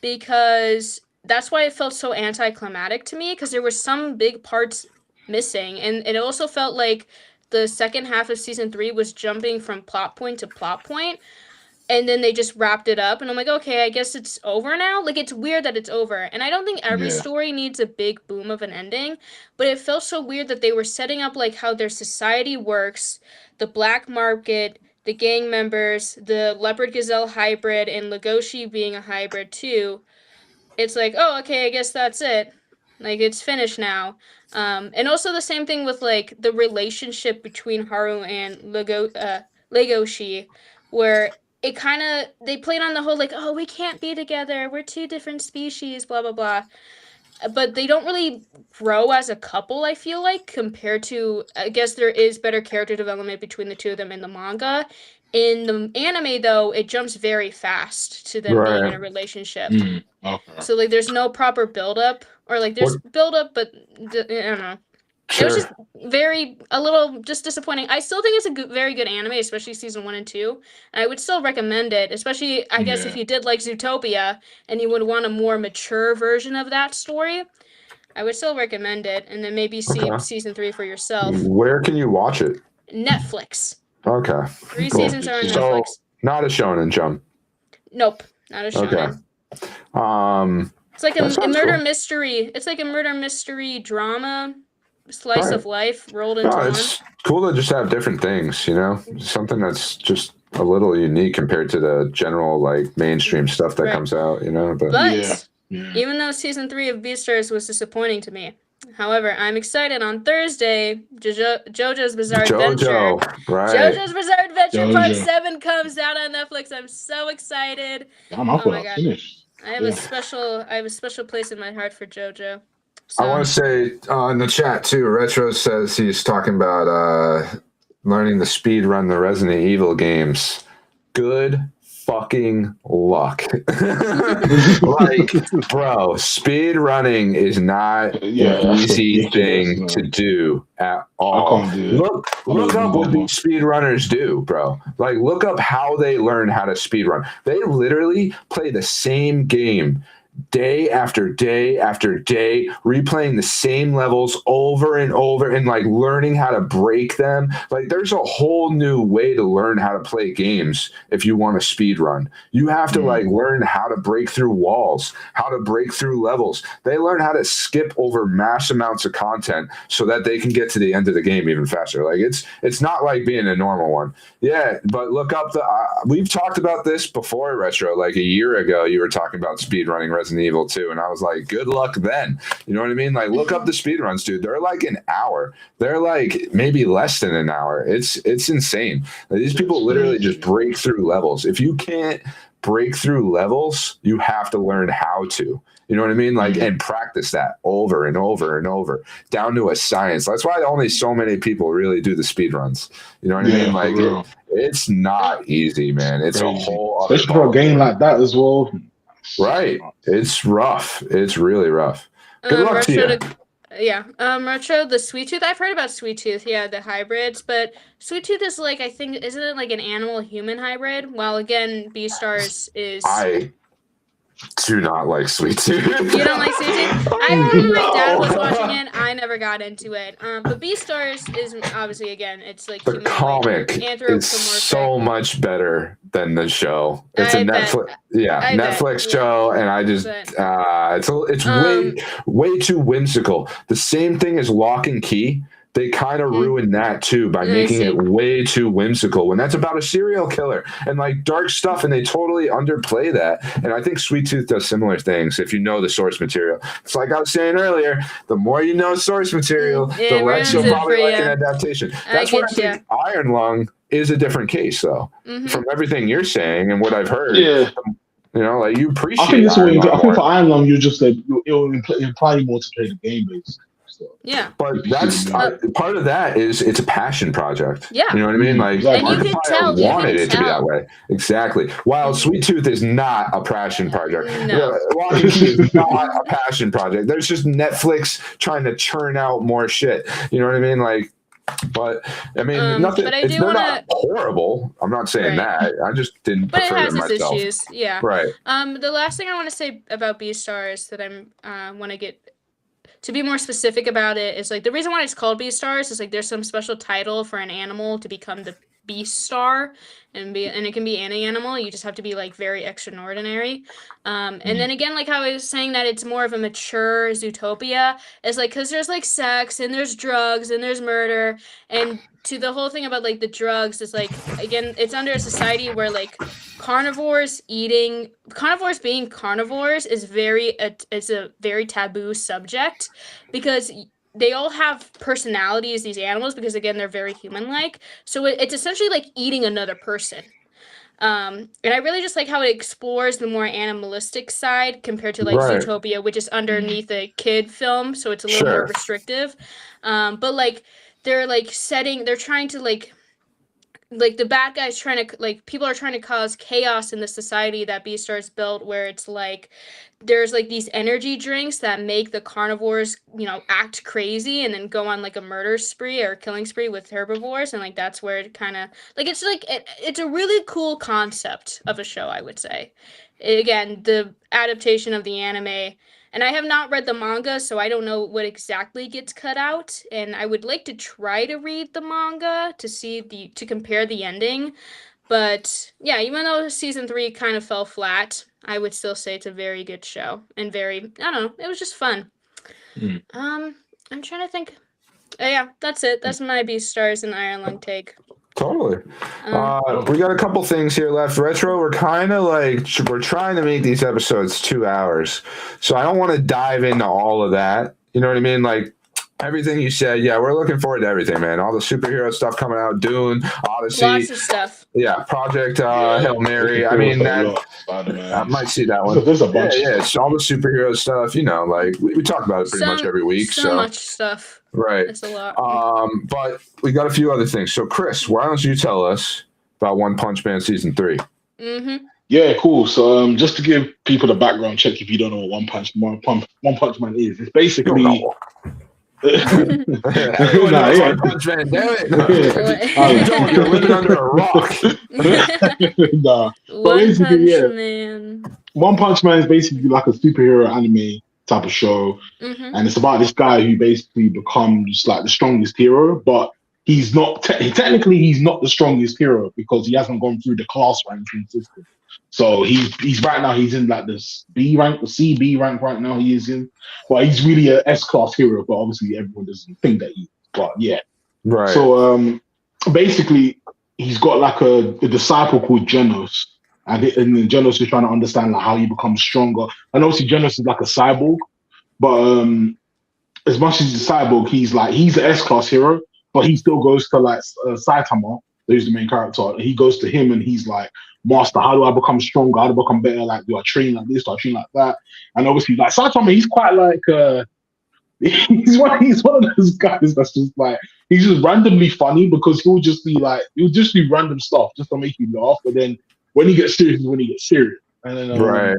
because that's why it felt so anticlimactic to me, because there were some big parts missing, and it also felt like the second half of season 3 was jumping from plot point to plot point, and then they just wrapped it up, and I'm like, okay, I guess it's over now. Like, it's weird that it's over, and I don't think every story needs a big boom of an ending, but it felt so weird that they were setting up like how their society works, the black market, the gang members, the leopard gazelle hybrid, and Legoshi being a hybrid too. It's like, oh, okay, I guess that's it. Like, it's finished now. And also the same thing with like the relationship between Haru and Legoshi, where it kind of, they played on the whole like, oh, we can't be together, we're two different species, blah blah blah. But they don't really grow as a couple, I feel like, compared to, I guess there is better character development between the two of them in the manga. In the anime, though, it jumps very fast to them being in a relationship. Okay. So, like, there's no proper build-up, or, like, there's build-up, but, I don't know. Sure. It was just a little just disappointing. I still think it's a very good anime, especially season 1 and 2. And I would still recommend it, especially, I guess, if you did like Zootopia and you would want a more mature version of that story. I would still recommend it, and then maybe see season 3 for yourself. Where can you watch it? Netflix. Okay. 3 seasons are on So, Netflix. not a Shonen Jump. Nope, not a shonen. Okay. It's like a That sounds murder cool. mystery. It's like a murder mystery drama, slice of life rolled into No, one. it's cool to just have different things, you know? Something that's just a little unique compared to the general, like, mainstream stuff that comes out, you know? But even though season 3 of Beastars was disappointing to me, however, I'm excited on Thursday. JoJo's Bizarre Adventure. Right. JoJo's Bizarre Adventure Part JoJo. 7 comes out on Netflix. I'm so excited. Damn, I Oh thought my I God. finished. I have a special place in my heart for JoJo. So, I want to say in the chat too, Retro says he's talking about learning to speed run the Resident Evil games. Good fucking luck. Like, bro, speed running is not Yeah, an that's easy ridiculous, thing man. to do at I all. can't do it. Look don't up do what that. these speed runners do, bro. Like, look up how they learn how to speed run. They literally play the same game day after day after day, replaying the same levels over and over and like learning how to break them. Like, there's a whole new way to learn how to play games if you want to speed run. You have to like learn how to break through walls, how to break through levels. They learn how to skip over mass amounts of content so that they can get to the end of the game even faster. Like, it's not like being a normal one. Yeah, but look up the we've talked about this before, Retro. Like a year ago, you were talking about speed running Resident Evil 2, and I was like, good luck then. You know what I mean? Like, look up the speed runs, dude. They're like an hour. They're like maybe less than an hour. It's insane. Like, these people literally just break through levels. If you can't break through levels, you have to learn how to. You know what I mean? Like, and practice that over and over and over down to a science. That's why only so many people really do the speed runs. You know what I mean? for Like, real. it's not easy, man. It's a Crazy. whole other Especially for a ball. game like that as well. Right. It's rough. It's really rough. Good luck to you. Retro, the Sweet Tooth. I've heard about Sweet Tooth, yeah, the hybrids, but Sweet Tooth is like, I think, isn't it like an animal-human hybrid? While again, Beastars is. I do not like Sweet Tooth. You don't like Sweet Tooth? I remember my dad was watching it. I never got into it. But Beastars is obviously, again, it's like The humanoid, comic is anthropomorphic. so much better than the show. It's a I bet. Netflix, I bet, Netflix yeah. show, and I just But- it's way too whimsical. The same thing as Lock and Key. They kind of ruined that too by I making see. it way too whimsical when that's about a serial killer and like dark stuff, and they totally underplay that. And I think Sweet Tooth does similar things if you know the source material. It's like I was saying earlier, the more you know source material, It the less you'll ruins it probably for like ya. an adaptation. I That's what I get ya. think Iron Lung is a different case, though. Mhm. From everything you're saying and what I've heard, Yeah. you know, like you appreciate. I think this Iron way. Lung I think more. for Iron Lung, you just said it will imply more to play the game basically. So. Yeah. But that's part of that is it's a passion project. Yeah. You know what I mean? Like Exactly. And you can Markiplier tell, you wanted can it to be tell. that way. Exactly. While Sweet Tooth is not a passion project. No. Lock and Key is not a passion project. There's just Netflix trying to churn out more shit. You know what I mean? Like, but I mean, nothing. but I It's do they're wanna- not horrible. I'm not saying Right. that. I just didn't But it prefer has them its myself. issues. Yeah. Right. The last thing I want to say about Beastars that I'm want to get to be more specific about it is like the reason why it's called Beastars is like there's some special title for an animal to become the Beast Star, and it can be any animal. You just have to be like very extraordinary. And then again, like how I was saying that it's more of a mature Zootopia, is like because there's like sex and there's drugs and there's murder, and to the whole thing about like the drugs is like again it's under a society where like carnivores being carnivores is it's a very taboo subject because they all have personalities, these animals, because again they're very human-like, so it's essentially like eating another person. And I really just like how it explores the more animalistic side compared to like Right. Zootopia, which is underneath a kid film, so it's a little more Sure. restrictive. But like they're trying to like the bad guys trying to like people are trying to cause chaos in the society that Beastars built, where it's like there's like these energy drinks that make the carnivores, act crazy and then go on like a murder spree or killing spree with herbivores, and like that's where it kind of like it's a really cool concept of a show, I would say. Again, the adaptation of the anime, and I have not read the manga, so I don't know what exactly gets cut out, and I would like to try to read the manga to compare the ending. But yeah, even though season 3 kind of fell flat, I would still say it's a very good show and I don't know, it was just fun. I'm trying to think. Yeah, that's it. That's my Beastars and Iron Lung take. Totally. We got a couple things here left. Retro, we're kind of like, we're trying to make these episodes 2 hours. So I don't want to dive into all of that. You know what I mean? Like, everything you said. Yeah, we're looking forward to everything, man. All the superhero stuff coming out, Dune, Odyssey. Lots of stuff. Yeah, Project Hail Mary. I mean, I might see that one. There's a bunch. Yeah, it's all the superhero stuff. You know, like we talk about it pretty much every week. So much stuff. Right. It's a lot. But we got a few other things. So, Chris, why don't you tell us about One Punch Man season 3? Yeah, cool. So, just to give people the background check, if you don't know what One Punch Man is, it's basically. Everyone knows One Punch Man, damn it! You're living under a rock. Nah. One Punch Man. One Punch Man is basically like a superhero anime type of show, and it's about this guy who basically becomes like the strongest hero, but he's not technically he's not the strongest hero because he hasn't gone through the class ranking system. So he's right now he's in like this B rank, the CB rank right now he is in, but he's really a S class hero. But obviously everyone doesn't think that he is. But yeah, right. So basically he's got like a disciple called Genos. And Genos is trying to understand like how you become stronger. And obviously Genos is like a cyborg, but as much as he's a cyborg, he's an S-class hero, but he still goes to like Saitama, who's the main character. He goes to him and he's like, Master, how do I become stronger? How do I become better? Like, do I train like this? Do I train like that? And obviously, like Saitama, he's quite like he's one of those guys that's just like he's just randomly funny because he'll just do random stuff just to make you laugh, but then when he gets serious is when he gets serious. And then, right.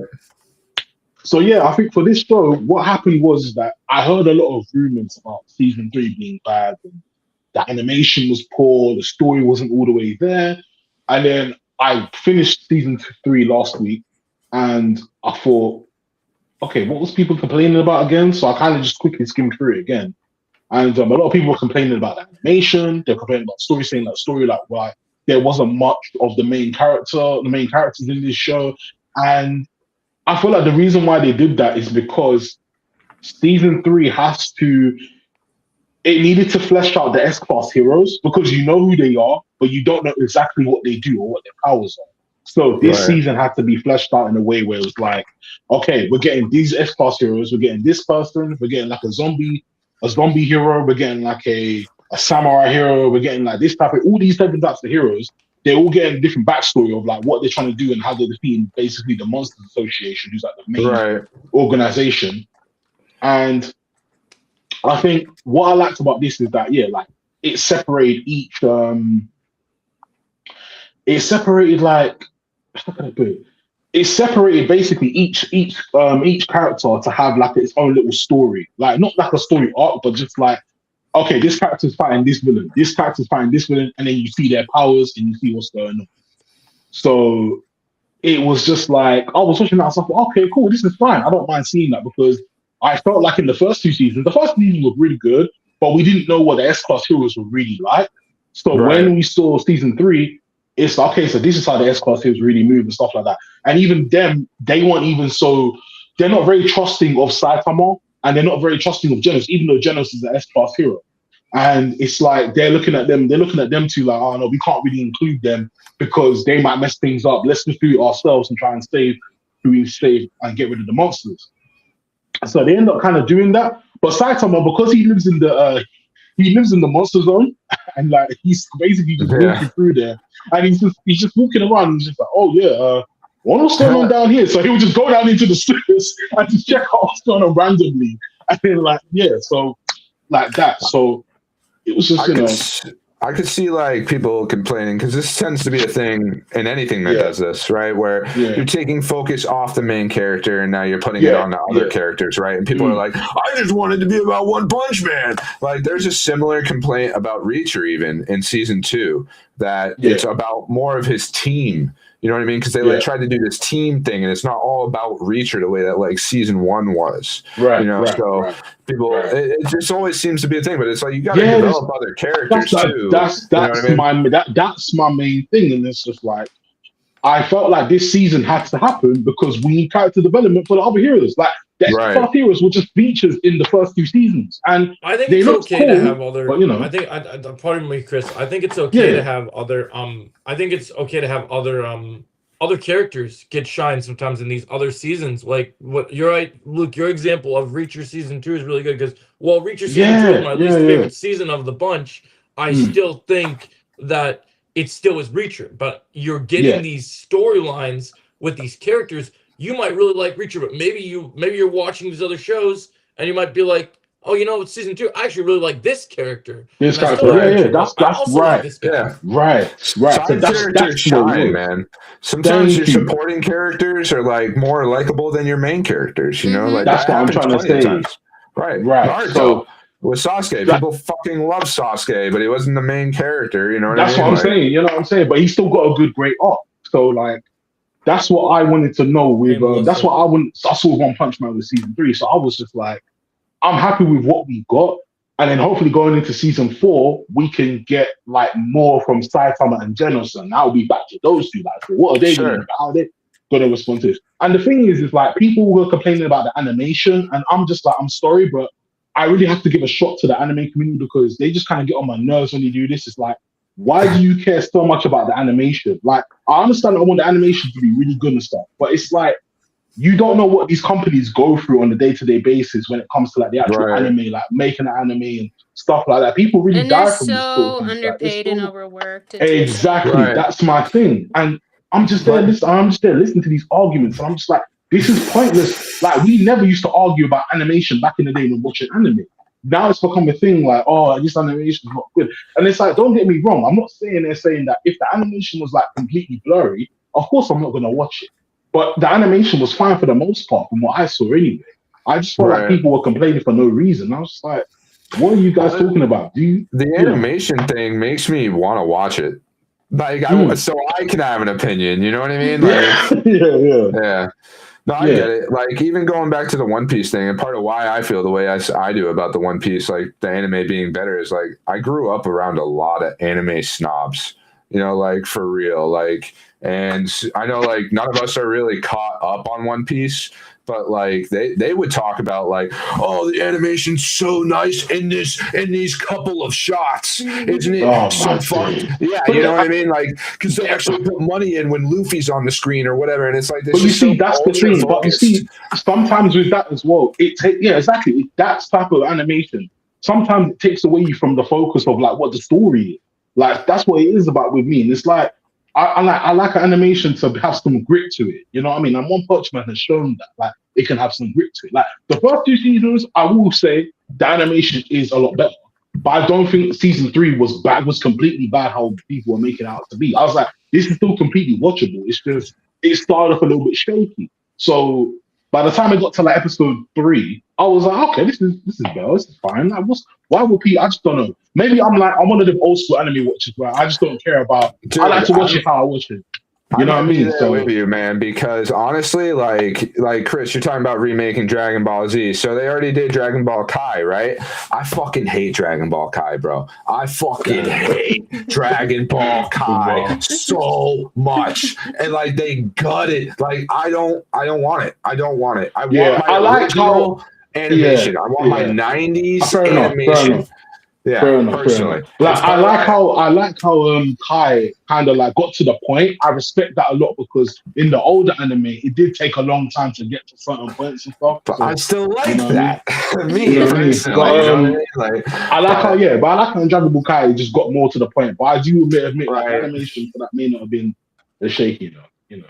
So yeah, I think for this show, what happened was that I heard a lot of rumors about season 3 being bad, and the animation was poor, the story wasn't all the way there. And then I finished season 3 last week, and I thought, okay, what was people complaining about again? So I kind of just quickly skimmed through it again. And a lot of people were complaining about the animation, they're complaining about the story, saying that story like why there wasn't much of the main characters in this show. And I feel like the reason why they did that is because season 3 it needed to flesh out the S-class heroes because you know who they are, but you don't know exactly what they do or what their powers are. So this season had to be fleshed out in a way where it was like, okay, we're getting these S-class heroes, we're getting this person, we're getting like a zombie hero, we're getting like a samurai hero, we're getting like all these different types of heroes. They're all getting a different backstory of like what they're trying to do and how they're defeating basically the Monsters Association, who's like the main organization. And I think what I liked about this is that it separated each it separated basically each character to have like its own little story, like not like a story arc, but just like, okay, this character's fighting this villain, this character's fighting this villain, and then you see their powers and you see what's going on. So it was just like, I was watching that, I was like, okay, cool, this is fine. I don't mind seeing that because I felt like in the first 2 seasons, the first season was really good, but we didn't know what the S-class heroes were really like. So when we saw season 3, it's like, okay, so this is how the S-class heroes really move and stuff like that. And even them, they weren't even they're not very trusting of Saitama, and they're not very trusting of Genos, even though Genos is an S-class hero. And it's like they're looking at them too, like, oh no, we can't really include them because they might mess things up. Let's just do it ourselves and try and save who we save and get rid of the monsters. So they end up kind of doing that. But Saitama, because he lives in the monster zone, and like he's basically just walking through there, and he's just walking around and just like, oh yeah, what's going on down here? So he would just go down into the sewers and just check out what's going on randomly, and then so like that. So it was just I could see like people complaining because this tends to be a thing in anything that does this, right? Where you're taking focus off the main character and now you're putting it on the other characters, right? And people are like, I just wanted to be about One Punch Man. Like there's a similar complaint about Reacher even in season 2 that it's about more of his team. You know what I mean? Because they like tried to do this team thing, and it's not all about Reacher the way that like season 1 was. Right. You know, people, it just always seems to be a thing, but it's like you got to develop other characters too. That's my main thing, and it's just like I felt like this season had to happen because we need character development for the other heroes. Like the X-class heroes were just features in the first 2 seasons, and I think it's okay to have other. But, I think, pardon me, Chris. I think it's okay to have other. I think it's okay to have other other characters get shine sometimes in these other seasons. Like what you're right, Luke. Your example of Reacher season 2 is really good because while Reacher season 2 is my least favorite season of the bunch, I still think that it still is Reacher. But you're getting these storylines with these characters. You might really like Reacher, but maybe you're watching these other shows and you might be like, oh, you know, it's season 2. I actually really like this character. This character, that's right. Right. Side characters shine, man. Sometimes your supporting characters are like more likable than your main characters. You know, like that's what I'm trying to say. Right. Right. So with Sasuke, people fucking love Sasuke, but he wasn't the main character. You know what I mean? That's what I'm saying. You know what I'm saying? But he still got a great arc. So like, that's what I wanted to know with. That's what I saw One Punch Man with season 3. So I was just like, I'm happy with what we got, and then hopefully going into season 4, we can get like more from Saitama and Genos, and I'll be back to those two. Like, what are they doing? How are they going to respond to this? And the thing is like people were complaining about the animation, and I'm just like, I'm sorry, but I really have to give a shot to the anime community because they just kind of get on my nerves when you do this. It's like, why do you care so much about the animation? Like, I understand I want the animation to be really good and stuff, but it's like, you don't know what these companies go through on a day-to-day basis when it comes to like the actual anime, like making an anime and stuff like that. People really die from this. And they're so underpaid and overworked. Exactly, that's my thing. And I'm just there listening to these arguments, and I'm just like, this is pointless. Like, we never used to argue about animation back in the day when watching anime. Now it's become a thing like, oh, this animation is not good. And it's like, don't get me wrong, I'm not saying that if the animation was like completely blurry, of course I'm not going to watch it. But the animation was fine for the most part from what I saw anyway. I just felt like people were complaining for no reason. I was just like, what are you guys talking about? The animation thing makes me want to watch it. Like, so I can have an opinion, you know what I mean? Like, yeah. No, I get it. Like, even going back to the One Piece thing, and part of why I feel the way I do about the One Piece, like the anime being better, is like I grew up around a lot of anime snobs, you know, like for real. Like, and I know like none of us are really caught up on One Piece, but like they would talk about like, oh, the animation's so nice in these couple of shots, isn't it? So fun. Yeah, you know what I mean? Like, because they actually put money in when Luffy's on the screen or whatever, and it's like this. But you see, that's the thing. But you see, sometimes with that as well, exactly. That type of animation sometimes it takes away from the focus of like what the story is. Like, that's what it is about with me, and it's like. I like an animation to have some grit to it. You know what I mean? And One Punch Man has shown that, like, it can have some grit to it. Like, the first 2 seasons, I will say the animation is a lot better. But I don't think season 3 was bad, was completely bad how people were making it out to be. I was like, this is still completely watchable. It's just, it started off a little bit shaky. So by the time I got to like episode 3, I was like, okay, this is better. This is fine. Like, why would people? I just don't know. Maybe I'm one of the old school anime watchers where I just don't care about. Dude, I like to watch it how I watch it. You know what I mean? So with you, man, because honestly, like Chris, you're talking about remaking Dragon Ball Z. So they already did Dragon Ball Kai, right? I fucking hate Dragon Ball Kai, bro. I fucking hate Dragon Ball Kai so much, and like they gut it. Like I don't want it. I don't want it. I want my original animation. I want my 90s animation. Yeah, fair enough. Like I like how Kai kind of like got to the point. I respect that a lot because in the older anime, it did take a long time to get to certain points and stuff. But so, I still like that. I like how in Dragon Ball Kai it just got more to the point. But I do admit that animation for that may not have been as shaky though. You know.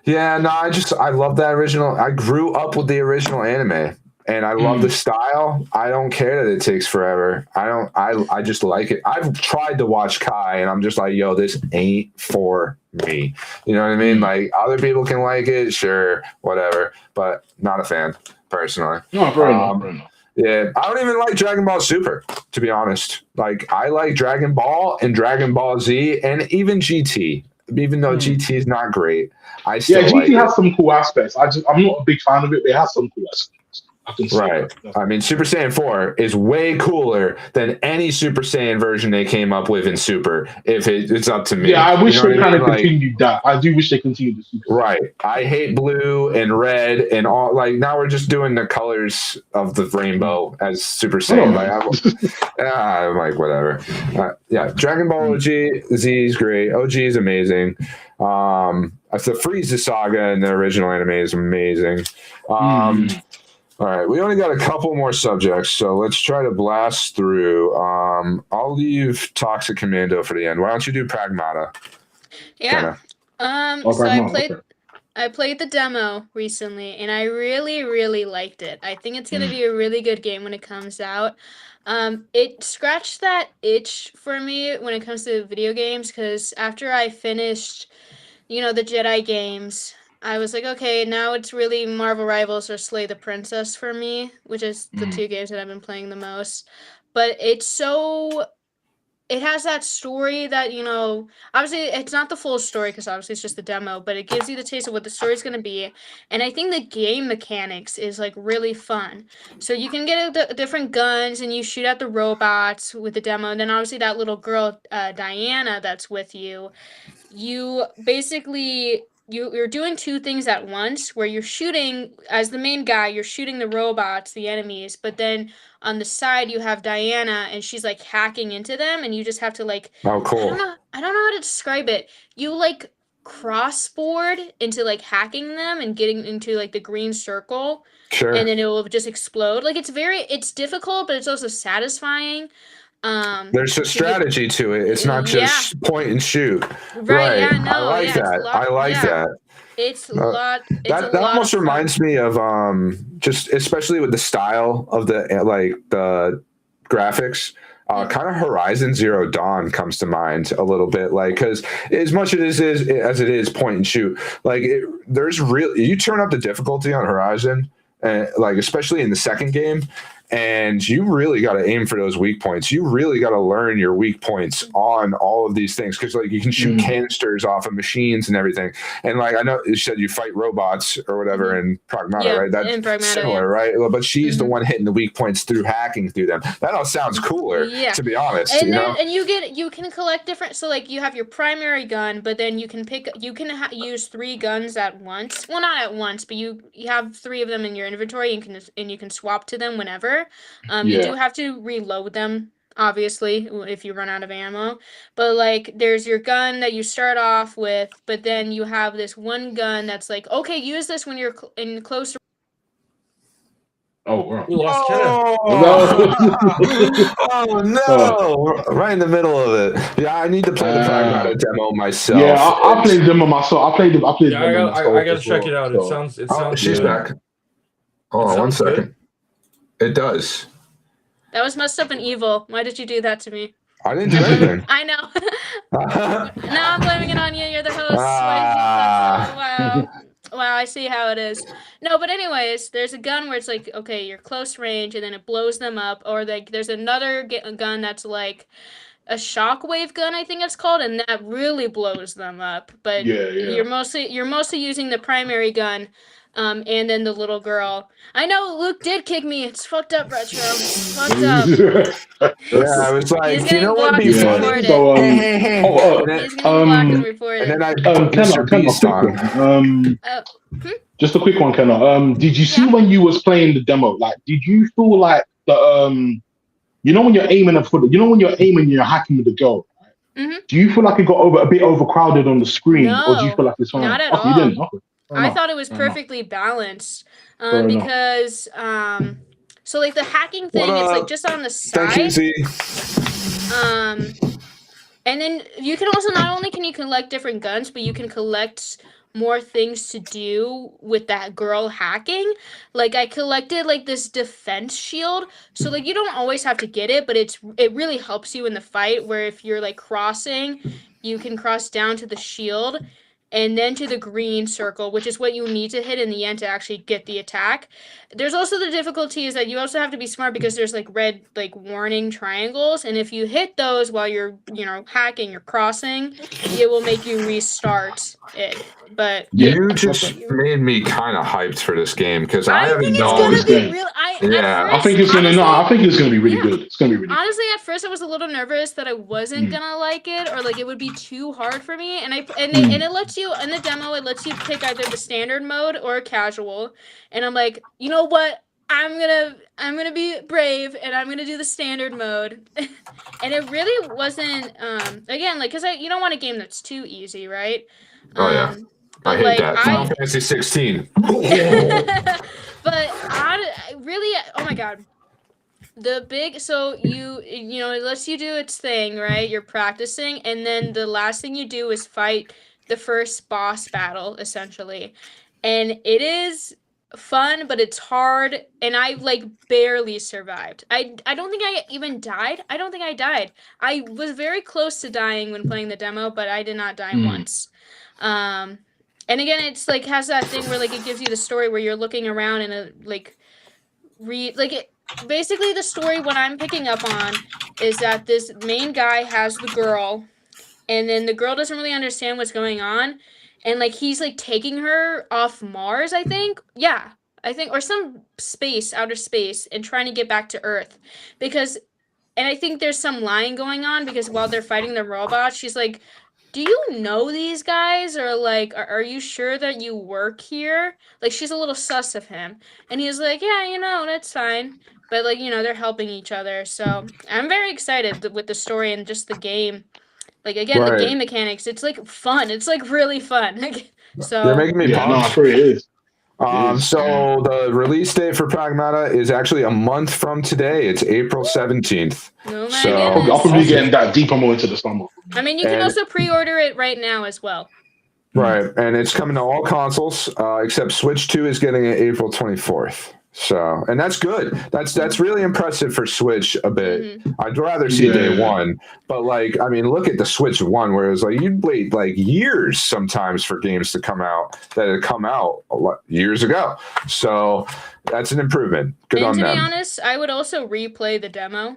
Yeah, no, I love that original. I grew up with the original anime. And I love the style. I don't care that it takes forever. I just like it. I've tried to watch Kai and I'm just like, yo, this ain't for me. You know what I mean? Like other people can like it, sure, whatever, but not a fan personally. No, fair enough. Yeah, I don't even like Dragon Ball Super, to be honest. Like I like Dragon Ball and Dragon Ball Z and even GT. Even though GT is not great, I still GT has some cool aspects. I'm not a big fan of it, but it has some cool aspects. I can see Right. that. I mean, Super Saiyan 4 is way cooler than any Super Saiyan version they came up with in Super, if it's up to me. Yeah, I wish You know they what kind of mean? Like, continued that. I do wish they continued the Super. right. I hate blue and red and all. Like, now we're just doing the colors of the rainbow as Super Saiyan. I'm like, whatever. Yeah, Dragon Ball OG Z is great. OG is amazing. The Frieza saga in the original anime is amazing. All right, we only got a couple more subjects, so let's try to blast through. I'll leave Toxic Commando for the end. Why don't you do Pragmata? Yeah. Kinda. So I played the demo recently, and I really, really liked it. I think it's gonna be a really good game when it comes out. It scratched that itch for me when it comes to video games, because after I finished, the Jedi games, I was like, okay, now it's really Marvel Rivals or Slay the Princess for me, which is the two games that I've been playing the most. But it has that story that, obviously it's not the full story because obviously it's just the demo, but it gives you the taste of what the story's going to be. And I think the game mechanics is like really fun. So you can get different guns and you shoot at the robots with the demo. And then obviously that little girl, Diana, that's with you. You basically you're doing two things at once, where you're shooting as the main guy, you're shooting the robots, the enemies, but then on the side you have Diana and she's like hacking into them, and you just have to like, Oh, cool. I don't know how to describe it. You like crossboard into like hacking them and getting into like the green circle, Sure. and then it will just explode. Like it's difficult, but it's also satisfying. There's a strategy to it. It's not just point and shoot. Right. Yeah, no, I like that. I like that. It's a lot. That almost reminds me of just especially with the style of the graphics. Kind of Horizon Zero Dawn comes to mind a little bit, like, because as much as it is point and shoot, like you turn up the difficulty on Horizon, like especially in the second game, and you really got to aim for those weak points. You really got to learn your weak points on all of these things, because like you can shoot canisters off of machines and everything. And like I know you said you fight robots or whatever in Pragmata, right? That's similar, right? But she's the one hitting the weak points through hacking through them. That all sounds cooler, to be honest. And and you can collect different. So like you have your primary gun, but then you can use 3 guns at once. Well, not at once, but you have 3 of them in your inventory, and you can swap to them whenever. You do have to reload them, obviously, if you run out of ammo. But like there's your gun that you start off with, but then you have this one gun that's like, okay, use this when you're in close. Oh, wow. We lost Kenna. Oh no! Right in the middle of it. Yeah, I need to play the Pragmata demo myself. Yeah, I played them on myself. I played them myself. I gotta check it out. So. It sounds. She's good. back. Hold on one second. Good. It does. That must have been evil. Why did you do that to me? I didn't do anything. I know. Now I'm blaming it on you. You're the host. Wow. Wow, I see how it is. No, but anyways, there's a gun where it's like, okay, you're close range, and then it blows them up. Or like, there's another gun that's like a shockwave gun, I think it's called, and that really blows them up. But you're mostly using the primary gun. And then the little girl. I know Luke did kick me. It's fucked up, Retro. It's fucked up. Yeah, I was like, He's you know what? getting blocked and Before reported. So, He's getting blocked and reported. and then I put Mr. Beast on. Just a quick one, Kenna. Did you see when you was playing the demo? Like, did you feel like the when you're aiming and you're hacking with the girl? Mm-hmm. Do you feel like it got a bit overcrowded on the screen, or do you feel like it's fine? Not at You all. didn't. Okay. I thought it was perfectly balanced, because so like the hacking thing, it's like just on the side. Thank you, Z. And then you can also, not only can you collect different guns, but you can collect more things to do with that girl hacking. Like I collected like this defense shield, so like you don't always have to get it, but it really helps you in the fight, where if you're like crossing, you can cross down to the shield. and then to the green circle, which is what you need to hit in the end to actually get the attack. There's also the difficulty is that you also have to be smart because there's like red like warning triangles, and if you hit those while you're hacking or crossing, it will make you restart it. But You just made me kind of hyped for this game because I I haven't think it's known. gonna this be game. real. Yeah. I think it's gonna. No, I think it's gonna be really Yeah. good. It's gonna be really good. Honestly, at first I was a little nervous that I wasn't gonna like it, or like it would be too hard for me. And it lets you in the demo. It lets you pick either the standard mode or casual. And I'm like, you know what? I'm gonna be brave and I'm gonna do the standard mode. And it really wasn't. Again, like, cause you don't want a game that's too easy, right? Oh, yeah. I hate that. Final Fantasy 16. But I really, oh my god. So it lets you do its thing, right? You're practicing, and then the last thing you do is fight the first boss battle, essentially. And it is fun, but it's hard, and I like barely survived. I don't think I even died. I don't think I died. I was very close to dying when playing the demo, but I did not die once. And again, it's like has that thing where like it gives you the story where you're looking around and basically the story what I'm picking up on is that this main guy has the girl, and then the girl doesn't really understand what's going on, and like he's like taking her off Mars, I think, or some outer space, and trying to get back to Earth and I think there's some lying going on because while they're fighting the robots, she's like, do you know these guys? Or like, are you sure that you work here? Like, she's a little sus of him. And he's like, yeah, that's fine. But like, they're helping each other. So I'm very excited with the story and just the game. Like, again, Right. the game mechanics, it's like fun. It's like really fun. So They're making me Yeah, no, pumped. I'm sure it is. So the release date for Pragmata is actually a month from today. It's April 17th. oh my So- I'll goodness. probably be getting that deeper more into the summer. I mean, you can and- also pre-order it right now as well. Right. And it's coming to all consoles, except Switch 2 is getting it April 24th. So, and that's good. That's really impressive for Switch a bit. I'd rather see day one, but like, I mean, look at the Switch 1, where it was like you'd wait like years sometimes for games to come out that had come out years ago. So that's an improvement. Good And on to them. be honest, I would also replay the demo.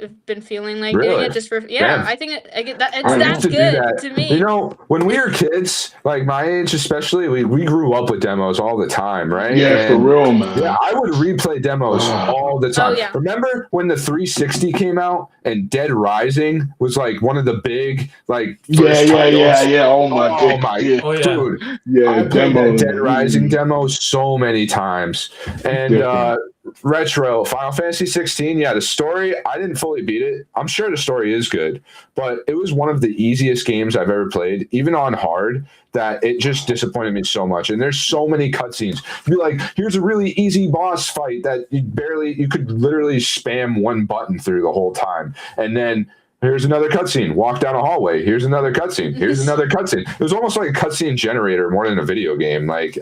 I've been feeling like Really? doing it just for Damn. I think I get that. It's I that used to do good that. to me. You know, when we were kids, like my age especially, we grew up with demos all the time, right? Yeah, for And real, man. yeah, I would replay demos all the time. Oh, yeah. Remember when the 360 came out and Dead Rising was like one of the big like first titles? Yeah. Oh my Oh god. my Yeah, Oh, yeah. dude! yeah. I played Demo. that Dead Rising demo so many times, and Different. retro Final Fantasy 16. Yeah, the story I didn't fully beat it. I'm sure the story is good, but it was one of the easiest games I've ever played, even on hard. That it just disappointed me so much. And there's so many cutscenes. You'd be like, here's a really easy boss fight that you could literally spam one button through the whole time, and then. Here's another cutscene. Walk down a hallway. Here's another cutscene. Here's another cutscene. It was almost like a cutscene generator more than a video game. Like,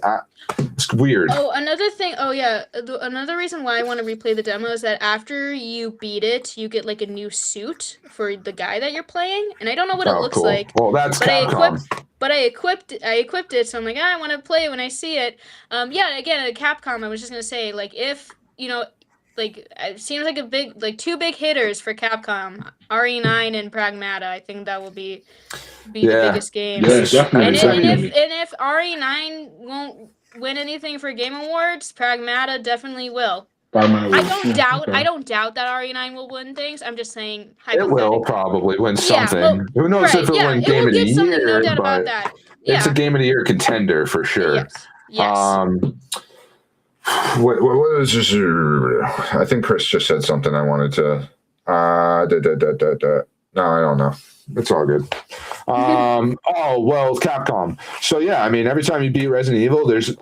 it's weird. Oh, another thing. Oh, yeah. Another reason why I want to replay the demo is that after you beat it, you get like a new suit for the guy that you're playing, and I don't know what it looks like. Well, that's But I Capcom. equipped it, so I'm like, I want to play it when I see it. Yeah. Again, at Capcom, I was just gonna say, like, if like it seems like two big hitters for Capcom, RE9 and Pragmata. I think that will be the Yeah. biggest games. Yeah, definitely. And if RE9 won't win anything for Game Awards, Pragmata definitely will. I don't doubt that RE9 will win things. I'm just saying It hypothetically. will probably win Yeah, something. well, Who knows if it win it Game will of the get something, no Year, doubt about but that. Yeah. it's a Game of the Year contender for sure. Yes. What was this? I think Chris just said something I wanted to. No, I don't know. It's all good. Oh, well, Capcom. So, yeah, I mean, every time you beat Resident Evil, there's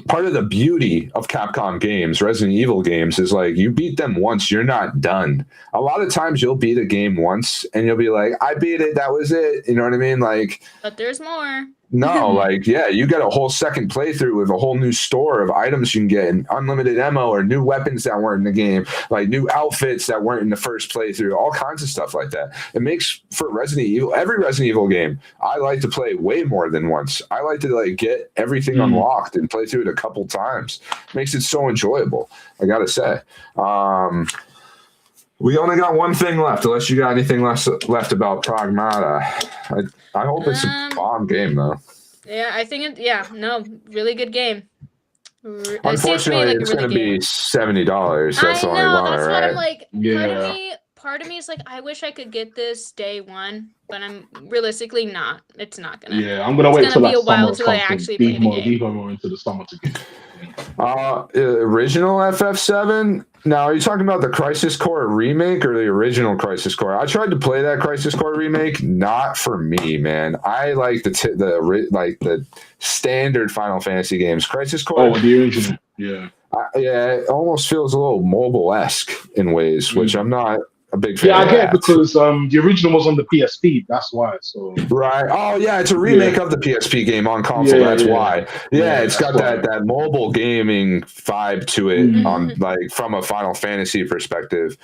part of the beauty of Capcom games, Resident Evil games, is like you beat them once, you're not done. A lot of times you'll beat a game once and you'll be like, I beat it, that was it. You know what I mean? Like, But there's more. No, like, yeah, you get a whole second playthrough with a whole new store of items you can get and unlimited ammo or new weapons that weren't in the game, like new outfits that weren't in the first playthrough, all kinds of stuff like that. It makes for Resident Evil, every Resident Evil game, I like to play way more than once. I like to like get everything unlocked and play through it a couple times. Makes it so enjoyable, I gotta say. We only got one thing left, unless you got anything left about Pragmata. I hope it's a bomb game, though. Yeah, I think really good game. Unfortunately, it's going to be $70. That's the only one, that's right? what I'm like. Yeah. Part of me is like, I wish I could get this day one, but I'm realistically not. It's not gonna. Yeah, I'm gonna wait gonna till be that a while summer till I comes actually to play the game. deeper more into the summer to get. Original FF7. Now, are you talking about the Crisis Core remake or the original Crisis Core? I tried to play that Crisis Core remake. Not for me, man. I like the standard Final Fantasy games. Crisis Core. Oh, the original. Yeah. Yeah, it almost feels a little mobile-esque in ways, which I'm not a big fan. Yeah, I of get that. it because the original was on the PSP. That's why. So right. Oh yeah, it's a remake of the PSP game on console. Yeah, that's yeah. why. Yeah, it's got why. that mobile gaming vibe to it on like from a Final Fantasy perspective.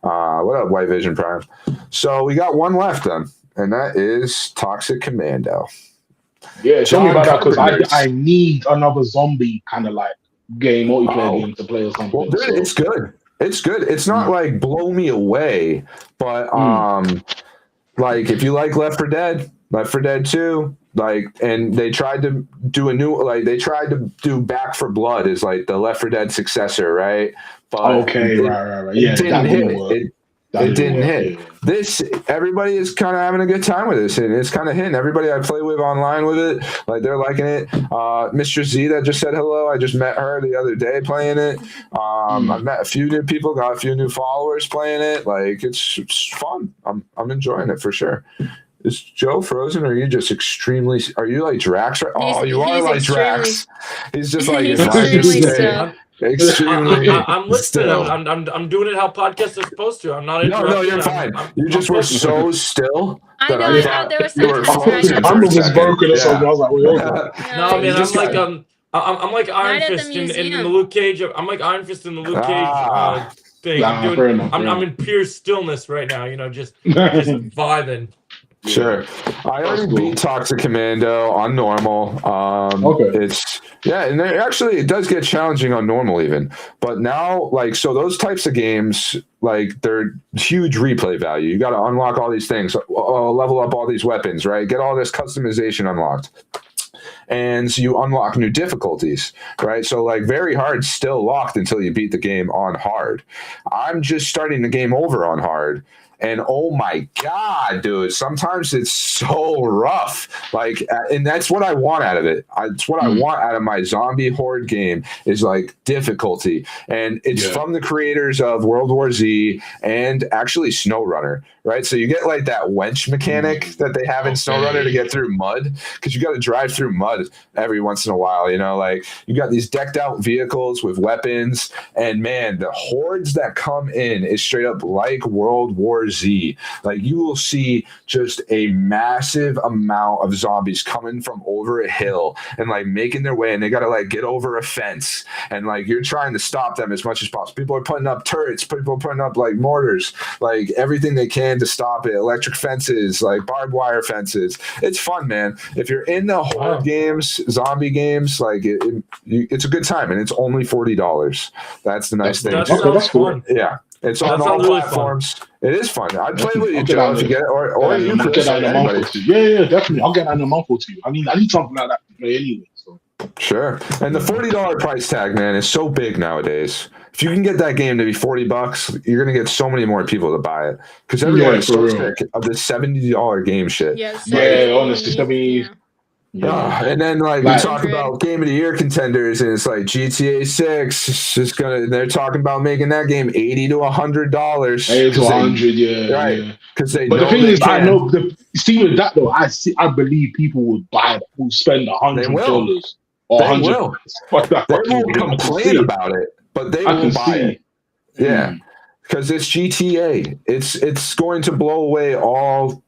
What up, White Vision Prime? So we got one left then, and that is Toxic Commando. yeah, tell me John about that because Carpenter's- I need another zombie kind of like game, multiplayer game to play or something. Well, dude, so. it's good. It's good. It's not like blow me away, but like if you like Left 4 Dead 2, like, and they tried to do do Back 4 Blood is like the Left 4 Dead successor, right? But Okay, right. Yeah, it didn't that hit. wouldn't work. It didn't work, hit. yeah. This, everybody is kind of having a good time with this, and it's kind of hitting. Everybody I play with online with it, like they're liking it. Mr. Z that just said hello, I just met her the other day playing it. I've met a few new people, got a few new followers playing it. Like it's fun. I'm enjoying it for sure. Is Joe frozen, or are you just extremely? Are you like Drax? Oh, you are he's like extremely- Drax. He's just like He's if I just extremely say- still. Extremely. I'm listening. still. I'm doing it how podcasts are supposed to. I'm not. No, you're interrupting. fine. You just were so still. I that know. I I thought thought there was you were something frozen I for a was second. broken or Yeah. something. I was like, wait, hold on. No, You man, just I'm like got- I'm like Iron Night at the Fist in the museum. Luke Cage. I'm like Iron Fist in the Luke Cage thing. Nah, I'm, fair enough, I'm fair in pure stillness right now. You know, just vibing. Sure. I already cool. beat Toxic Commando on normal. Okay. It's and it does get challenging on normal even. But now, like, so those types of games, like, they're huge replay value. You got to unlock all these things, level up all these weapons, right? Get all this customization unlocked. And so you unlock new difficulties, right? So like very hard still locked until you beat the game on hard. I'm just starting the game over on hard. And oh my God, dude, sometimes it's so rough. Like, and that's what I want out of it. It's what I want out of my zombie horde game is like difficulty. And it's from the creators of World War Z and actually SnowRunner, right? So you get like that wench mechanic that they have in SnowRunner to get through mud, because you got to drive through mud every once in a while, you know, like you got these decked out vehicles with weapons, and man, the hordes that come in is straight up like World War Z. Like you will see just a massive amount of zombies coming from over a hill and like making their way, and they got to like get over a fence, and like you're trying to stop them as much as possible. People are putting up turrets, people are putting up like mortars, like everything they can to stop it, electric fences, like barbed wire fences. It's fun, man. If you're in the horde games, zombie games, like it's a good time, and it's only $40. That's the nice thing. That Okay, sounds that's cool. fun. Yeah, it's That on all sounds really platforms. It is fun. I'd play with you, I'll get Joe, on if you it. get it, or you, I'll Chris, get that in a month or anybody. two. Yeah, definitely. I'll get that in a month or two. I need something like that to play anyway. So Sure. And the $40 price tag, man, is so big nowadays. If you can get that game to be $40, you're gonna get so many more people to buy it, because everyone's for so real. sick of this $70 game shit. Yeah, honestly, And then like we Like- talk about Game of the Year contenders, and it's like GTA 6. It's just gonna. They're talking about making that game $80 to $100. $80 to $100, yeah, Right. yeah. Because they. But the know thing they is, I can. know see with that though, I believe people would buy it, will spend $100 or They $100. will. Fuck that They fucking won't game. I can complain see it. about it, but they I will can buy see it. it. Yeah, because it's GTA. It's going to blow away all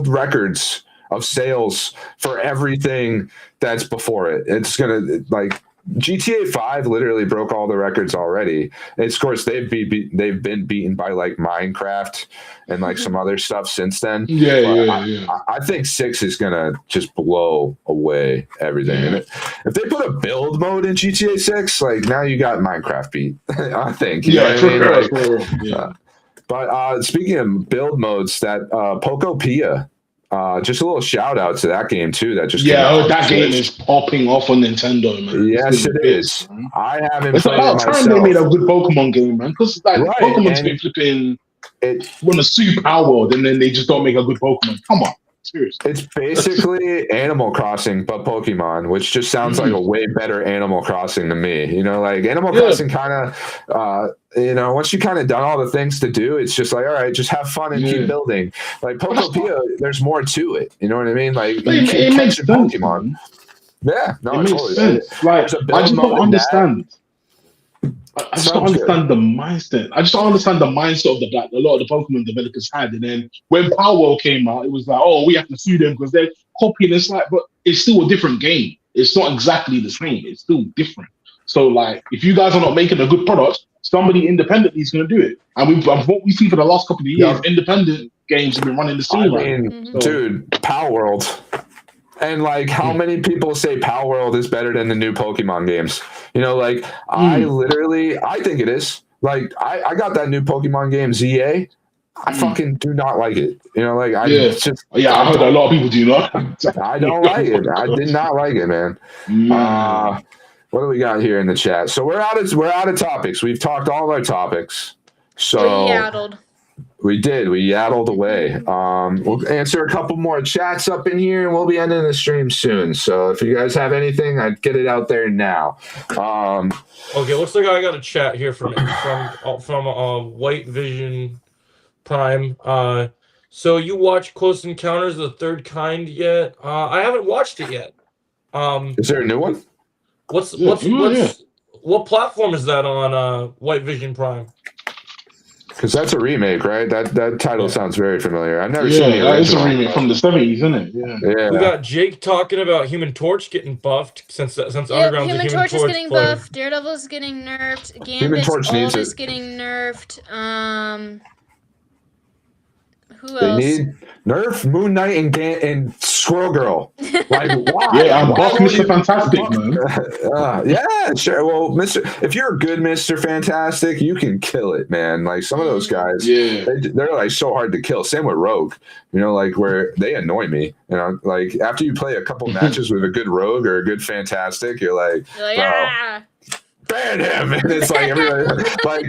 records of sales for everything that's before it. It's gonna like GTA 5 literally broke all the records already. It's, of course, they've been beaten by like Minecraft and like some other stuff since then. I think 6 is gonna just blow away everything. And if they put a build mode in GTA 6, like now you got Minecraft beat. I think. You know what I mean? But speaking of build modes, that Pokopia. Just a little shout out to that game too. That just that game is popping off on Nintendo, man. Yes, it is. Man. I haven't. It's about time they made a good Pokemon game, man. Because like Pokemon's been flipping on a Super Power World, and then they just don't make a good Pokemon. Come on, seriously. It's basically Animal Crossing but Pokemon, which just sounds like a way better Animal Crossing to me. You know, like Animal Crossing kind of. You know, once you kind of done all the things to do, it's just like, all right, just have fun and keep building. Like Pokopia, there's more to it. You know what I mean? Like it makes sense. Pokemon. Yeah, no, it makes sense. Like I just don't understand. I just don't understand the mindset. I just don't understand the mindset of a lot of the Pokemon developers had. And then when Power World came out, it was like, oh, we have to sue them because they're copying. It's like, but it's still a different game. It's not exactly the same. It's still different. So, like, if you guys are not making a good product, somebody independently is going to do it. And what we see for the last couple of years, independent games have been running the scene. I mean, dude, Power World. And like, how many people say Power World is better than the new Pokemon games? You know, like, I think it is. Like, I got that new Pokemon game, ZA. I fucking do not like it. You know, like, I heard a lot of people do not. I don't like it. I did not like it, man. What do we got here in the chat? So we're out of topics. We've talked all our topics. So we yaddled. We did. We yaddled away. We'll answer a couple more chats up in here, and we'll be ending the stream soon. So if you guys have anything, I'd get it out there now. Okay, looks like I got a chat here from White Vision Prime. So you watch Close Encounters of the Third Kind yet? I haven't watched it yet. Is there a new one? What platform is that on White Vision Prime? Because that's a remake, right? That title sounds very familiar. I've never seen it. Yeah, it's a remake from the 70s, isn't it? Yeah. We got Jake talking about Human Torch getting buffed since Underground's Human Torch is getting player. buffed. Daredevil's getting nerfed. Human Torch needs is it. getting nerfed. Who They else? need Nerf, Moon Knight, and Squirrel Girl. Like, why? Yeah, I'm buff Mr. Fantastic, man. Yeah, sure. Well, if you're a good Mr. Fantastic, you can kill it, man. Like some of those guys, they're like so hard to kill. Same with Rogue. You know, like where they annoy me. You know, like after you play a couple matches with a good Rogue or a good Fantastic, you're like ban him. And it's like everybody, like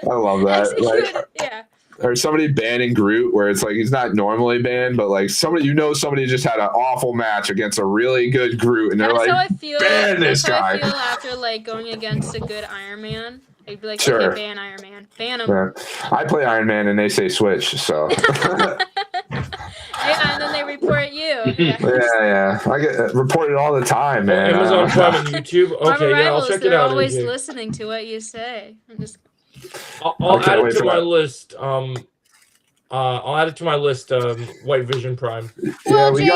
I love that. Like, or somebody banning Groot, where it's like he's not normally banned, but like somebody just had an awful match against a really good Groot, and they're That's like, how I feel. ban this guy. That's how I feel after like going against a good Iron Man. I'd be like, sure. Okay, ban Iron Man, ban him. Yeah. I play Iron Man, and they say switch, so. Yeah, and then they report you. Yeah. I get reported all the time, man. Amazon Prime and YouTube. Okay, Rivals, I'll check it they're out. always listening to what you say. I'll add it to my list. I'll add it to my list. White Vision Prime. Well, Jake,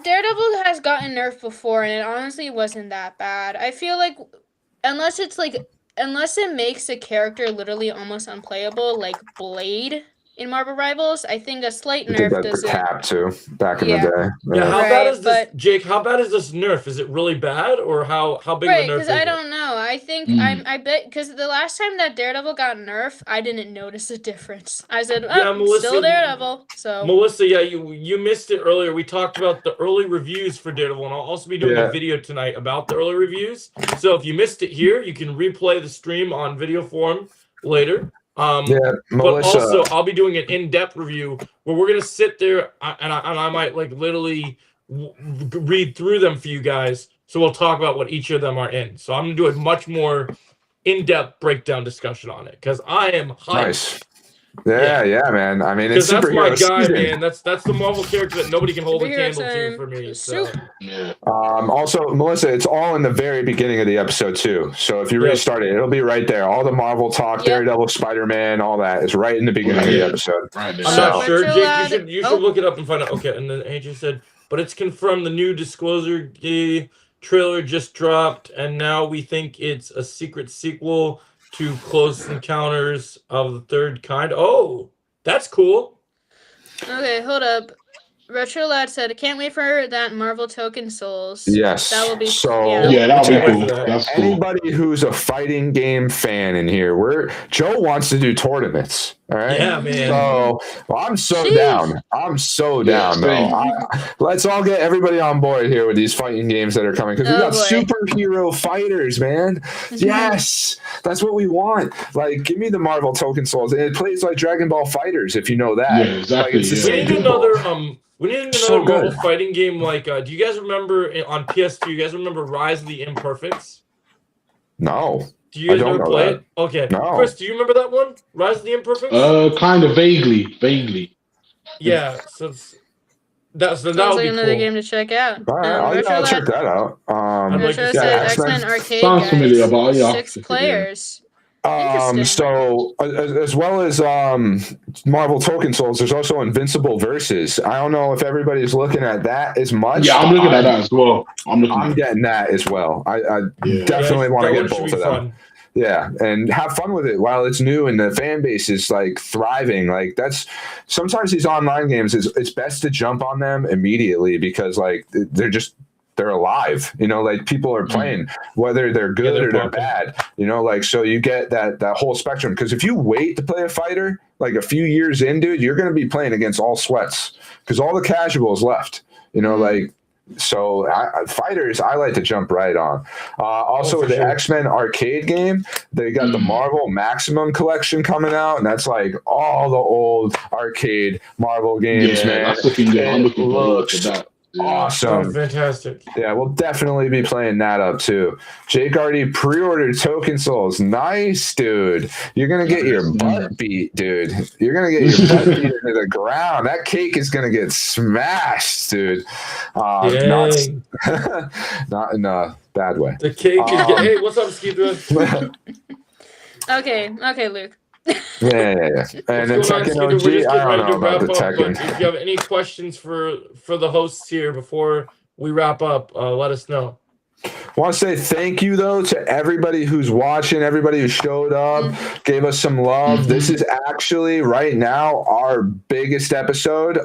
Daredevil has gotten nerfed before, and it honestly wasn't that bad. I feel like unless it makes a character literally almost unplayable, like Blade in Marvel Rivals, I think a slight nerf doesn't. Cap too back in the day. Yeah, how bad is this, Jake? How bad is this nerf? Is it really bad, or how big of a nerf? Right, because I don't know. I think I bet because the last time that Daredevil got nerfed, I didn't notice a difference. I said, Melissa, still Daredevil. So Melissa, you missed it earlier. We talked about the early reviews for Daredevil, and I'll also be doing a video tonight about the early reviews. So if you missed it here, you can replay the stream on video form later. Melissa. But also I'll be doing an in-depth review where we're gonna sit there and I might like literally read through them for you guys. So we'll talk about what each of them are in. So I'm gonna do a much more in-depth breakdown discussion on it because I am hyped. Nice. Yeah, man. I mean, it's Because that's my superhero guy, season. man. That's the Marvel character that nobody can hold a Superhero candle to time. for me. So. Soup. Yeah. Also, Melissa, it's all in the very beginning of the episode too. So if you Yep. restart it, it'll be right there. All the Marvel talk, Yep. Daredevil, Spider-Man, all that is right in the beginning of the Yeah. episode. Right there. I'm So- not sure, Retro Jake. Lad- You should look it up and find out. Okay, and then AJ said, but it's confirmed the new Disclosure trailer just dropped, and now we think it's a secret sequel to Close Encounters of the Third Kind. Oh, that's cool. Okay, hold up. Retro Lad said, "Can't wait for that Marvel Token Souls." Yes. That will be. So- Yeah, that'll be Can't wait cool. for that. That's cool. Anybody who's a fighting game fan in here, Joe wants to do tournaments. All right. Yeah, man. So I'm so Sheesh. down. I'm so Yeah, down, though. same. Let's all get everybody on board here with these fighting games that are coming because we Oh, got boy. superhero fighters, man. Yes, that's what we want. Like, give me the Marvel Token Souls. And it plays like Dragon Ball Fighters, if you know that. Yeah, exactly, Like, it's the yeah. We same need people. another we need another So good. Marvel fighting game. Like, do you guys remember on PS2? You guys remember Rise of the Imperfects? No. Do you I guys don't ever know play that. it? Okay, No. Chris, do you remember that one? Rise of the Imperfects? Kind of vaguely. Yeah, so that Sounds would like be another cool. game to check out. All right, Retro I'll check Lad, that out. I'd like Retro to- said yeah, X-Men X-Men. Arcade. Sounds guys. familiar, but yeah, 6 yeah. players. Interesting. So as well as Marvel Token Souls, there's also Invincible Versus. I don't know if everybody's looking at that as much. Yeah, I'm looking at that as well. I'm looking I'm at getting that as well. I Yeah. definitely want to that get one should both be of them. fun. Yeah, and have fun with it while it's new and the fan base is like thriving. Like that's sometimes these online games it's best to jump on them immediately because like they're alive, like people are playing whether they're good they're or they're pumping. bad, like so you get that whole spectrum because if you wait to play a fighter like a few years in, dude, you're going to be playing against all sweats because all the casuals left, like. So fighters, I like to jump right on. Also, for with the sure. X-Men arcade game, they got the Marvel Maximum Collection coming out, and that's like all the old arcade Marvel games, yeah, man. that's looking good. I'm It looking forward looks to that. Yeah. awesome. Oh, fantastic. Yeah, we'll definitely be playing that up too. Jake already pre-ordered Token Souls. Nice, dude. You're gonna get your butt beat, dude. You're gonna get your butt beat into the ground. That cake is gonna get smashed, dude. Not, Dang. not in a bad way. The cake is hey, what's up, Skeetra? Okay, Luke. Yeah. And then What's going on, Tekken Skeeter? We're OG, just I getting don't ready know to about wrap the up, but Tekken. if you have any questions for the hosts here before we wrap up, let us know. Want to say thank you though to everybody who's watching, everybody who showed up, gave us some love. This is actually right now our biggest episode.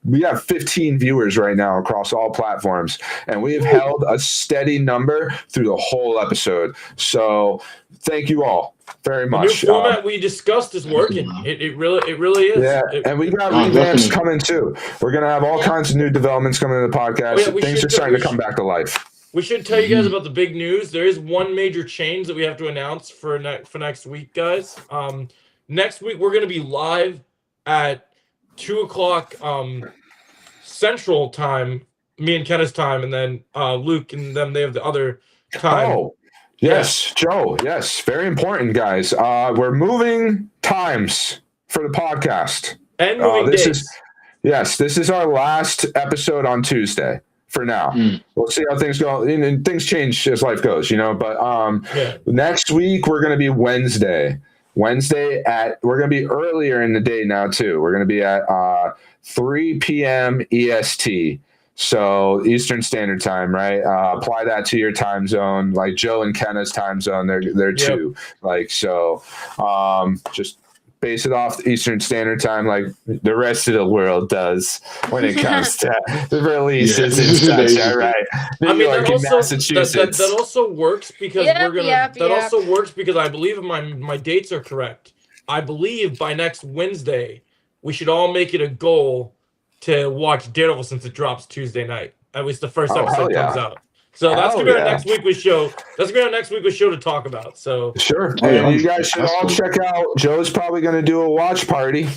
We have 15 viewers right now across all platforms, and we have held a steady number through the whole episode. So thank you all very The new much. format we discussed is working. It really is. Yeah, It- and we got Oh, revamps definitely. coming too. We're gonna have all kinds of new developments coming in the podcast. Oh, yeah, we Things should- are starting we to come should- back to life. We should tell you guys about the big news. There is one major change that we have to announce for next week, guys. Next week we're gonna be live at 2:00 Central Time. Me and Kenneth's time, and then Luke and them they have the other time. Oh, yes, Joe. Yes, very important, guys. We're moving times for the podcast. And moving this days. This is our last episode on Tuesday for now. We'll see how things go. And things change as life goes, But Yeah. next week we're going to be Wednesday. We're going to be earlier in the day now too. We're going to be at 3 p.m. EST. So Eastern Standard Time, right? Apply that to your time zone, like Joe and Kenna's time zone. They're two, like so. Just base it off Eastern Standard Time, like the rest of the world does when it comes to the releases and such. All right, New York and Massachusetts. that also works because Yep, we're gonna. yep, that yep. also works because I believe my dates are correct. I believe by next Wednesday we should all make it a goal to watch Daredevil since it drops Tuesday night. At least the first Oh, hell episode comes yeah. out. So that's Hell gonna be our yeah. next week's show. That's gonna be our next week's show to talk about. So Sure. Oh, yeah, And you guys should that's all cool. check out. Joe's probably going to do a watch party.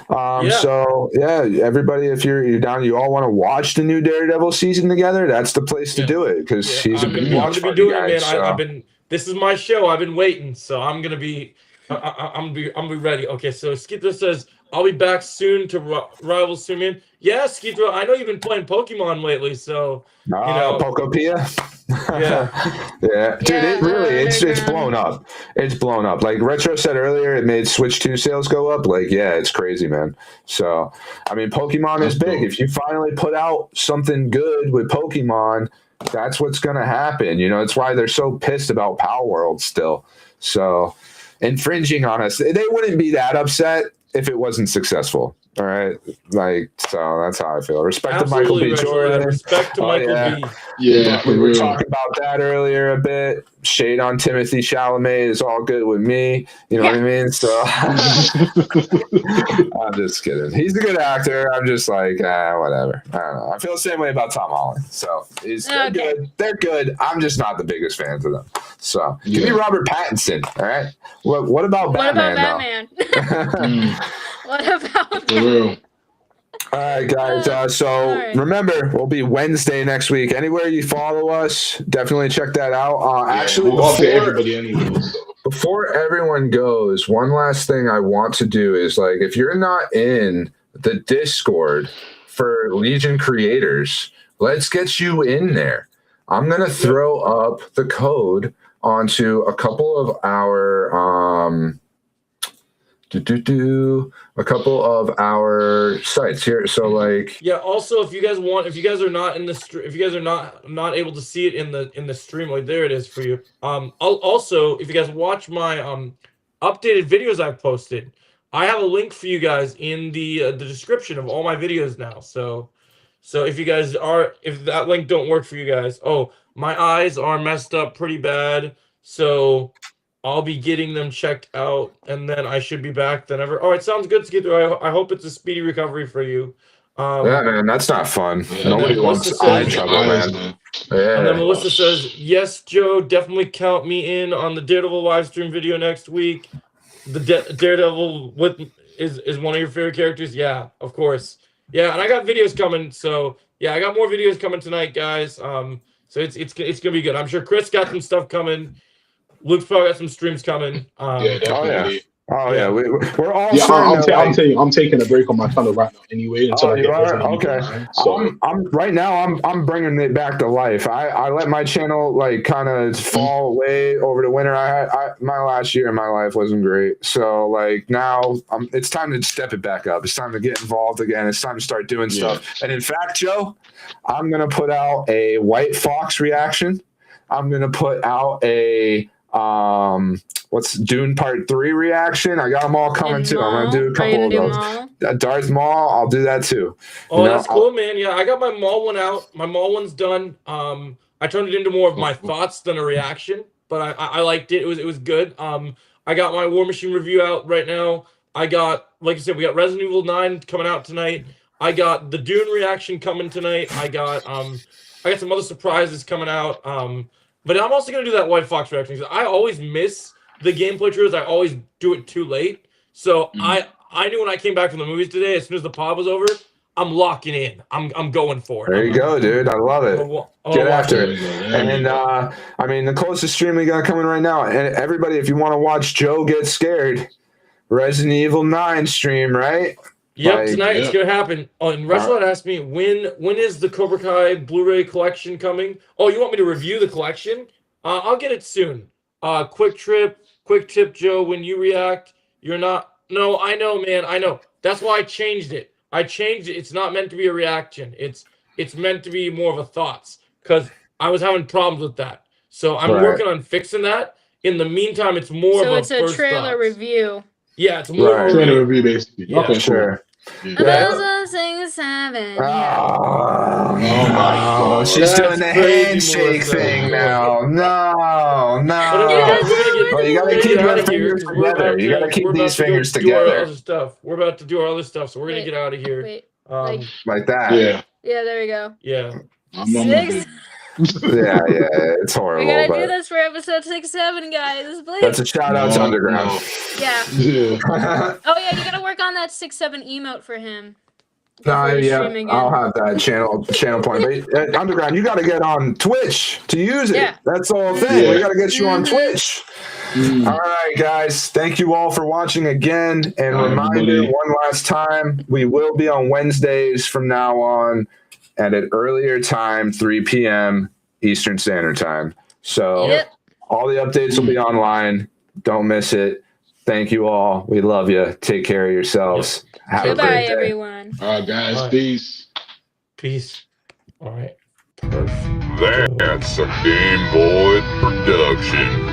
So yeah, everybody, if you're down, you all want to watch the new Daredevil season together. That's the place to Yeah. do it because he's a I'm big gonna watch be party doing guy. it, man. so. I've been. This is my show. I've been waiting, so I'm gonna be I'm be ready. Okay, so Skitro says I'll be back soon to rival Sumian. Yeah, Skitro, I know you've been playing Pokemon lately, so Pokopia. Yeah. Yeah, dude, it really it's underground. blown up. It's blown up. Like Retro said earlier, it made Switch 2 sales go up. Like, yeah, it's crazy, man. So, I mean, Pokemon is big. If you finally put out something good with Pokemon, that's what's gonna happen. You know, it's why they're so pissed about Power World still. So, infringing on us, they wouldn't be that upset if it wasn't successful. All right, like, so that's how I feel. Respect to Michael B. Absolutely, Jordan. Respect to Michael yeah. B. Yeah, for We were real. talking about that earlier a bit. Shade on Timothy Chalamet is all good with me. You know what I mean? So I'm just kidding. He's a good actor. I'm just like, whatever. I don't know. I feel the same way about Tom Holland. So they're good. They're good. I'm just not the biggest fan of them. So give me Robert Pattinson. All right. What about Batman? What about For real. All right, guys. So remember, we'll be Wednesday next week. Anywhere you follow us, definitely check that out. Actually, we'll update everybody anyway. So. Before everyone goes, one last thing I want to do is, like, if you're not in the Discord for Legion Creators, let's get you in there. I'm gonna throw up the code onto a couple of our sites here. So, like, yeah. Also, if you guys are not in the if you guys are not able to see it in the stream, like, there it is for you. Also, if you guys watch my updated videos I've posted, I have a link for you guys in the description of all my videos now. So if that link don't work for you guys, my eyes are messed up pretty bad, so I'll be getting them checked out, and then I should be back then ever. All right, sounds good, Skitro. I hope it's a speedy recovery for you. yeah, man, that's not fun. Yeah, Nobody wants eye trouble, man. Yeah. And then Melissa says, yes, Joe, definitely count me in on the Daredevil live stream video next week. The Daredevil is one of your favorite characters. Yeah, of course. Yeah, and I got videos coming. So yeah, I got more videos coming tonight, guys. So it's gonna be good. I'm sure Chris got some stuff coming. Luke's probably got some streams coming. Yeah, definitely. Oh yeah, we're all. Yeah, I'm taking a break on my channel right now anyway. Until I get okay. So I'm right now. I'm bringing it back to life. I let my channel, like, kind of fall away over the winter. My last year in my life wasn't great. So, like, now it's time to step it back up. It's time to get involved again. It's time to start doing stuff. And in fact, Joe, I'm gonna put out a White Fox reaction. I'm gonna put out a what's Dune Part 3 reaction. I got them all coming too. I'm gonna do a couple of those. Darth Maul, I'll do that too. Oh, that's cool, man. Yeah, I got my Maul one out. My Maul one's done. I turned it into more of my thoughts than a reaction, but I liked it. It was good. I got my War Machine review out right now. I got, like I said, we got Resident Evil 9 coming out tonight. I got the Dune reaction coming tonight. I got some other surprises coming out. But I'm also gonna do that White Fox reaction because I always miss the gameplay trailers. I always do it too late. So I knew when I came back from the movies today, as soon as the pod was over, I'm locking in. I'm going for it. There you go, dude. I love it. Get after it. And I mean, the closest stream we got coming right now. And everybody, if you want to watch Joe get scared, Resident Evil 9 stream, right? Yep, tonight it's gonna happen. Oh, and Russell asked me when is the Cobra Kai Blu-ray collection coming? Oh, you want me to review the collection? I'll get it soon. Quick tip, Joe. When you react, you're not. No, I know, man. I know. That's why I changed it. It's not meant to be a reaction. It's meant to be more of a thoughts because I was having problems with that. So I'm working on fixing that. In the meantime, it's more of a it's a trailer review. Yeah, it's more of a trailer review basically. Yeah, okay, sure. Yeah. 7. Oh my God. She's doing the handshake thing now. No. You gotta keep your fingers together. You gotta keep these fingers together. We're about to do our other stuff, so we're gonna get out of here. Wait, like that. Yeah, there we go. Yeah. 6. Yeah, it's horrible. We gotta do this for episode 6-7, guys. Please. That's a shout out to Underground. Yeah. Oh yeah, you gotta work on that 6-7 emote for him. I'll have that channel point. But Underground, you got to get on Twitch to use it. Yeah. That's the whole thing. We got to get you on Twitch. All right, guys. Thank you all for watching again. And reminder, everybody. one last time, we will be on Wednesdays from now on at an earlier time, 3 p.m. Eastern Standard Time. So Yep. all the updates will be online. Don't miss it. Thank you all. We love you. Take care of yourselves. Have a Goodbye, great day. everyone. All right, guys. All right. Peace. Peace. All right. Perfect. That's a Game Boy production.